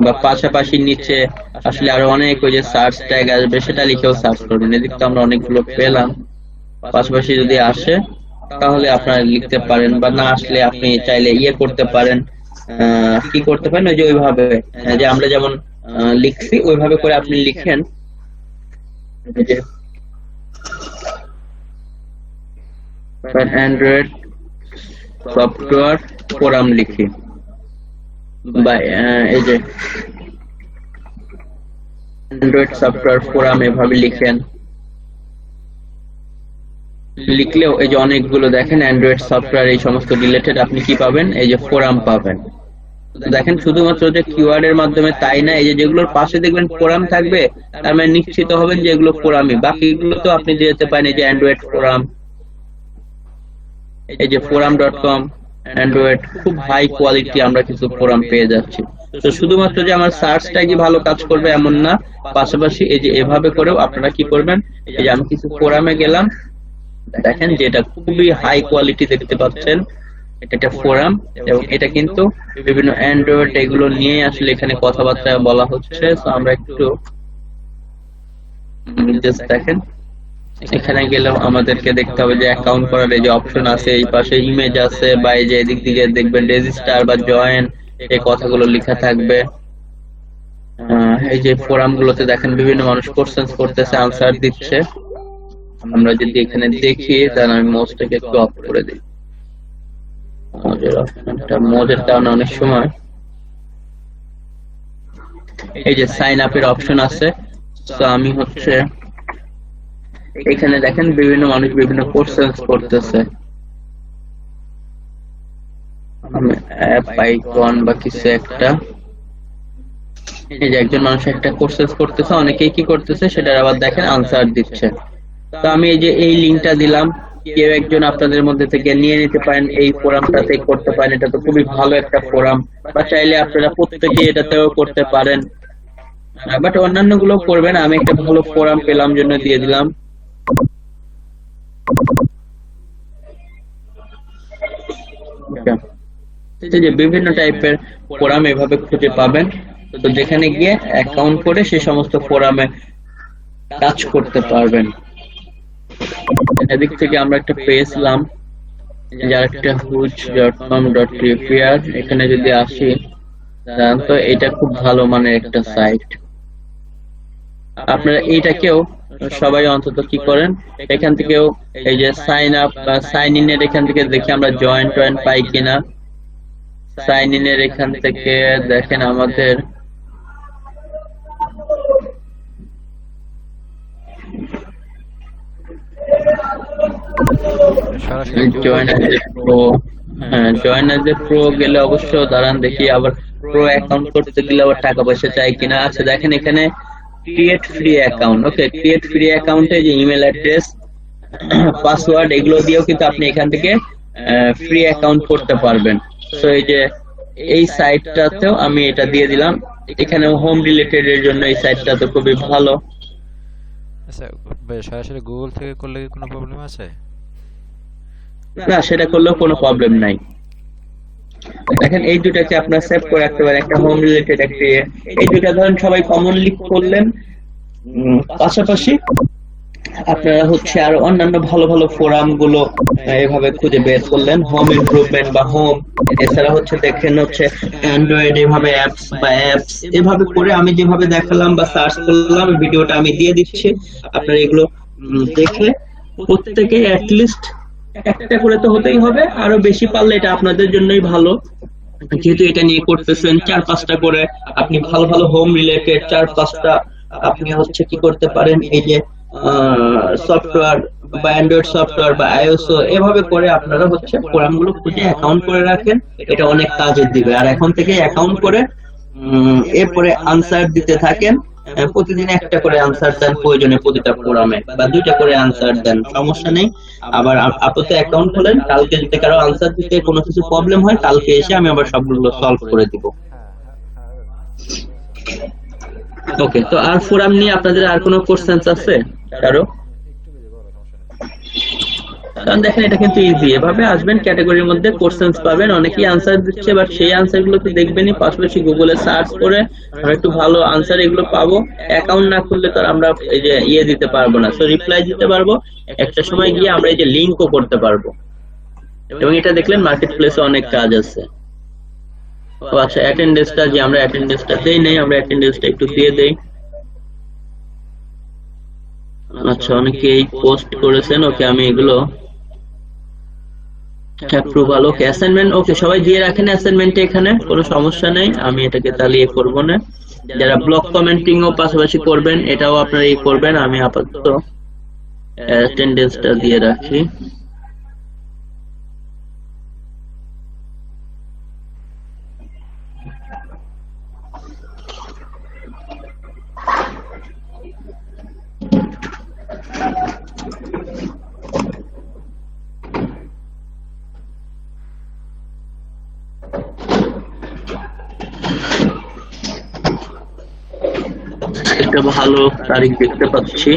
বা পাশাপাশি নিচে আসলে আরো অনেক ওই যে সার্চ ট্যাগ আসবে, সেটা লিখেও সার্চ করবেন। এদিকে তো আমরা অনেকগুলো পেলাম, পাশাপাশি যদি আসে তাহলে আপনারা লিখতে পারেন, বা না আসলে আপনি চাইলে ইয়ে করতে পারেন, কি করতে পারেন ওই যে ওইভাবে যে আমরা যেমন লিখছি ওইভাবে করে আপনি লিখেন যে অ্যান্ড্রয়েড সফটওয়্যার ফোরাম লিখি, বা এই যে অ্যান্ড্রয়েড সফটওয়্যার ফোরাম এভাবে লিখেন। লিখলেও এই যে অনেকগুলো দেখেন অ্যান্ড্রয়েড সফটওয়্যার এই সমস্ত রিলেটেড আপনি কি পাবেন, এই যে ফোরাম পাবেন। দেখেন শুধুমাত্র যে কিওয়ার্ড এর মাধ্যমে তাই না, এই যে যেগুলোর পাশে দেখবেন ফোরাম থাকবে তার মানে নিশ্চিত হবেন যে এগুলো ফোরামই। বাকিগুলো তো আপনি দিতে পারেন, এই যে অ্যান্ড্রয়েড ফোরাম, এই যে forum.com অ্যান্ড্রয়েড, খুব হাই কোয়ালিটি আমরা কিছু ফোরাম পেয়ে যাচ্ছি। তো শুধুমাত্র যে আমার সার্চটা কি ভালো কাজ করবে এমন না, পাশাপাশি এই যে এভাবে করেও আপনারা কি করবেন, এই যে আমি কিছু ফোরামে গেলাম, দেখেন যে এটা খুবই হাই কোয়ালিটি দেখতে পাচ্ছেন, এটা ফোরাম, এবং এটা কিন্তু বিভিন্ন অ্যান্ড্রয়েড এগুলো নিয়ে আসলে এখানে কথাবার্তা বলা হচ্ছে। তো আমরা একটু জাস্ট দেখেন, এখানে গেলেও আমাদেরকে দেখতে হবে যে অ্যাকাউন্ট করার এই যে অপশন আছে, এই পাশে ইমেজ আছে, বা এই যে এদিক দিকে দেখবেন রেজিস্টার বা জয়েন এই কথাগুলো লেখা থাকবে। এই যে ফোরাম গুলোতে দেখেন বিভিন্ন মানুষ কোশ্চেন করতেছে, আনসার দিচ্ছে। আমরা যদি এখানে দেখি, তাহলে আমি মোজটাকে একটু অফ করে দিই, মোজের কারণে অনেক সময় এই যে সাইন আপের অপশন আছে। তো আমি হচ্ছে এখানে দেখেন বিভিন্ন মানুষ বিভিন্ন কোশ্চেন করতেছে, অ্যাপ আইকন বা কিছু একটা, এই যে একজন মানুষ একটা কোশ্চেন করতেছে, অনেকেই কি করতেছে সেটার আবার দেখেন আনসার দিচ্ছে। তো আমি এই যে এই লিংকটা দিলাম, কেউ একজন আপনাদের মধ্যে থেকে নিয়ে নিতে পারেন, এই ফোরামটাতে করতে পারেন, এটা তো খুবই ভালো একটা ফোরাম, বা চাইলে আপনারা প্রত্যেকে এটাতেও করতে পারেন, বাট অন্যান্য গুলো করবেন। আমি একটা ভালো ফোরাম পেলাম জন্য দিয়ে দিলাম। যে বিভিন্ন টাইপের ফোরাম এভাবে খুঁজে পাবেন, তো যেখানে গিয়ে অ্যাকাউন্ট করে সেই সমস্ত ফোরামে কাজ করতে পারবেন। এদিক থেকে আমরা একটা পেয়েছিলাম, যার একটা huge.com.tpr, এখানে যদি আসি তো এটা খুব ভালো মানের একটা সাইট। আপনারা এইটাকেও সবাই অন্তত কি করেন, এখান থেকেও এই যে সাইন আপ বা সাইন ইন এর এখান থেকে দেখি আমরা জয়েন টয়েন পাই কিনা। সাইন ইন এর এখান থেকে দেখেন আমাদের জয়েন প্রো গেলে অবশ্য দাঁড়ান দেখি, আবার প্রো অ্যাকাউন্ট করতে গেলে আবার টাকা পয়সা চাই কিনা। আচ্ছা দেখেন এখানে ক্রিয়েট ফ্রি অ্যাকাউন্ট, ওকে, ক্রিয়েট ফ্রি অ্যাকাউন্টে যে ইমেল অ্যাড্রেস, পাসওয়ার্ড এগুলো দিয়েও কিন্তু আপনি এখান থেকে ফ্রি অ্যাকাউন্ট করতে পারবেন। তো এই যে এই সাইটটাতেও আমি এটা দিয়ে দিলাম, এখানে হোম রিলেটেড এর জন্য এই সাইটটা তো খুবই ভালো। আচ্ছা ভাই, সরাসরি গুগল থেকে করলে কি কোনো প্রবলেম আছে? না, সেটা করলেও কোনো প্রবলেম নাই। দেখেন এই দুটাকে আপনারা সেভ করে রাখতে পারেন, একটা হোম রিলেটেড, একটা এই দুটা ধরেন সবাই কমনলি করলেন। পাশাপাশি আপনারা হচ্ছে আর অন্যান্য ভালো ভালো ফোরাম গুলো এভাবে খুঁজে বের করলেন, হোম ইমপ্রুভমেন্ট বা হোম, এছাড়া হচ্ছে দেখেন হচ্ছে অ্যান্ড্রয়েড এভাবে অ্যাপস বা অ্যাপস, এভাবে করে আমি যেভাবে দেখালাম বা সার্চ করলাম, ভিডিওটা আমি দিয়ে দিচ্ছি। আপনারা এগুলো দেখে প্রত্যেকে অ্যাটলিস্ট একটা করে তো হতেই হবে, আরো বেশি পারলে এটা আপনাদের জন্যই ভালো, যেহেতু এটা নিয়ে করতেছেন। 4-5টা করে আপনি ভালো ভালো হোম রিলেটেড 4-5টা আপনি হচ্ছে কি করতে পারেন, এই যে সফটওয়্যার বা অ্যান্ড্রয়েড সফটওয়্যার বা আইওএসও, এভাবে করে আপনারা হচ্ছে ফোরামগুলো খুঁজে অ্যাকাউন্ট করে রাখেন, এটা অনেক কাজে দিবে। আর এখন থেকে অ্যাকাউন্ট করে এরপরে আনসার দিতে থাকেন, প্রতিদিন একটা করে আনসার দেন, প্রয়োজনে প্রতিটা ফোরামে, বা 2টা করে আনসার দেন, সমস্যা নেই। আবার আপাতত অ্যাকাউন্ট খোলেন, কালকে যদি কারো আনসার দিতে কোনো কিছু প্রবলেম হয়, কালকে এসে আমি আবার সবগুলো সলভ করে দিব। ওকে, তো আর ফোরাম নিয়ে আপনাদের আর কোনো কোশ্চেনস আছে কারো? কারণ দেখেন এটা কিন্তু ইজি, এভাবে আসবেন ক্যাটাগরির মধ্যে কোশ্চেনস পাবেন, অনেকেই আনসার দিচ্ছে, বাট সেই আনসার গুলো তো দেখবেনই, পাশাপাশি গুগলে সার্চ করে আমরা একটু ভালো আনসার এগুলো পাবো। অ্যাকাউন্ট না খুললে তো আমরা এই যে দিতে পারবো না, সো রিপ্লাই দিতে পারবো, একটা সময় গিয়ে আমরা এই যে লিংকও করতে পারবো। এবং এটা দেখলেন মার্কেট প্লেসে অনেক কাজ আছে। ও আচ্ছা, অ্যাটেন্ডেন্সটা যে আমরা অ্যাটেন্ডেন্সটা দেই নাই, আমরা অ্যাটেন্ডেন্সটা একটু দিয়ে দেই। আচ্ছা, অনেকেই পোস্ট করেছেন, ওকে আমি এগুলো অ্যাপ্রুভাল, ওকে অ্যাসাইনমেন্ট, ওকে সবাই দিয়ে রাখেন অ্যাসাইনমেন্টে, এখানে কোনো সমস্যা নেই, আমি এটাকে তাহলে করব না। যারা ব্লক কমেন্টিং ও পাশাপাশি করবেন এটাও আপনারা করবেন, আমি আপাতত অ্যাটেন্ডেন্সটা দিয়ে রাখি। একটা ভালো তারিখ দেখতে পাচ্ছি।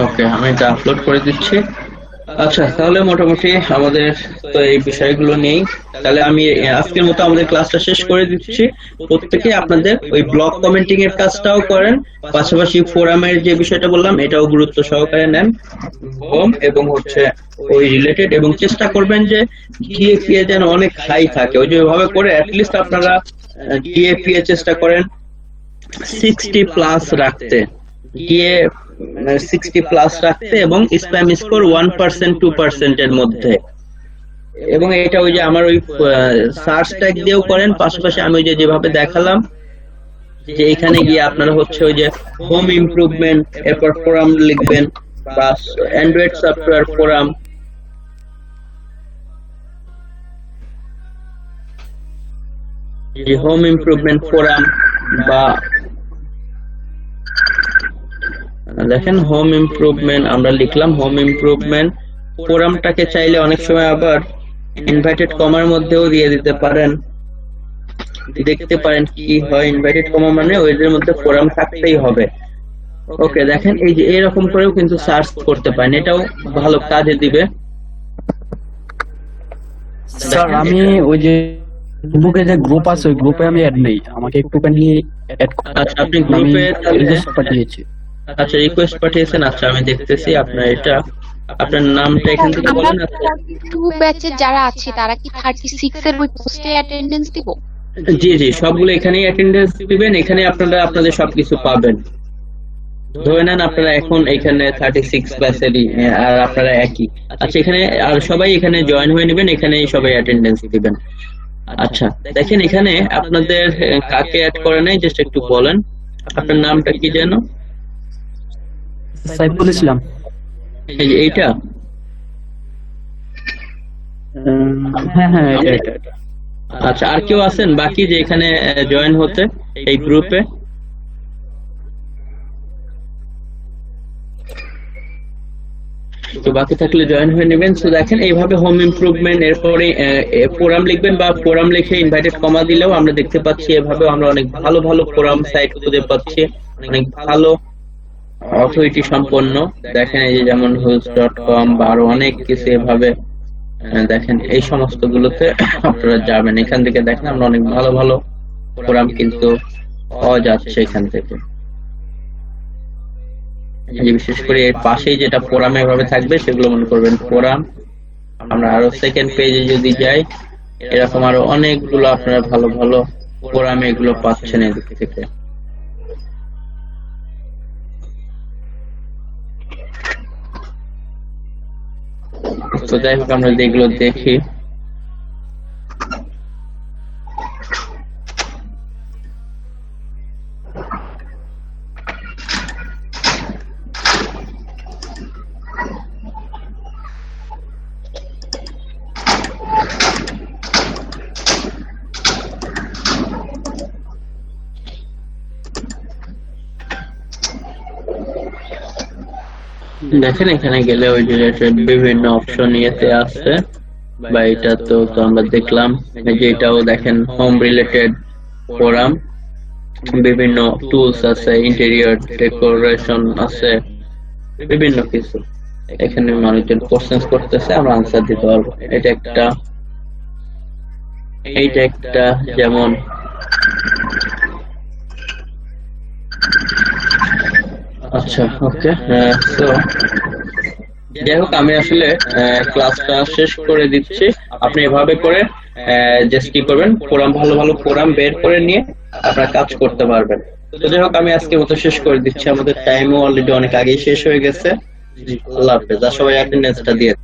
ওকে, আমি এটা আপলোড করে দিচ্ছি। আচ্ছা, তাহলে মোটামুটি আমাদের তো এই বিষয়গুলো নেই, তাহলে আমি আজকের মতো আমাদের ক্লাসটা শেষ করে দিচ্ছি। প্রত্যেকে আপনাদের ওই ব্লগ কমেন্টিং এর কাজটাও করেন, পাশাপাশি ফোরামের যে বিষয়টা বললাম এটাও গুরুত্ব সহকারে নেন, হোম এবং হচ্ছে ওই রিলেটেড, এবং চেষ্টা করবেন যে ডিএপিএ যেন অনেক হাই থাকে, ওই যেভাবে করে অ্যাটলিস্ট আপনারা ডিএপিএ চেষ্টা করেন 60+ রাখতে, ডিএ 60+ রাখতে, এবং স্প্যাম স্কোর 1% 2% এর মধ্যে। এবং এটা ওই যে আমার ওই সার্চ ট্যাগ দিয়েও করেন, পাশাপাশি আমি ওই যে যেভাবে দেখালাম যে এখানে গিয়ে আপনারা হচ্ছে ওই যে হোম ইমপ্রুভমেন্ট, এরপর ফোরাম লিখবেন, বা অ্যান্ড্রয়েড সফটওয়্যার ফোরাম, যে হোম ইমপ্রুভমেন্ট ফোরাম, বা দেখেন হোম ইমপ্রুভমেন্ট আমরা লিখলাম, হোম ইমপ্রুভমেন্ট ফোরামটাকে চাইলে অনেক সময় আবার ইনভাইটেড কমার মধ্যেও দিয়ে দিতে পারেন, দেখতে পারেন কি হয়। ইনভাইটেড কমা মানে ওইদের মধ্যে ফোরাম থাকতেই হবে। ওকে, দেখেন এই যে এরকম করেও কিন্তু সার্চ করতে পারেন, এটাও ভালো কাজে দিবে। স্যার আমি ওই যে ফেসবুকে যে গ্রুপ আছে ওই গ্রুপে আমি অ্যাড নেই, আমাকে একটু কাইন্ডলি অ্যাড করুন। আচ্ছা, আপনি গ্রুপে রিকোয়েস্ট পাঠিয়েছি। আচ্ছা, রিকোয়েস্ট পাঠিয়েছেন, আচ্ছা আমি দেখতেছি আপনার এটা, আপনার নামটা এখান থেকে বলেন। টু ব্যাচে যারা আছে তারা কি 36 এর ওই পোস্টে অ্যাটেন্ডেন্স দিব? জি জি, সবগুলো এখানেই অ্যাটেন্ডেন্স দিবেন, এখানে আপনারা আপনাদের সবকিছু পাবেন। ধরে নেন আপনারা এখন এখানে 36 ক্লাসেরই, আর আপনারা একই। আচ্ছা, এখানে আর সবাই এখানে জয়েন হয়ে নেবেন, এখানে সবাই অ্যাটেন্ডেন্স দিবেন। আচ্ছা, দেখেন এখানে আপনাদের কাকে অ্যাড করে নাই জাস্ট একটু বলেন, আপনার নামটা কি যেন? সাইফুল ইসলাম। এই যে এইটা? হ্যাঁ হ্যাঁ, এটা। আচ্ছা, আর কেউ আছেন বাকি যে এখানে জয়েন হতে এই গ্রুপে? তো বাকি থাকলে জয়েন হয়ে নেবেন। তো দেখেন এইভাবে হোম ইমপ্রুভমেন্ট, এরপরে ফোরাম লিখবেন, বা ফোরাম লিখে ইনভাইটেড কমা দিলেও আমরা দেখতে পাচ্ছি এভাবে আমরা অনেক ভালো ভালো ফোরাম সাইট খুঁজে পাচ্ছি, অনেক ভালো অথরিটি সম্পন্ন। দেখেন এই যে যেমন host.com বা আরো অনেক কিছু এভাবে দেখেন, এই সমস্ত গুলোতে আপনারা যাবেন, এখান থেকে দেখেন আমরা অনেক ভালো ভালো ফোরাম কিন্তু পাওয়া যাচ্ছে এখান থেকে। বিশেষ করে এর পাশেই যেটা ফোরামে এভাবে থাকবে সেগুলো মনে করবেন ফোরাম। আমরা আরো সেকেন্ড পেজে যদি যাই, এরকম আরো অনেকগুলো আপনারা ভালো ভালো ফোরামে এগুলো পাচ্ছেন এদিক থেকে। তো যাই হোক, আমরা এগুলো দেখি। দেখেন এখানে গেলে ওই রিলেটেড বিভিন্ন অপশন ইয়েতে আছে, বা এটা তো আমরা দেখলাম। এই যে এটাও দেখেন হোম রিলেটেড ফোরাম, বিভিন্ন টুলস আছে, ইন্টেরিয়র ডেকোরেশন আছে, বিভিন্ন কিছু। এখানে মানুষজন কোশ্চেন করতেছে, আমরা আনসার দিতে পারবো। এইটা একটা যেমন আচ্ছা ওকে। তো যাই হোক, আমি আসলে ক্লাসটা শেষ করে দিচ্ছি। আপনি এভাবে করে জাস্ট কি করবেন, ফোরাম ভালো ভালো ফোরাম বের করে নিয়ে আপনারা কাজ করতে পারবেন। তো যাই হোক, আমি আজকে মতো শেষ করে দিচ্ছি, আমাদের টাইমও অলরেডি অনেক আগেই শেষ হয়ে গেছে। আল্লাহ হাফেজ, আর সবাই অ্যাটেন্ডেন্সটা দিয়ে